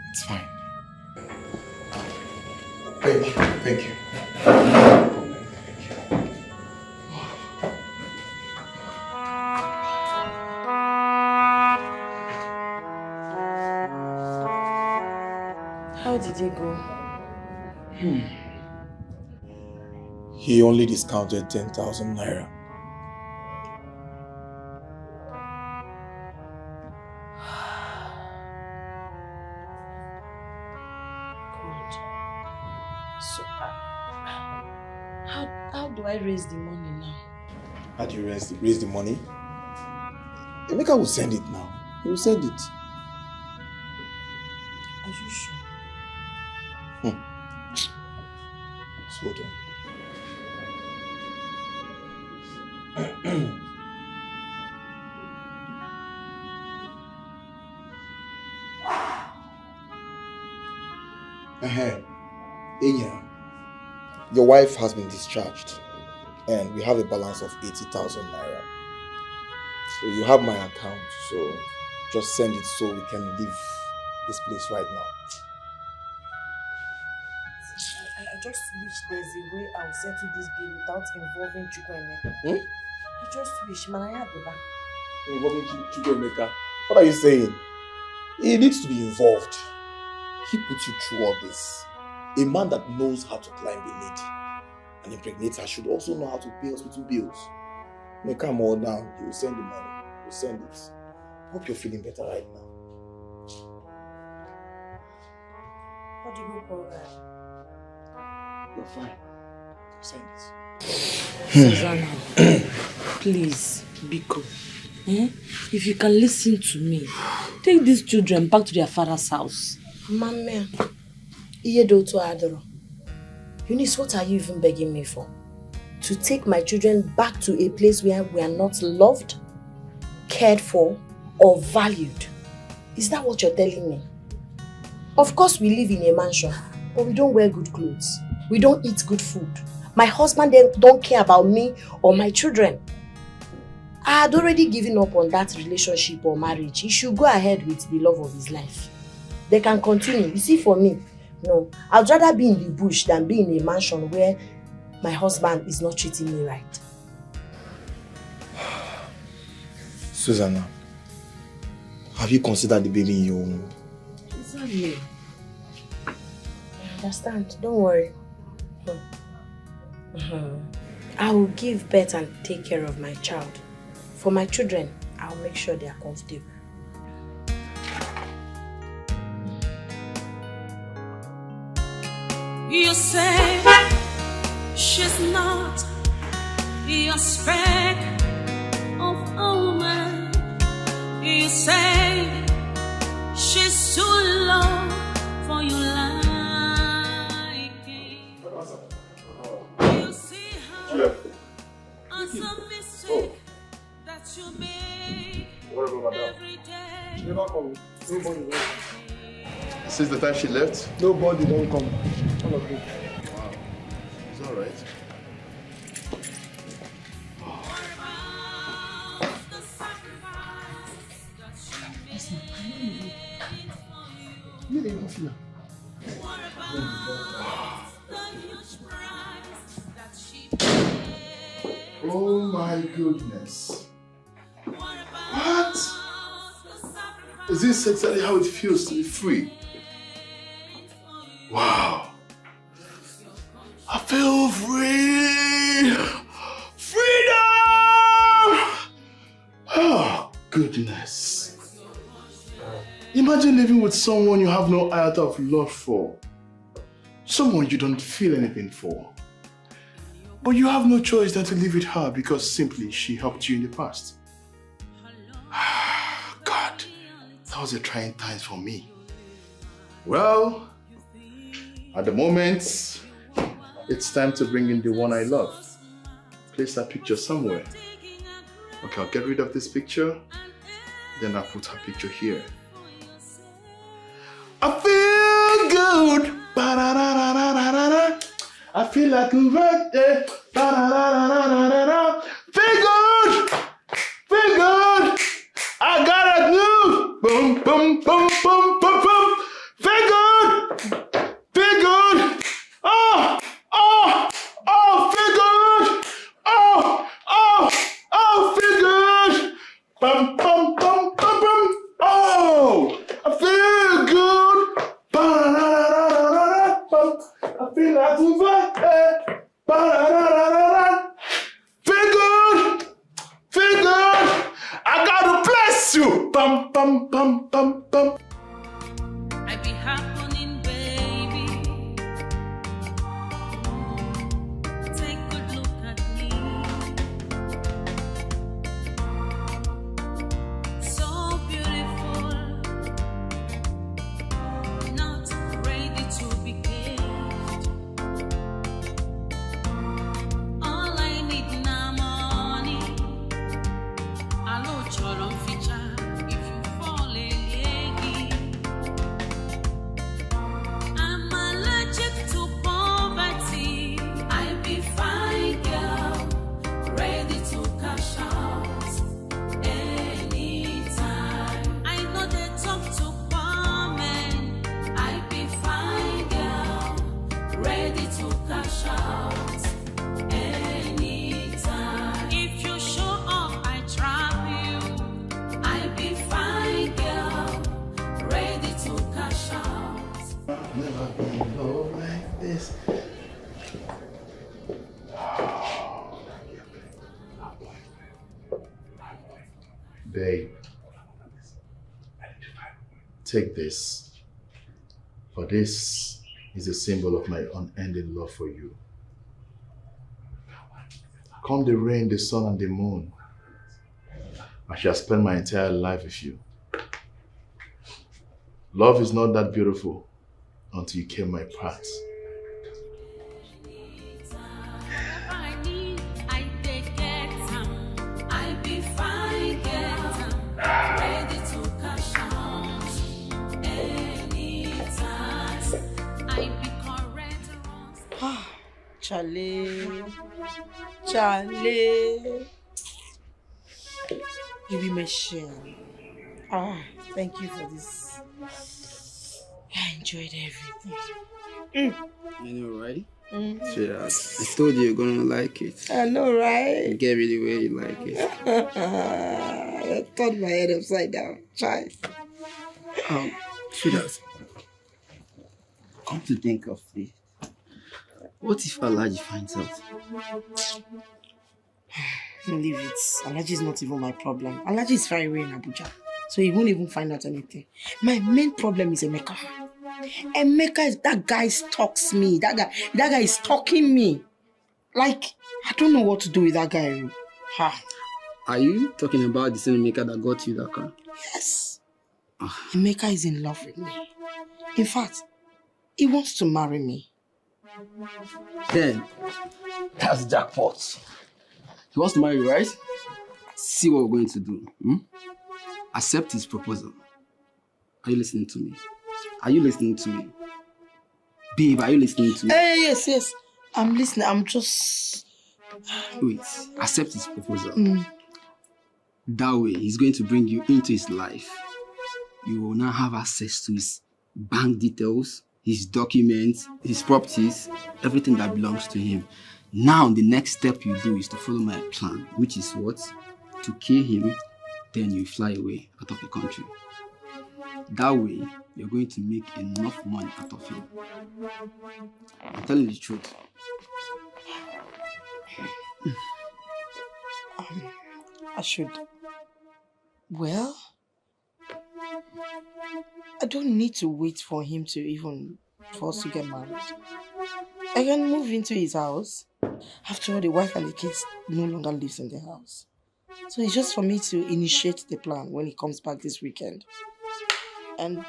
It's fine. Thank you. How did he go? He only discounted 10,000 naira. God. So, how do I raise the money now? How do you raise the money? Emeka will send it now. He will send it. Are you sure? Hold on. Inya, your wife has been discharged and we have a balance of 80,000 naira. So you have my account, so just send it so we can leave this place right now. I just wish there's a way I'll settle this bill without involving Chukwuemeka. I just wish, man, I have the back. Involving Chukwuemeka? What are you saying? He needs to be involved. He put you through all this. A man that knows how to climb a lady and impregnate her should also know how to pay hospital bills. Make her more down, he will send the money. He will send it. Hope you're feeling better right now. What do you call that? You're fine. Send it. Susanna, please, Biko. If you can listen to me, take these children back to their father's house. Mama, Edo to Adoro. Eunice, what are you even begging me for? To take my children back to a place where we are not loved, cared for, or valued? Is that what you're telling me? Of course we live in a mansion, but we don't wear good clothes. We don't eat good food. My husband don't care about me or my children. I had already given up on that relationship or marriage. He should go ahead with the love of his life. They can continue. You see, for me, no. I'd rather be in the bush than be in a mansion where my husband is not treating me right. Susanna, have you considered the baby in your womb? Exactly. I understand. Don't worry. I will give birth and take care of my child. For my children, I'll make sure they are comfortable. You say she's not your speck of woman. You say she's too low for your liking. You see her as a mistake that you make every day. Never come. Nobody will. Since the time she left? Nobody don't come. All of you. Wow. It's alright. Oh my goodness. What? Is this exactly how it feels to be free? Wow. I feel free. Freedom! Oh, goodness. Imagine living with someone you have no iota of love for. Someone you don't feel anything for. But you have no choice than to live with her because simply she helped you in the past. God, that was a trying time for me. Well, at the moment, it's time to bring in the one I love. Place that picture somewhere. Okay, I'll get rid of this picture, then I'll put her picture here. I feel good. Ba-da-da-da-da-da-da. I feel like a birthday. Ba-da-da-da-da-da-da. Feel good. Feel good. I got a new. Boom, boom, boom, boom, boom, boom. Feel good. Feel good. Oh, oh, oh, feel good. Oh, oh, oh, feel good. Bum, bum, bum, bum, bum. Oh, I feel good. Ba-da-da-da-da-da-da. I feel like a birthday. Ba-da-da-da-da-da. Feel good. Feel good. I gotta bless you. Bum, bum, bum, bum, bum. I be happening, baby. Take a look at me. So beautiful, not ready to be kissed. Babe, take this. For this is a symbol of my unending love for you. Come the rain, the sun, and the moon, I shall spend my entire life with you. Love is not that beautiful until you came my path. Charlie. Charlie. You be my shame. Thank you for this. I enjoyed everything. I know, right? Sweetheart, I told you you're gonna like it. I know, right? You get me the way you like it. I turned my head upside down. Try. Sweetheart, come to think of it, what if Alaji finds out? Leave it. Alaji is not even my problem. Alaji is far away in Abuja, so he won't even find out anything. My main problem is Emeka. That guy stalks me. That guy is stalking me. Like, I don't know what to do with that guy. Are you talking about the same Emeka that got you that car? Yes. Emeka is in love with me. In fact, he wants to marry me. Then, that's jackpot. He wants to marry you, right? See what we're going to do. Accept his proposal. Are you listening to me? Are you listening to me? Babe, are you listening to me? Yes. I'm listening. I'm just... Wait. Accept his proposal. That way, he's going to bring you into his life. You will now have access to his bank details, his documents, his properties, everything that belongs to him. Now, the next step you do is to follow my plan, which is what? To kill him, then you fly away out of the country. That way, you're going to make enough money out of him. I'm telling you the truth. I should... Well... I don't need to wait for him to even force to get married. I can move into his house. After all, the wife and the kids no longer lives in the house. So it's just for me to initiate the plan when he comes back this weekend. And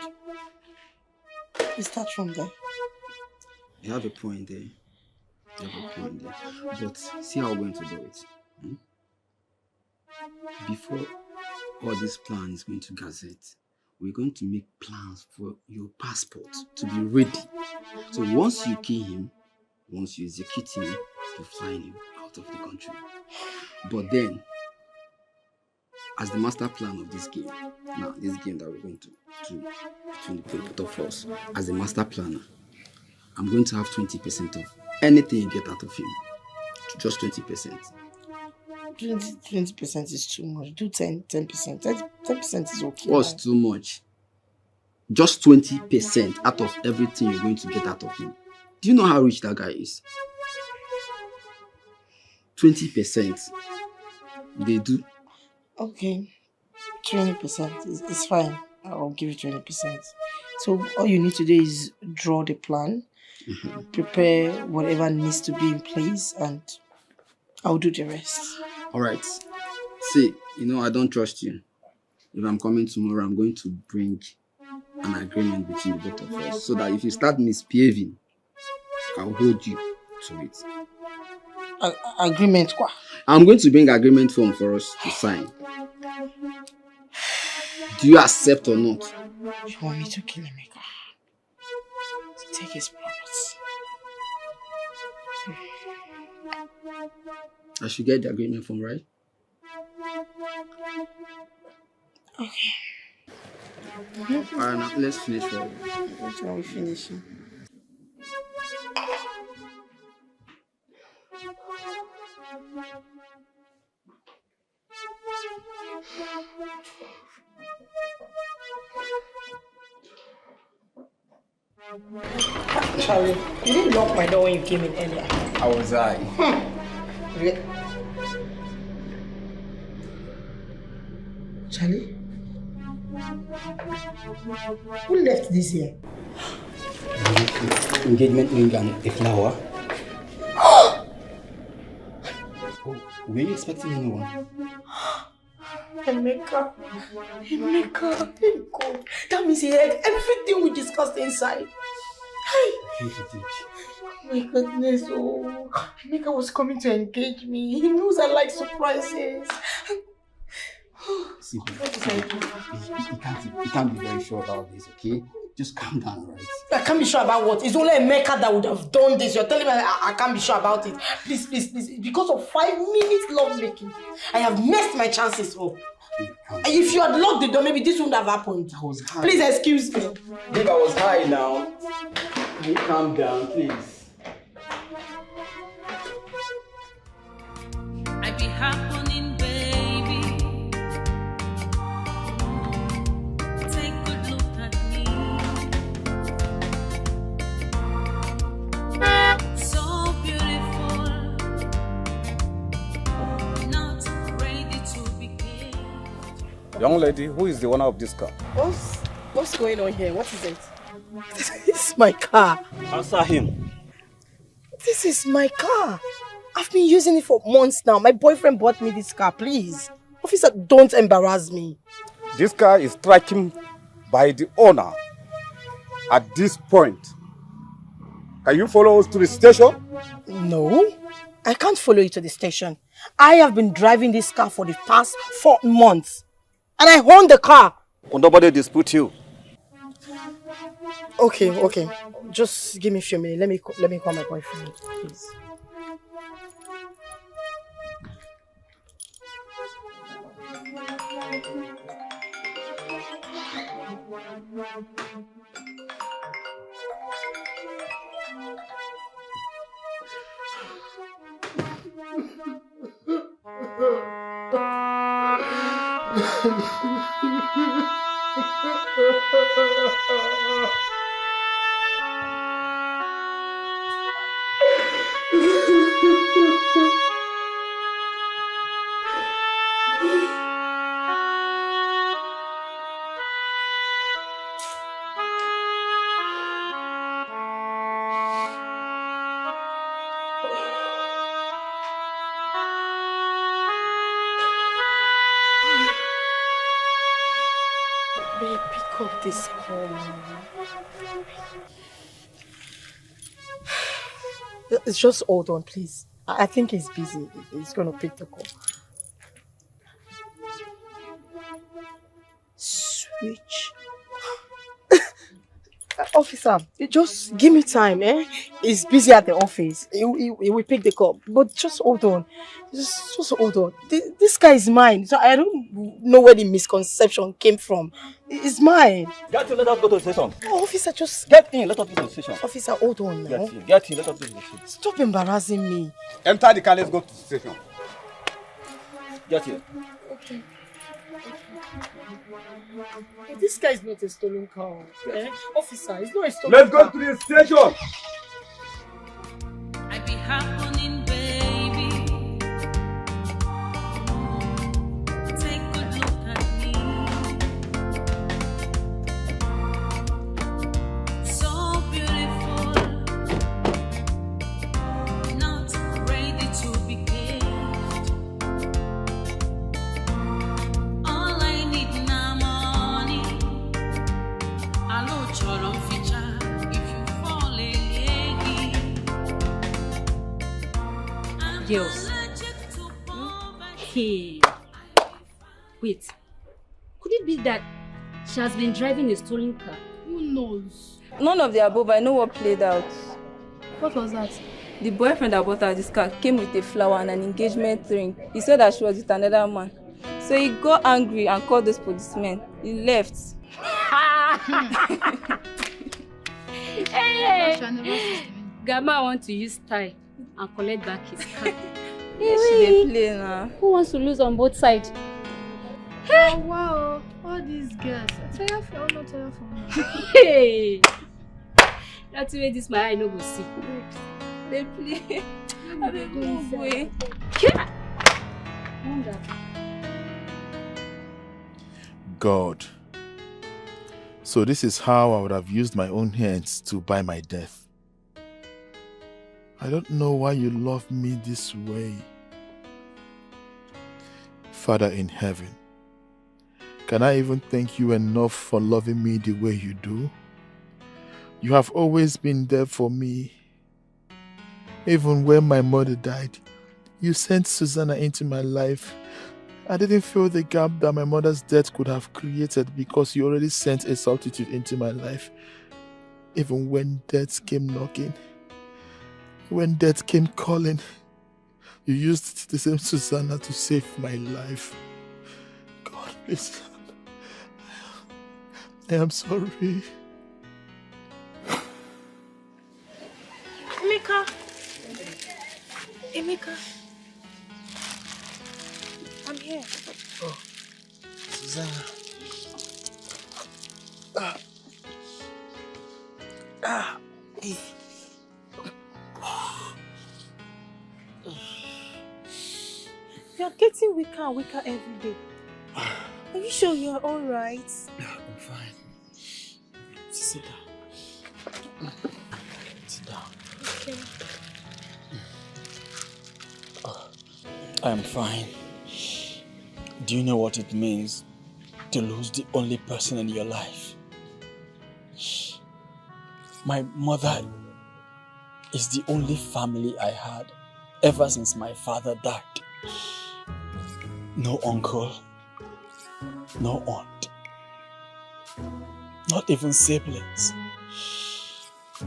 we start from there. You have a point there. But see how we're going to do it. Before all this plan is going to gazette, we're going to make plans for your passport to be ready. So once you kill him, once you execute him, you fly him out of the country. But then, as the master plan of this game, now this game that we're going to do between the both of us, as the master planner, I'm going to have 20% of anything you get out of him. Just 20%. 20% is too much. Do 10%. 10% is okay. What's too much? Just 20% out of everything you're going to get out of him. Do you know how rich that guy is? 20%. They do. Okay. 20% is fine. I'll give you 20%. So all you need to do is draw the plan, prepare whatever needs to be in place, and I'll do the rest. Alright. See, I don't trust you. If I'm coming tomorrow, I'm going to bring an agreement between the both of us, so that if you start misbehaving, I'll hold you to it. Agreement what? I'm going to bring agreement form for us to sign. Do you accept or not? You want me to kill Emeka? To take his property? I should get the agreement form, right? Okay. Alright, now let's finish for you. Which one we finishing? Charlie, you didn't lock my door when you came in earlier. How was I? Charlie? Who left this here? Engagement ring and a flower. Oh, were you expecting anyone? Emeka, thank God. That means he heard everything we discussed inside. Hey. Oh my goodness, oh. Emeka was coming to engage me. He knows I like surprises. See, you can't be very sure about this, okay? Just calm down, right? I can't be sure about what? It's only Emeka that would have done this. You're telling me I can't be sure about it. Please. Because of 5 minutes lovemaking, I have messed my chances up. If you had locked the door, maybe this wouldn't have happened. I was high. Please excuse me. Babe, I was high now. Can you calm down, please? I be happening, baby. Take a good look at me. So beautiful, not ready to be killed. Young lady, who is the owner of this car? What's going on here? What is it? This is my car. Answer him. This is my car. I've been using it for months now. My boyfriend bought me this car, please. Officer, don't embarrass me. This car is striking by the owner at this point. Can you follow us to the station? No, I can't follow you to the station. I have been driving this car for the past 4 months. And I own the car. Will nobody dispute you? Okay. Just give me a few minutes. Let me call my boyfriend, please. Babe, pick up this call. Just hold on, please. I think he's busy. He's going to pick the call. Switch. Officer, just give me time, eh? He's busy at the office. He will pick the call. But just hold on. Just hold on. This guy is mine. So I don't know where the misconception came from. It's mine. Get in, let us go to the station. Oh, officer, just... Get in, let us go to the station. Officer, hold on now. Get in, let us go to the station. Stop embarrassing me. Enter the car, let's go to the station. Get here. Okay. This guy is not a stolen car. Eh? Officer, it's not a stolen car. Let's go to the station. I be happening, baby. Take a good look at me. So beautiful, not ready to be killed. All I need now money. I know Choron feature if you fall in Girls. Hey. Wait. Could it be that she has been driving a stolen car? Who knows? None of the above. I know what played out. What was that? The boyfriend that bought her this car came with a flower and an engagement ring. He said that she was with another man. So he got angry and called those policemen. He left. Hey! Gamma wants to use style and collect back his car. She play now. Who wants to lose on both sides? Oh wow, all these girls. Tire for all, not tire for me. Hey! That's the way this my eye no go see. They play. I will go away. Wonder. God. So this is how I would have used my own hands to buy my death. I don't know why you love me this way. Father in heaven, can I even thank you enough for loving me the way you do? You have always been there for me. Even when my mother died, you sent Susanna into my life. I didn't feel the gap that my mother's death could have created because you already sent a substitute into my life. Even when death came knocking, when death came calling, you used the same Susanna to save my life. God, please. I am sorry. Emeka. I'm here. Oh, Susanna. Hey. You are getting weaker and weaker every day. Are you sure you are all right? Yeah, I'm fine. Sit down. Sit down. Okay. I am fine. Do you know what it means to lose the only person in your life? My mother is the only family I had ever since my father died. No uncle, no aunt, not even siblings.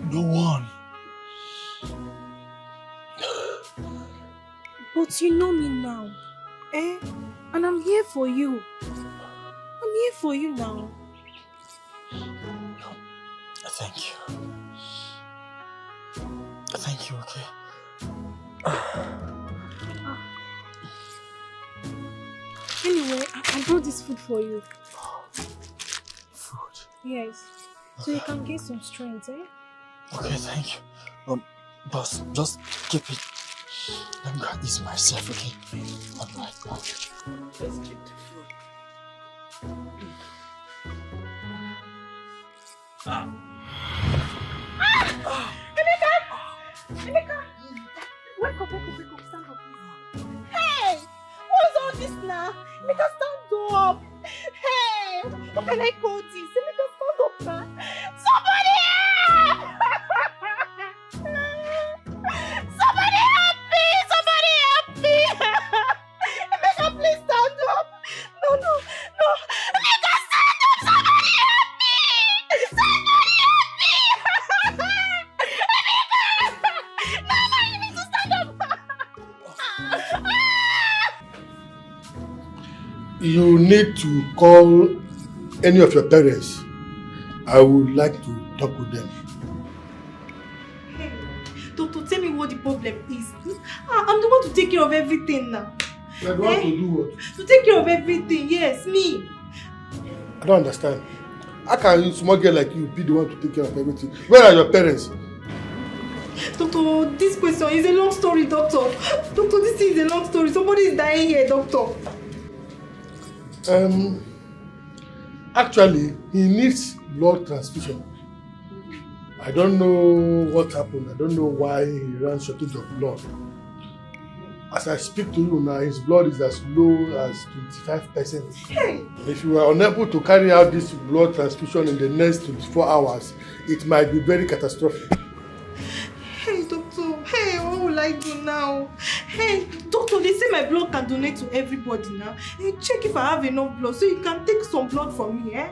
No one. But you know me now, eh? And I'm here for you. I'm here for you now. Thank you. Thank you, okay? Anyway, I brought this food for you. Food? Yes. So you can get some strength, eh? Okay, thank you. Boss, just keep it. Let me go eat myself, okay? I'm right back. Let's keep the food. Emeka! Wake up, stand up, please. Hey! What's all this now? Emeka, stand up! Hey! How can I call this? Emeka, stand up now! Somebody help! Somebody help me! Somebody help me! Emeka, please stand up! No! Emeka, stand up! Somebody help me! Somebody help me! You need to call any of your parents. I would like to talk with them. Hey, Doctor, tell me what the problem is. I'm the one to take care of everything now. You are the one to do what? To take care of everything, yes, me. I don't understand. How can a small girl like you be the one to take care of everything? Where are your parents? Doctor, this question is a long story, Doctor. Doctor, this is a long story. Somebody is dying here, Doctor. Actually, he needs blood transfusion. I don't know what happened. I don't know why he ran shortage of blood. As I speak to you now, his blood is as low as 25%. Hey! If you are unable to carry out this blood transfusion in the next 24 hours, it might be very catastrophic. Hey, Doctor. Hey, what will I do now? Hey, Doctor, they say my blood can donate to everybody now. Hey, check if I have enough blood so you can take some blood from me, eh?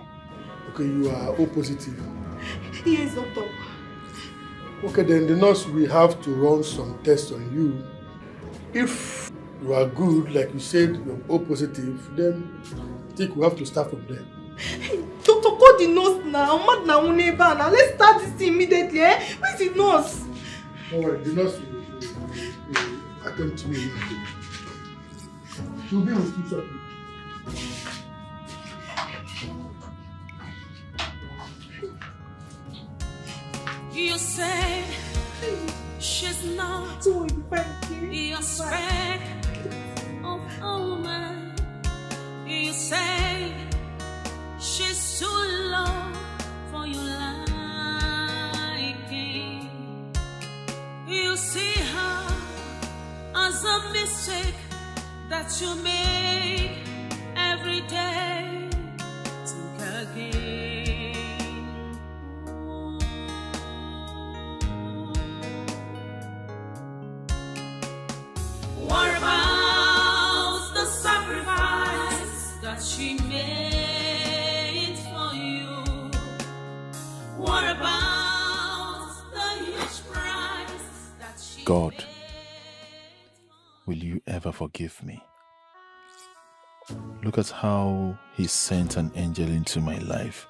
Okay, you are O positive. Yes, Doctor. Okay, then the nurse will have to run some tests on you. If you are good, like you said, you're O positive, then I think we have to start from there. Hey, Doctor, call the nurse now. I'm mad now. Let's start this immediately, eh? Where's the nurse? Don't worry, the nurse will attend to me. She'll be with you shortly. You say she's not your spec of woman. You say too low for your liking. You see her as a mistake that you make every day. Think again. What about the sacrifice that she made for you? What about the huge price that she God, will you ever forgive me? Look at how he sent an angel into my life.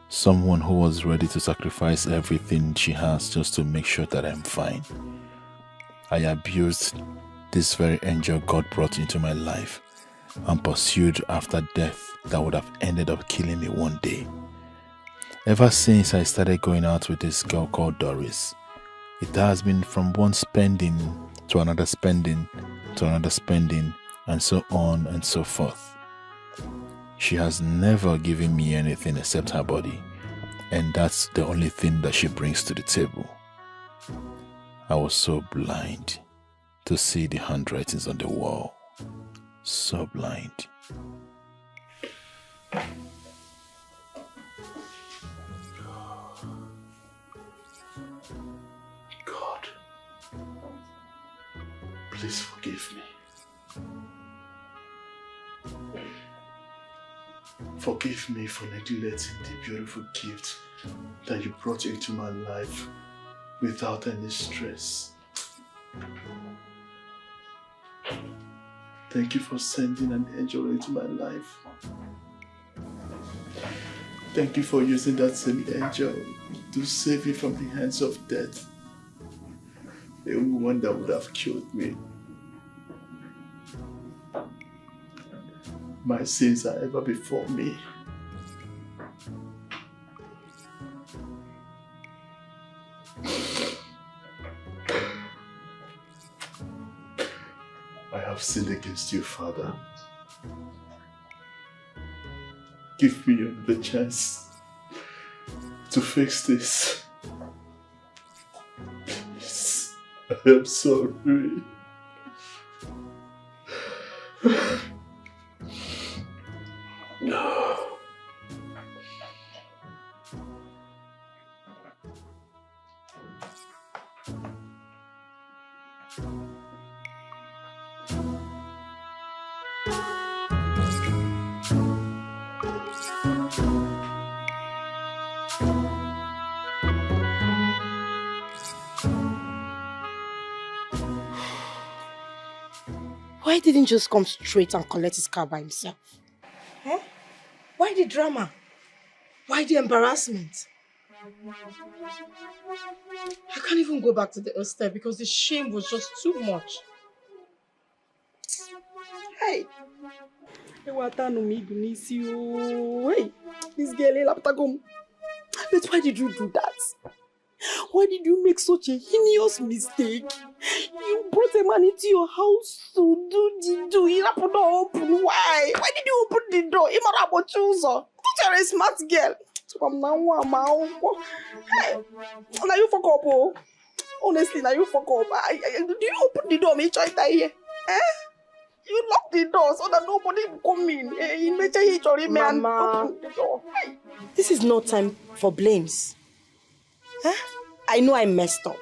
Someone who was ready to sacrifice everything she has just to make sure that I'm fine. I abused this very angel God brought into my life and pursued after death that would have ended up killing me one day. Ever since I started going out with this girl called Doris, it has been from one spending to another spending to another spending, and so on and so forth. She has never given me anything except her body, and that's the only thing that she brings to the table. I was so blind to see the handwritings on the wall. So blind. God, please forgive me. Forgive me for neglecting the beautiful gift that you brought into my life without any stress. Thank you for sending an angel into my life. Thank you for using that same angel to save me from the hands of death. A woman that would have killed me. My sins are ever before me. I have sinned against you, Father. Give me another chance to fix this. Please, I am sorry. Why didn't he just come straight and collect his car by himself? Eh? Why the drama? Why the embarrassment? I can't even go back to the hostel because the shame was just too much. Hey! Hey, this girl, but why did you do that? Why did you make such a heinous mistake? You brought a man into your house to do the open. Why? Why did you open the door? You're a smart girl. Hey, now you fuck up, oh. Honestly, now you fuck up. Do you open the door? Make sure it's here. Eh? You lock the door so that nobody will come in. Mama, open the door. Hey. This is no time for blames. Huh? I know I messed up.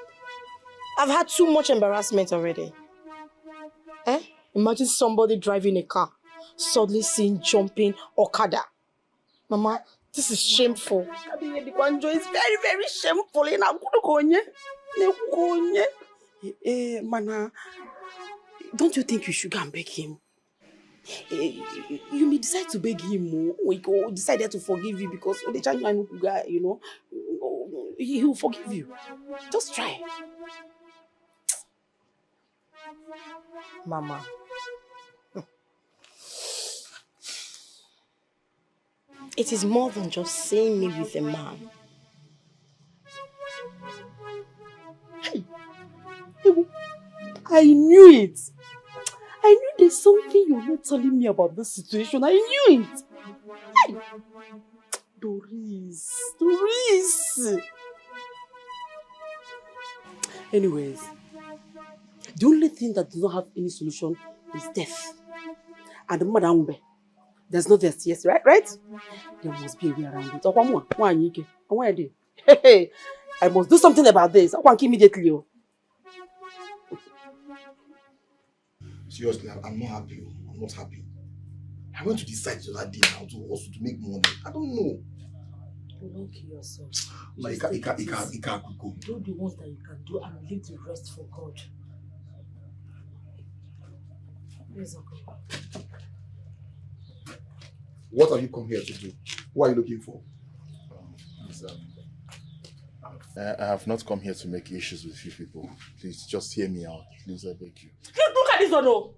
I've had too much embarrassment already. Eh? Imagine somebody driving a car, suddenly seen jumping Okada. Mama, this is shameful. It's very, very shameful. Mana, don't you think you should go and beg him? You may decide to beg him, or decide to forgive you because the child you know, he will forgive you. Just try. Mama. It is more than just seeing me with a man. Hey, I knew it. I knew there's something you're not telling me about this situation. I knew it. Hey. Doris. Doris. Anyways, the only thing that does not have any solution is death. And the mother Umbe, there's no death, yes, right? There must be a way around it. Hey, I must do something about this. I want immediately. Seriously, I'm not happy. I'm not happy. I went to decide the other day how to also to make money. I don't know. You don't kill yourself. Like, it can't go. Do the ones that you can do and leave the rest for God. Where's Uncle? What have you come here to do? What are you looking for? I have not come here to make issues with you people. Please, just hear me out. Please, I beg you. Look at this one, oh.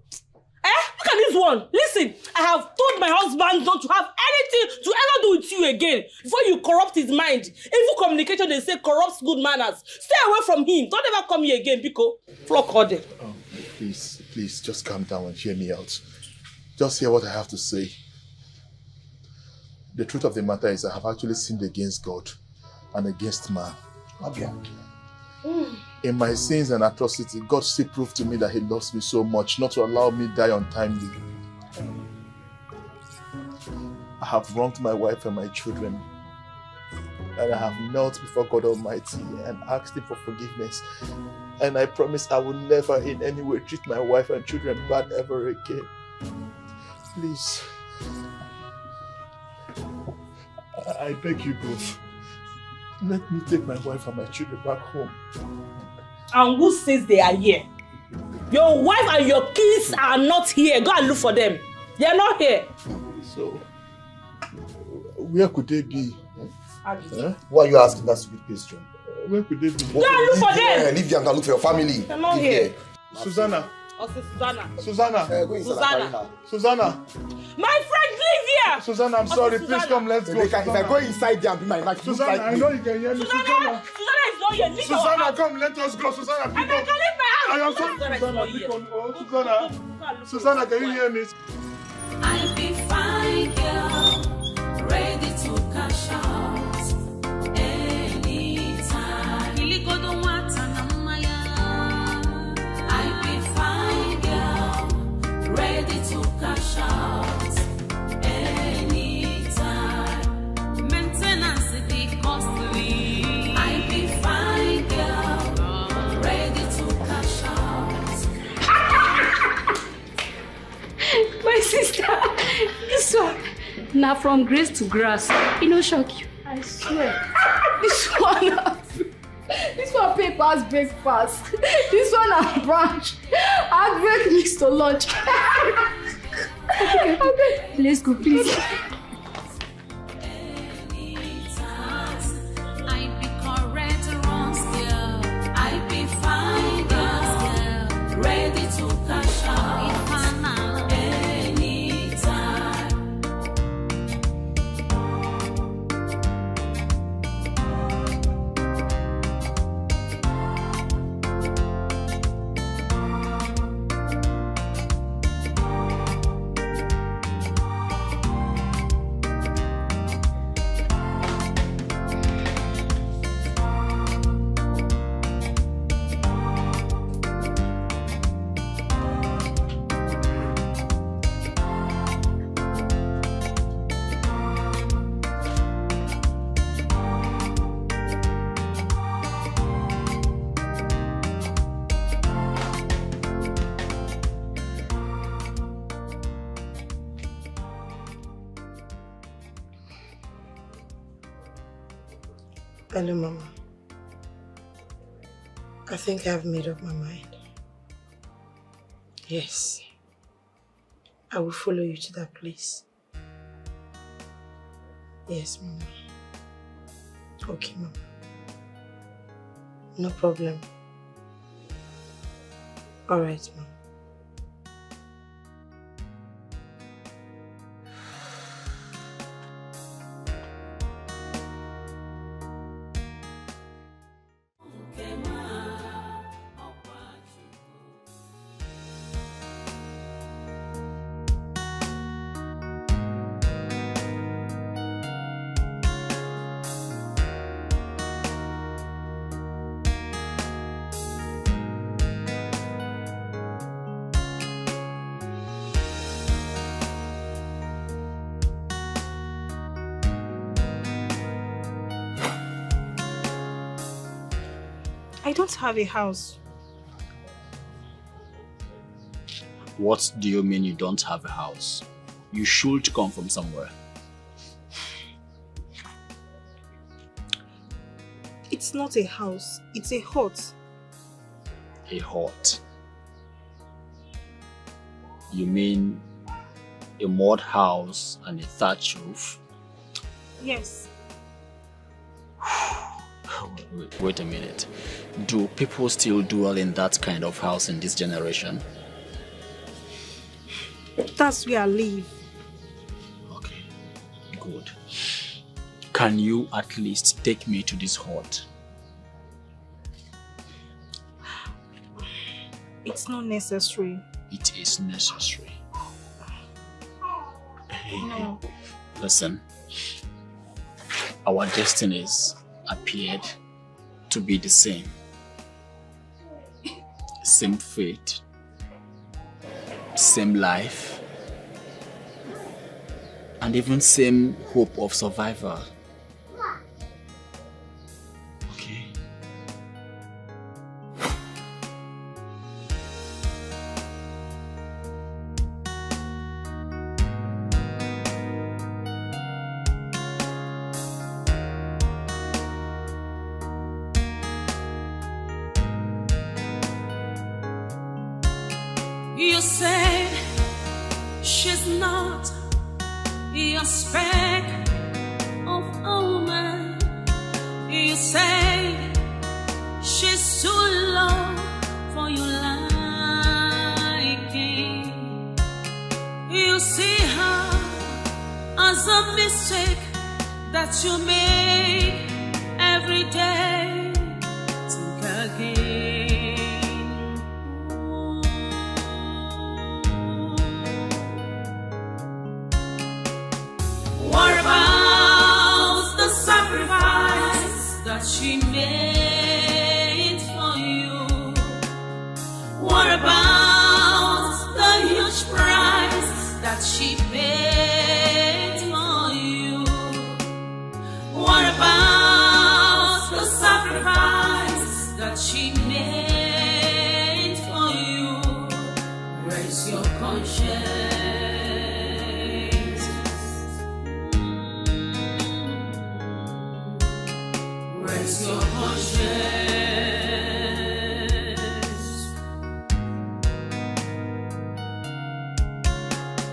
Look at this one. Listen, I have told my husband not to have anything to ever do with you again before you corrupt his mind. Evil communication, they say, corrupts good manners. Stay away from him. Don't ever come here again, Biko. Flock order. Oh, please, just calm down and hear me out. Just hear what I have to say. The truth of the matter is I have actually sinned against God and against man. Okay. In my sins and atrocity, God still proved to me that He loves me so much, not to allow me die untimely. I have wronged my wife and my children, and I have knelt before God Almighty and asked Him for forgiveness. And I promise I will never in any way treat my wife and children bad ever again. Please, I beg you both, let me take my wife and my children back home. And who says they are here? Your wife and your kids are not here. Go and look for them. They are not here. So, where could they be? Why are you asking that stupid question? Where could they be? Go and look for them. Leave them and look for your family. They're not here. Susanna. Susanna. Susanna. My friend, leave here. Susanna, I'm sorry. Please come, let's go. If I go inside there and be my wife, Susanna, I know you can hear me. Susanna is not here. Leave Susanna, come, let us go. Susanna, pick up. I am sorry, Susanna, pick on. Oh, Susanna, can you hear me? I'll be fine, girl, ready to cash out anytime. I'll be fine, girl, ready to cash out anytime. Maintenance is costly. I'll be fine, girl, ready to cash out. My sister, this one, now from grace to grass, it no shock you. I swear. This one papers breakfast. This one a brunch. I'll break mix to lunch. Okay. Let's go, please. Ready to cash out anytime. Hello, Mama. I think I've made up my mind. Yes. I will follow you to that place. Yes, Mama. Okay, Mama. No problem. All right, Mama. I don't have a house. What do you mean you don't have a house? You should come from somewhere. It's not a house, it's a hut. A hut? You mean a mud house and a thatch roof? Yes. Wait a minute. Do people still dwell in that kind of house in this generation? That's where I live. Okay, good. Can you at least take me to this hut? It's not necessary. It is necessary. No. Listen, our destinies appeared to be the same. Same fate, same life, and even same hope of survival. Okay? You said she's not your speck of a woman. You say she's too low for your liking. You see her as a mistake that you make every day. Think again. What about the sacrifice that she made for you? What about the huge price that she paid for you? What about the sacrifice that she made for you? Raise your conscience. Raise your conscience.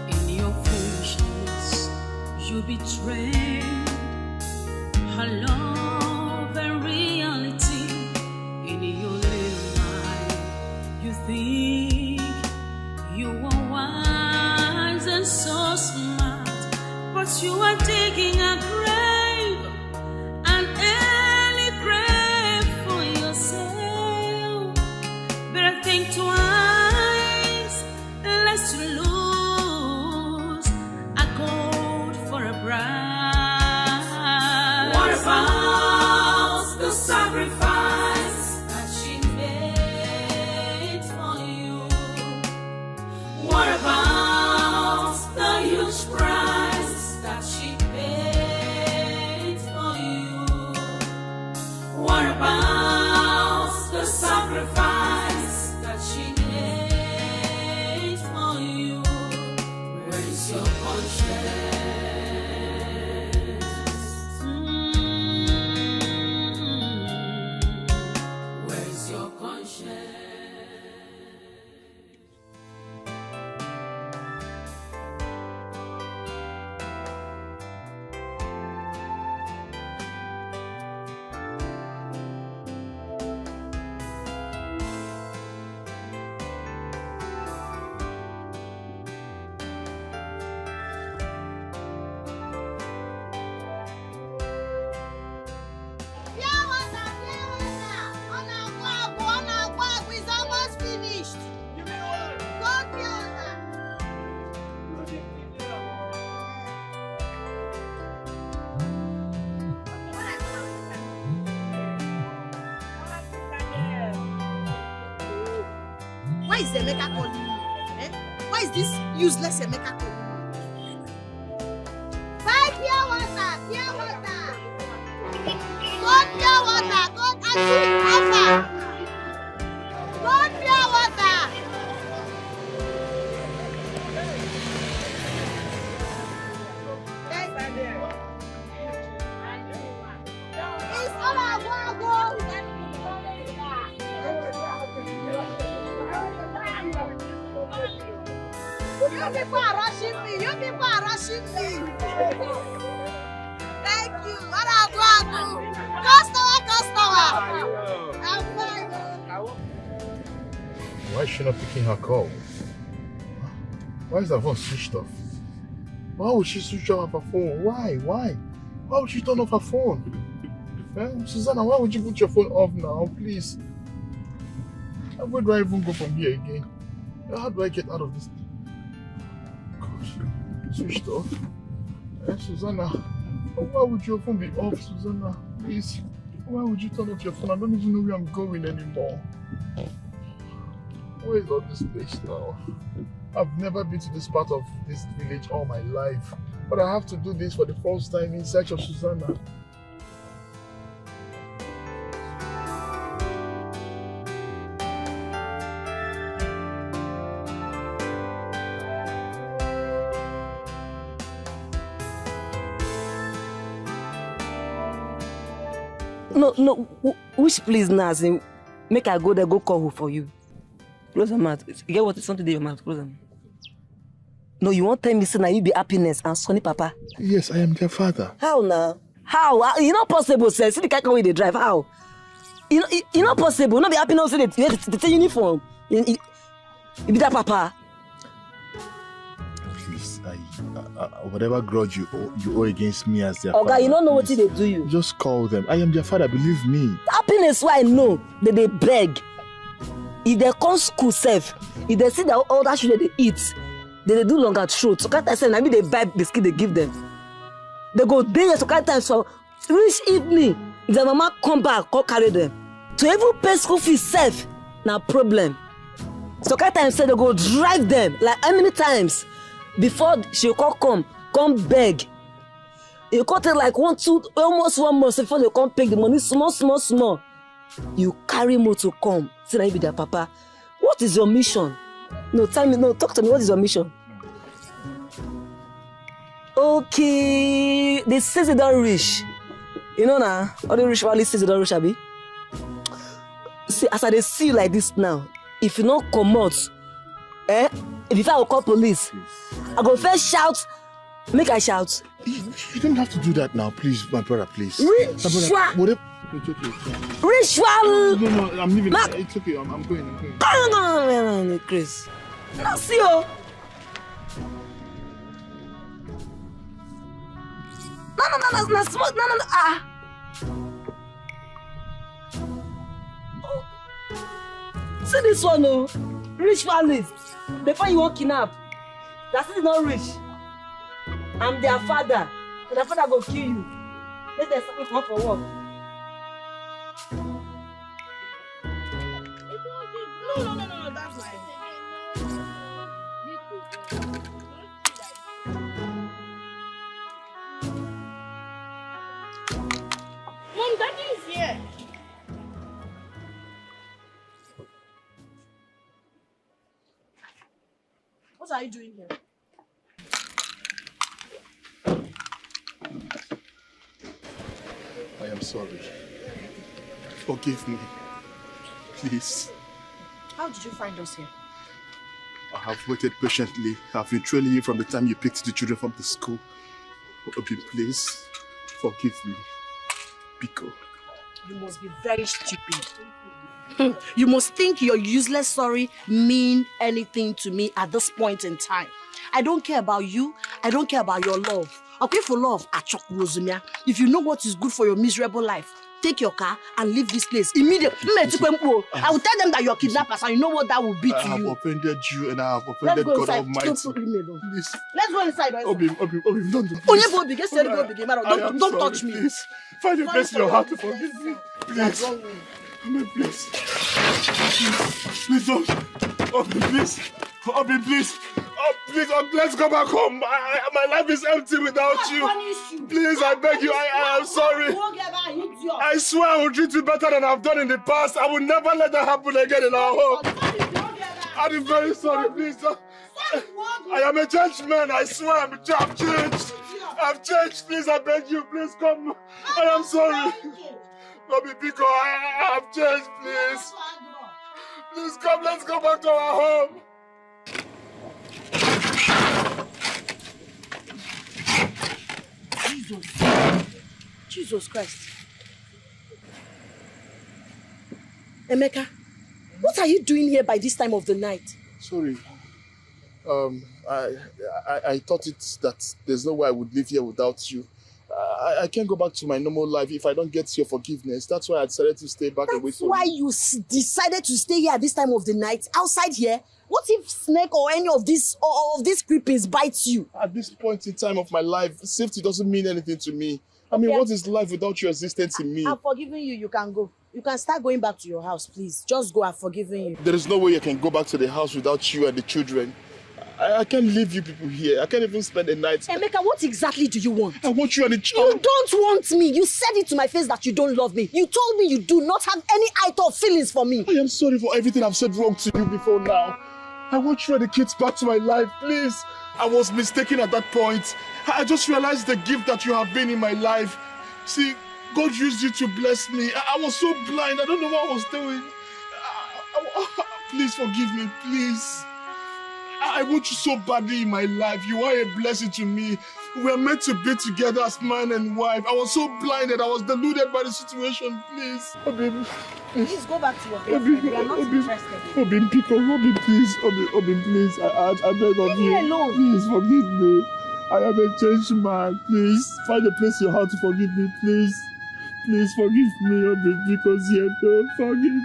In your foolishness, you betrayed her love and reality. In your little life, you think you are wise and so smart, but you are digging a grave. Think twice, lest you lose a gold for a bride. What about the sacrifice that she made for you? What about the huge price that she paid for you? What about the sacrifice she made for you? Raise your conscience. Raise your conscience. Why is Emeka calling you? Eh? Why is this useless Emeka calling you? Buy pure water, pure water. Go pure water, go and see Alpha. people are rushing me. You people are rushing me. Thank you. What are you? Customer. I'm fine. Why is she not picking her call? Why is her phone switched off? Why would she switch off her phone? Why? Why would she turn off her phone? Susanna, why would you put your phone off now, please? Where do I even go from here again? How do I get out of this? Gosh, switched off. Susanna, why would your phone be off, Susanna? Please, why would you turn off your phone? I don't even know where I'm going anymore. Where is all this place now? I've never been to this part of this village all my life, but I have to do this for the first time in search of Susanna. No, which please now? Make I go there, go call who for you. Close your mouth. You get what is something in your mouth? Close them. No, you won't tell me say now you be happiness and Sonny Papa. Yes, I am their father. How now? How? You not possible, sir. See the car way they drive. How? You not possible. Not be happiness. They take uniform. You be that Papa. Please, whatever grudge you owe against me as their father. Okay, you don't know what they do you. Just call them. I am their father. Believe me. Happiness, why I know that they beg. If they come school safe, if they see that all that shit they eat, they do longer throat. So can't I say, maybe they buy biscuit they give them. They go there, so can't I so reach evening. If the mama come back, come carry them. To even pay school fees safe, na problem. So can't I say they go drive them like how many times before she come beg. You cut it like almost 1 month before they come pay the money small. You carry motor come. Say I be their papa. What is your mission? No, tell me. No, talk to me. What is your mission? Okay, they say they don't reach. You know now, all the rich family says they don't reach, abi. See, as I see you like this now, if you not come out, if I will call police, I go first shout. Make I shout. You don't have to do that now, please, my brother, please. Ritual. It's okay. Ritual. No, I'm leaving. It's okay. I'm going. No, Chris. No, see you. No, smoke. No. Ah. Oh. See this one, no. Ritualist. Before you walk kidnap, that is not rich. I'm their father. So their father go kill you. Let them come for work. No, that's my thing. Mom, Daddy is here. What are you doing here? I am sorry. Forgive me. Please. How did you find us here? I have waited patiently. I've been trailing you from the time you picked the children from the school. Obi, please, forgive me. Biko. You must be very stupid. You must think your useless sorry mean anything to me at this point in time. I don't care about you. I don't care about your love. Okay, for love, if you know what is good for your miserable life, take your car and leave this place immediately. I will tell them that you're kidnappers and you know what that will be to you. I have offended you and I have offended God Almighty. Please. Let's go inside. Obi, don't do this. Don't touch me. Please. Find a place in your heart to forgive me. Please. Please. Please don't. Obi, please. Obi, please. Please, let's go back home. My life is empty without you. Please, I beg you. I am sorry. I swear I will treat you better than I've done in the past. I will never let that happen again in our home. I'm very sorry. Please. I am a changed man. I swear I've changed. I've changed. Please, I beg you. Please come. I am sorry. Bobby Biko, I have changed. Please. Please come. Let's go back to our home. Jesus. Jesus Christ. Emeka, what are you doing here by this time of the night? Sorry. I thought that there's no way I would live here without you. I can't go back to my normal life if I don't get your forgiveness. That's why I decided to stay back away from you. That's why you decided to stay here at this time of the night, outside here? What if snake or any of these creepings bites you? At this point in time of my life, safety doesn't mean anything to me. I mean, what is life without your existence in me? I've forgiven you. You can go. You can start going back to your house, please. Just go. I've forgiven you. There is no way I can go back to the house without you and the children. I can't leave you people here. I can't even spend the night. Emeka, what exactly do you want? I want you and the child. You don't want me. You said it to my face that you don't love me. You told me you do not have any iota of feelings for me. I am sorry for everything I've said wrong to you before now. I want you and the kids back to my life, please. I was mistaken at that point. I just realized the gift that you have been in my life. See, God used you to bless me. I was so blind. I don't know what I was doing. Please forgive me, please. I want you so badly in my life. You are a blessing to me. We are meant to be together as man and wife. I was so blinded. I was deluded by the situation. Please. Obim. Please go back to your girlfriend. We are not interested. Obim, Obim, please. Obim, please. I beg of you. Leave me alone. Please forgive me. I am a changed man. Please find a place in your heart to forgive me. Please. Please forgive me, Obim, because you don't forgive me.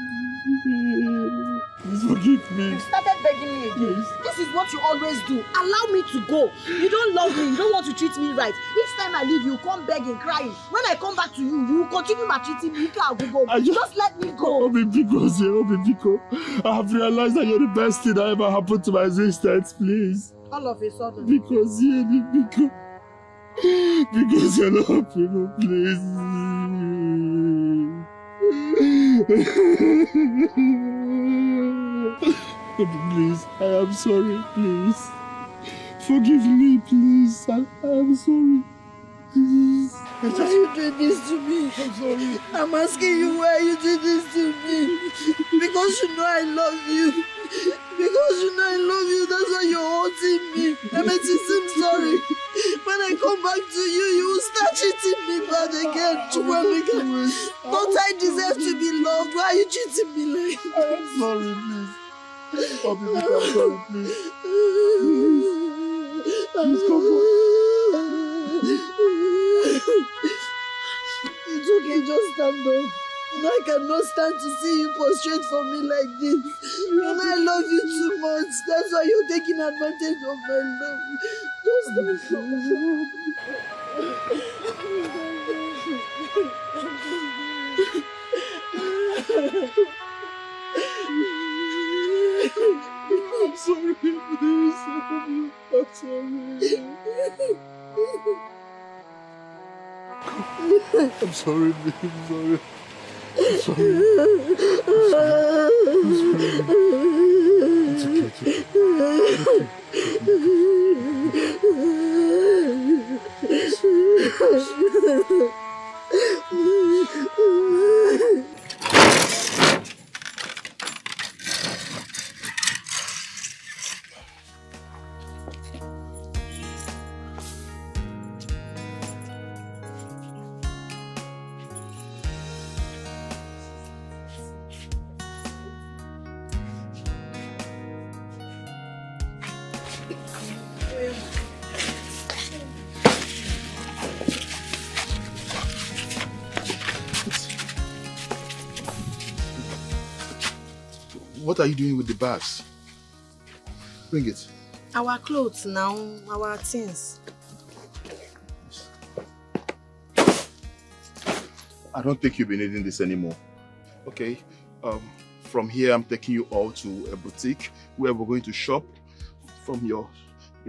Please forgive me. You started begging me again. Please. This is what you always do. Allow me to go. You don't love me. You don't want to treat me right. Each time I leave, you come begging, crying. When I come back to you, you continue maltreating me. Just let me go. Obibiko, I have realized that you're the best thing that ever happened to my existence. Please. All of a sudden. Because you're not people, please. Please, I am sorry, please. Forgive me, please. I am sorry. Please. Why you did this to me? I'm sorry. I'm asking you why you did this to me. Because you know I love you. Because you know I love you, that's why you're haunting me. I'm sorry. When I come back to you, you will start treating me bad again. Don't I deserve to be loved? Why are you treating me like this? I'm sorry, please. I'm sorry, please. Please come on. It's okay, just stand up. I cannot stand to see you prostrate for me like this. I love you too much. That's why you're taking advantage of my love. Just stand I'm sorry, please. I'm sorry. I'm sorry, babe. I'm sorry. I'm sorry. It's okay. What are you doing with the bags? Bring it. Our clothes now, our things. I don't think you'll be needing this anymore. Okay? From here, I'm taking you all to a boutique where we're going to shop. From your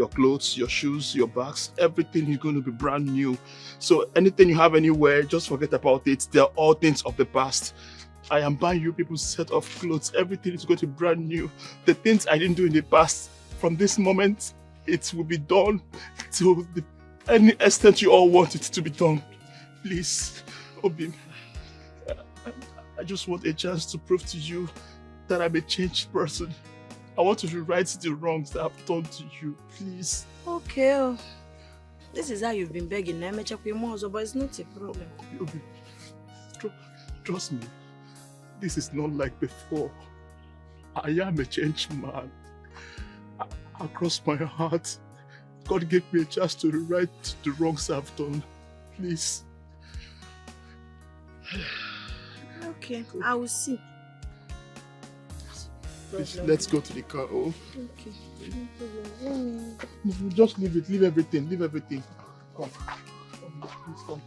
clothes, your shoes, your bags, everything is going to be brand new. So anything you have anywhere, just forget about it. They're all things of the past. I am buying you people's set of clothes. Everything is going to be brand new. The things I didn't do in the past, from this moment, it will be done to any extent you all want it to be done. Please, Obim, I just want a chance to prove to you that I'm a changed person. I want to rewrite the wrongs that I've done to you, please. Okay. This is how you've been begging. But it's not a problem. Obi, trust me. This is not like before. I am a changed man. Across my heart, God gave me a chance to right the wrongs I've done. Please. Okay, I will see. Please, let's go to the car. Oh. Okay. No problem. Just leave it. Leave everything. Leave everything. Come. Please come.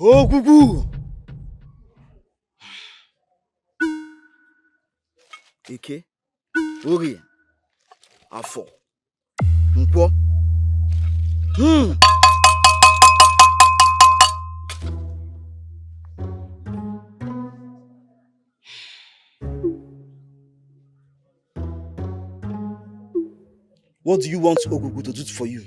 Oh, Gugu! Ike, Ori, Afo, Nkwo. What do you want Ogugu to do for you?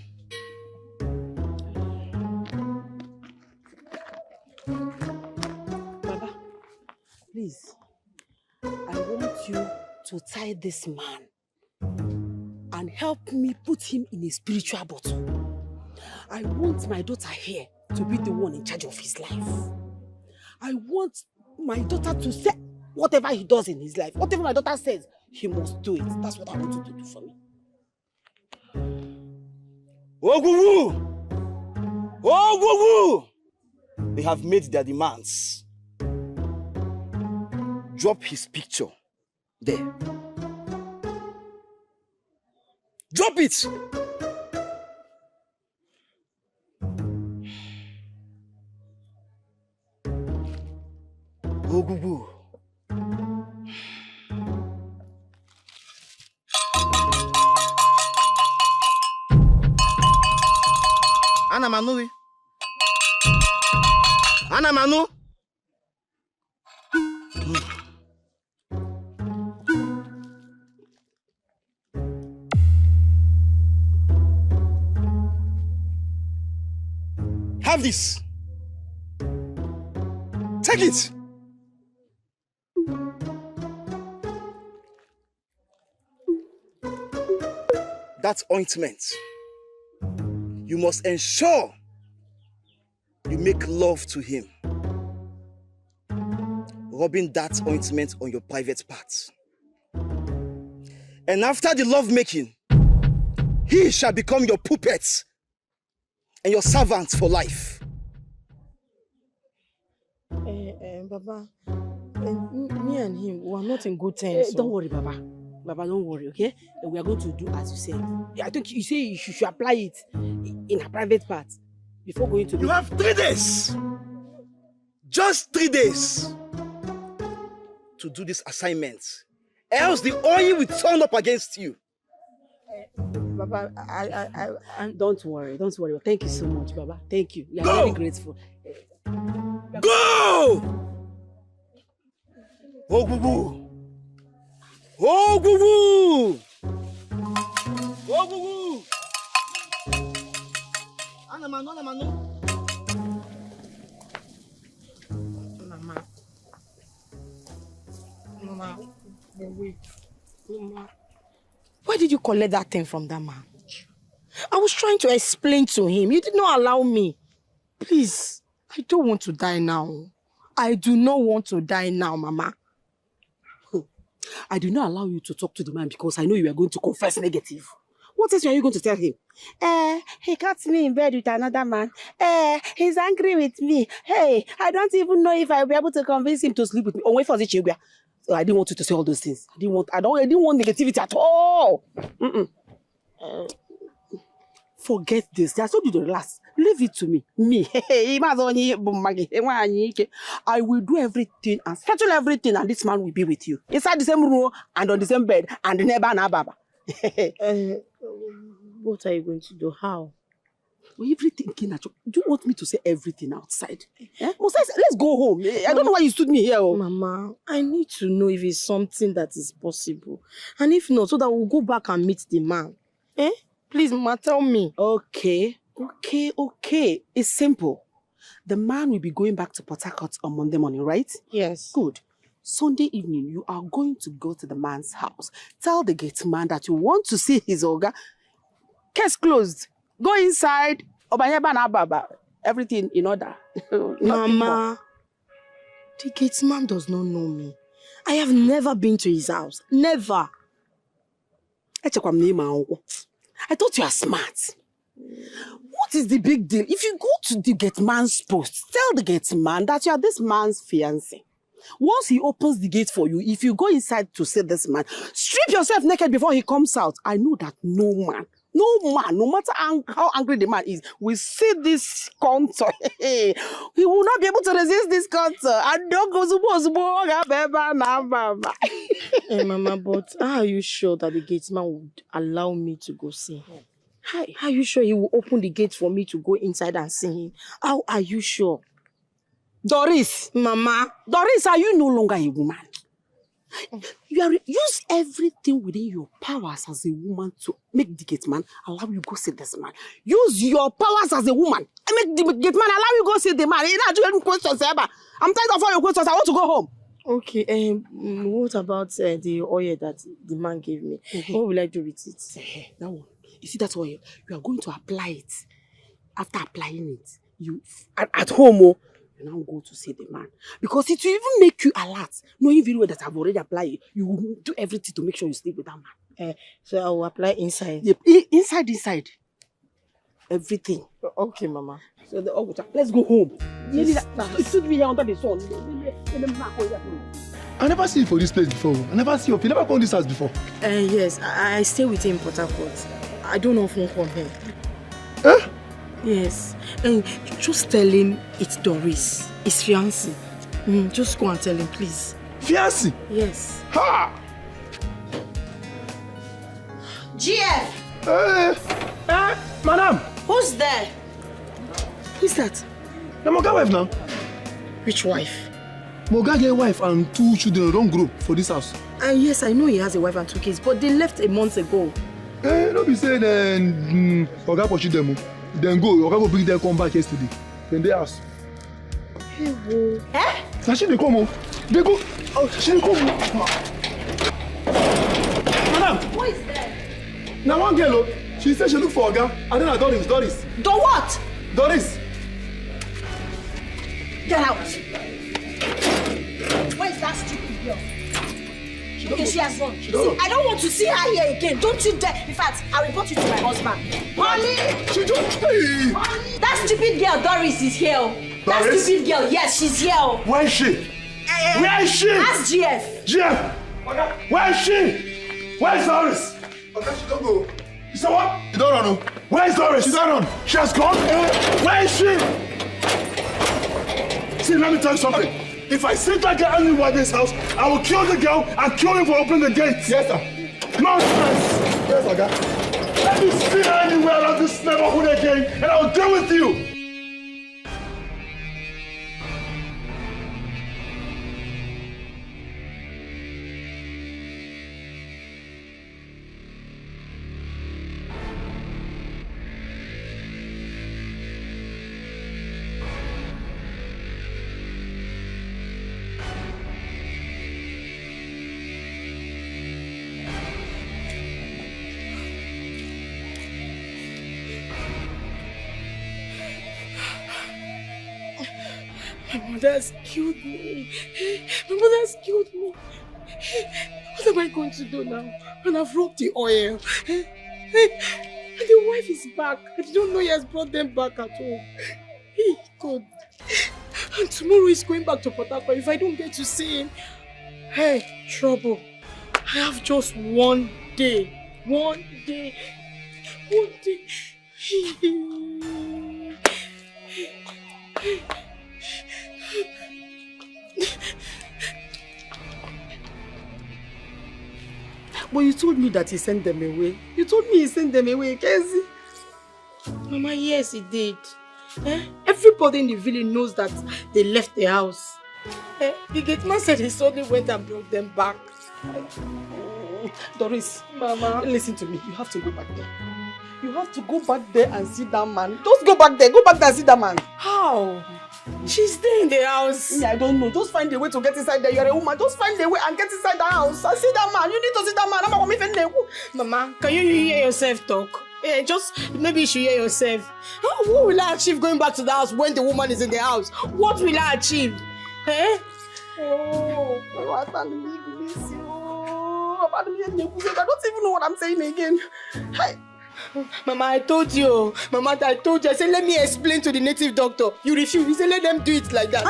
Baba, please, I want you to tie this man and help me put him in a spiritual bottle. I want my daughter here to be the one in charge of his life. I want my daughter to say whatever he does in his life. Whatever my daughter says, he must do it. That's what I want you to do for me. Ogugu! Ogugu! They have made their demands. Drop his picture. There. Drop it! Ogugu. Ana Manu. Ana Manu. Have this. Take it. That ointment. You must ensure you make love to him, rubbing that ointment on your private parts. And after the love making, he shall become your puppet and your servant for life. Baba, me and him, we are not in good terms. Don't worry, Baba. Baba, don't worry, okay? We are going to do as you said. I think you say you should apply it in a private part before going to... You have 3 days! Just 3 days to do this assignment. Else the oil will turn up against you. Baba, I don't worry. Thank you so much, Baba. Thank you. We are very grateful. Go! Ogugu! Ogugu! Ogugu! Ana Manu. Mama, wait. Mama. Where did you collect that thing from that man? I was trying to explain to him. You did not allow me. Please, I don't want to die now. I do not want to die now, Mama. I did not allow you to talk to the man because I know you are going to confess negative. What else are you going to tell him? He caught me in bed with another man. He's angry with me. Hey, I don't even know if I'll be able to convince him to sleep with me. Oh, wait for the children. So I didn't want you to say all those things. I didn't want negativity at all. forget this. I told you to relax. Leave it to me. Me. I will do everything and settle everything, and this man will be with you. Inside the same room and on the same bed and never na baba. What are you going to do? How? Well, everything, Kinacho. Do you want me to say everything outside? Eh? Let's go home. I don't know why you stood me here. Mama, I need to know if it's something that is possible. And if not, so that we'll go back and meet the man. Eh? Please, Mama, tell me. Okay. It's simple. The man will be going back to Port Harcourt on Monday morning, right? Yes. Good. Sunday evening, you are going to go to the man's house. Tell the gate man that you want to see his Oga. Case closed. Go inside. Everything in order. Mama, the gate man does not know me. I have never been to his house. Never. I thought you are smart. What is the big deal? If you go to the gate man's post, tell the gate man that you are this man's fiancé. Once he opens the gate for you, if you go inside to see this man, strip yourself naked before he comes out. I know that no man, no matter how angry the man is, will see this contour. He will not be able to resist this contour. And don't go Hey, Mama, but how are you sure that the gate man would allow me to go see him? How are you sure he will open the gate for me to go inside and see him? How are you sure? Doris, Mama. Doris, are you no longer a woman? Use everything within your powers as a woman to make the gate man allow you go see this man. Use your powers as a woman and make the gate man allow you go see the man. I'm tired of all your questions. I want to go home. Okay, what about the oil that the man gave me? What will I do with it? That one. You see that oil? You are going to apply it. After applying it, you at home, you now go to see the man. Because it will even make you alert. Knowing very well that I've already applied it, you will do everything to make sure you sleep with that man. So I will apply inside? Yep. Inside. Everything. Okay, Mama. So let's go home. Yes. It should be here under the sun. I never see you for this place before. I never see you. You never come to this house before. Yes, I stay with him in Port Harcourt. I don't often come here. Eh? Yes. And just tell him it's Doris, his fiancé. Just go and tell him, please. Fiancé? Yes. Ha! GF! Madam! Who's there? Who's that? Na Moga wife now. Which wife? Moga get wife and 2 children don't grow for this house. Yes, I know he has a wife and 2 kids, but they left a month ago. Don't be saying Oga pursue them. Then go, Oga go bring them come back yesterday. Then they ask. Hey, whoa. Eh? Now she dey come. They go. Oh, she dey come. Madam. Who is there? Now one girl, she said she look for Oga. I don't know, Doris. Do what? Doris. Get out. Where is that stupid girl? Okay, she has gone. See, I don't want to see her here again. Don't you dare. In fact, I'll report you to my husband. Molly! She just... That stupid girl, Doris, is here. Doris? That stupid girl, yes, she's here. Where is she? Where is she? Ask GF. GF! Where is she? Where is Doris? Okay, she don't go. You said what? You don't run. Where is Doris? She don't run. She has gone? Where is she? See, let me tell you something. If I see that girl anywhere in this house, I will kill the girl and kill him for opening the gate. Yes, sir. No stress. Yes, Oga. Let me see her anywhere around this neighborhood again, and I will deal with you. My mother's killed me. My mother's killed me. What am I going to do now? And I've rubbed the oil. And the wife is back. I don't know he has brought them back at all. Hey, God. And tomorrow he's going back to Port Harcourt if I don't get to see him. Hey, trouble. I have just one day. One day. But you told me that he sent them away. You told me he sent them away, Kenzie. Mama, yes, he did. Everybody in the village knows that they left the house. The gate man said he suddenly went and brought them back. Doris, Mama, listen to me. You have to go back there. You have to go back there and see that man. Just go back there. Go back there and see that man. How? She's there in the house. I don't know. Just find a way to get inside there. You're a woman. Just find a way and get inside the house and see that man. You need to see that man. Mama, can you hear yourself talk? Just maybe you should hear yourself. What will I achieve going back to the house when the woman is in the house? What will I achieve? I don't even know what I'm saying again. Mama, I told you. Mama, I told you. I said, let me explain to the native doctor. You refuse. He said, let them do it like that.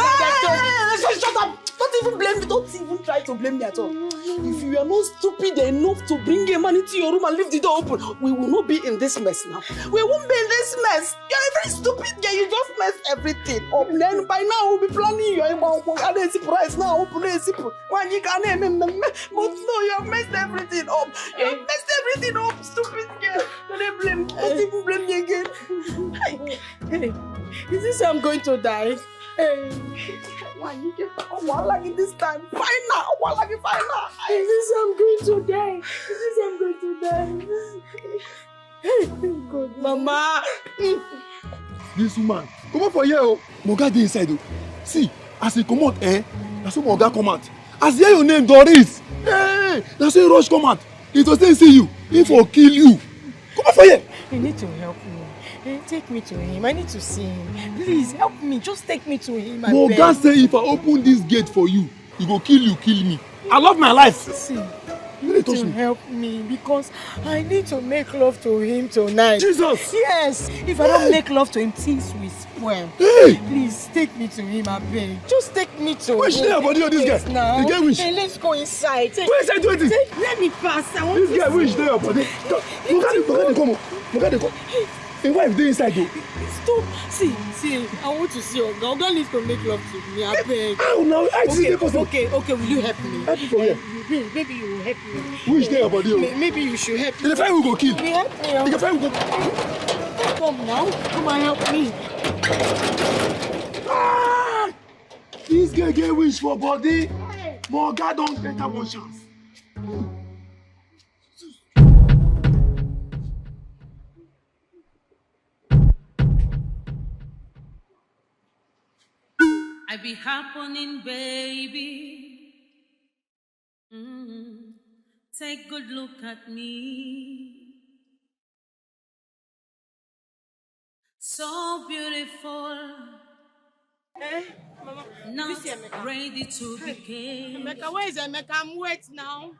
Shut up. Don't even blame me. Don't even try to blame me at all. If you are not stupid enough to bring a man into your room and leave the door open, we will not be in this mess now. We won't be in this mess. You're a very stupid girl. You just messed everything up. Then by now we'll be planning your surprise now. But no, you have messed everything up. You have messed everything up, stupid girl. Don't blame. Don't even blame me again. Hey, is this how I'm going to die? Hey. You get this time. Fine now. Is this I'm going to die? Is this I'm going to die? God, Mama. This woman, come on for here. Moga dey inside. See, as he come out, that's how Moga come out. As hear your name, Doris. Hey, that's how Rush come out. He was saying see you. He for kill you. Come on for here. You need to help me. Take me to him. I need to see him. Please help me. Just take me to him. Moga say if I open this gate for you, he go kill you, kill me. I love my life. See, you need to help me because I need to make love to him tonight. Jesus! Yes. If I don't make love to him, things will spoil. Hey! Please take me to him, I beg. Just take me to him. Where's the body of this guy? Now. The guy wish. Hey, let's go inside. Where is I doing this? Let me pass. I want this to guy wish there your body. Moga dey come. Hey, why is they inside though? Stop. See, I want to see Oga. Oga needs to make love to me, I beg. How now? Okay, will you help me? Help me for here. Maybe you will help me. Wish there your body. Maybe you should help me. The fight we go kill. Help me. The fight we go. Come now. Come and help me. This guy get wish for body. Moga don't get that one chance. I be happening, baby. Take good look at me. So beautiful. Mama, not ready to decay. Emeka, where is Emeka? I'm wet now.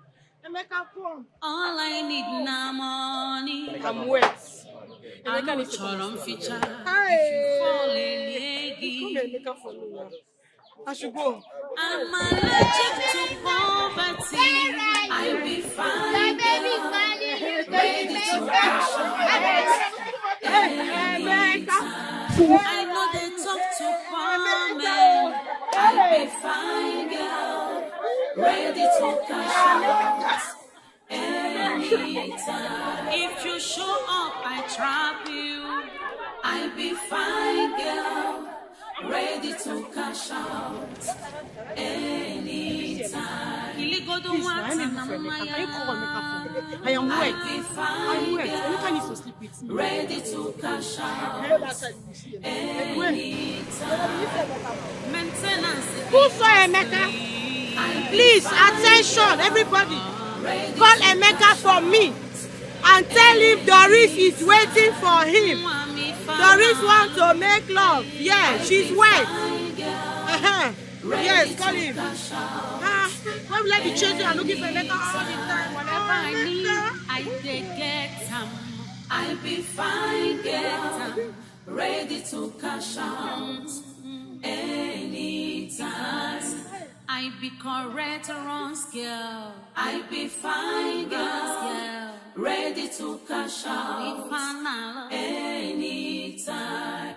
Emeka, come. All I need now money. I'm wet. Emeka needs to come. Feature. Hi. If you fall in Legi. Come here, Emeka, for me now. I should go. I'm allergic to poverty. I'll be fine. Ready to cash out. I know they talk to farmland. I'll be fine, girl. Ready to cash out. Anytime. If you show up, I trap you. I'll be fine, girl. Ready to cash out anytime. Please, I am wet. I'm wet. Emeka needs to sleep with me. Ready to cash out anytime. Maintenance. Who saw Emeka? Please, attention, everybody. Call Emeka for me and tell him Doris is waiting for him. Doris wants to make love. Yeah, she's wet. Yes, call him. Why will I be chasing and looking for Emeka all the time? Whenever I need, I get him. I'll be fine, get him. Ready to cash out anytime. I be correct or on scale. I be fine, girl. ready to cash out anytime.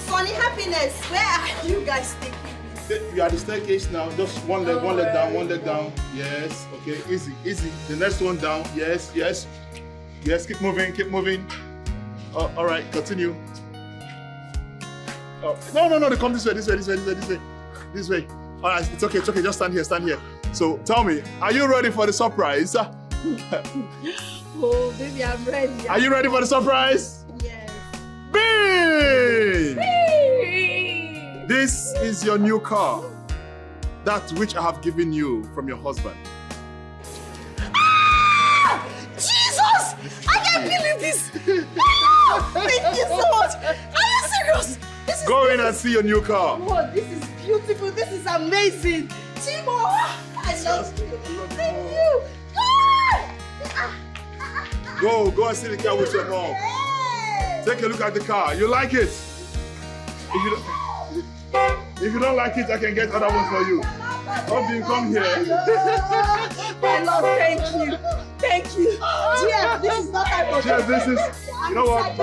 Funny happiness, where are you guys taking me? You are the staircase now. Just one leg down, one leg down. Yes. Okay. Easy, easy. The next one down. Yes, yes. Yes. Keep moving, keep moving. All right. Continue. Oh, no. Come this way, this way, this way, this way, this way. This way. All right. It's okay. It's okay. Just stand here. Stand here. So tell me, are you ready for the surprise? Oh, baby, I'm ready. Are you ready for the surprise? Yes. Bing! This is your new car. That which I have given you from your husband. Ah! Jesus! I can't believe this! Ah! Thank you so much! Are you serious? This is Go in and see your new car. Oh, this is beautiful. This is amazing. Timo, I love you. Thank you. Go and see the car with your mom. Take a look at the car. You like it? If you don't like it, I can get other ones for you. Hope you come here. My love, thank you. Thank you. Jeff, this is not type of Jeff, this is, you know what?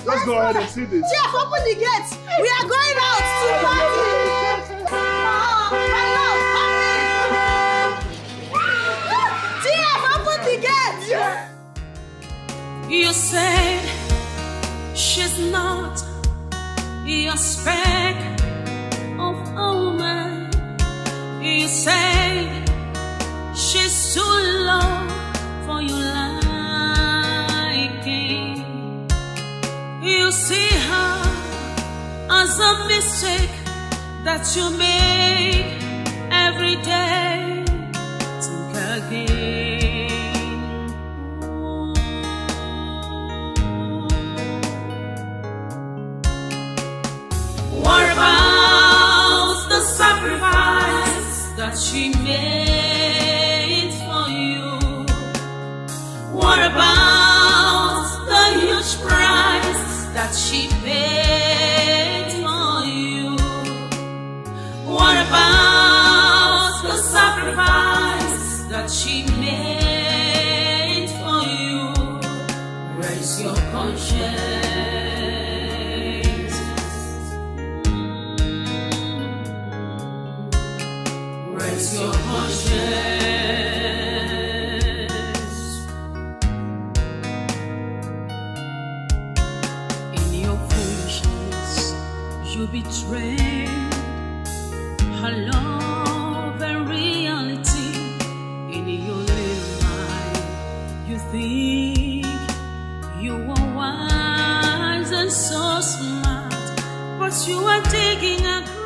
Let's go ahead and see this. Jeff, open the gates. We are going out to party. Oh, my love, Jeff, open the gates. You said she's not your spec of woman. You say she's too low for your liking. You see her as a mistake that you make every day. Think again. What about the sacrifice that she made for you? What about the huge price that she paid for you? What about the sacrifice that she made for you? Raise your conscience. Raise your conscience. In your foolishness, you betrayed her love and reality. In your little life, you think you are wise and so smart, but you are digging a grave.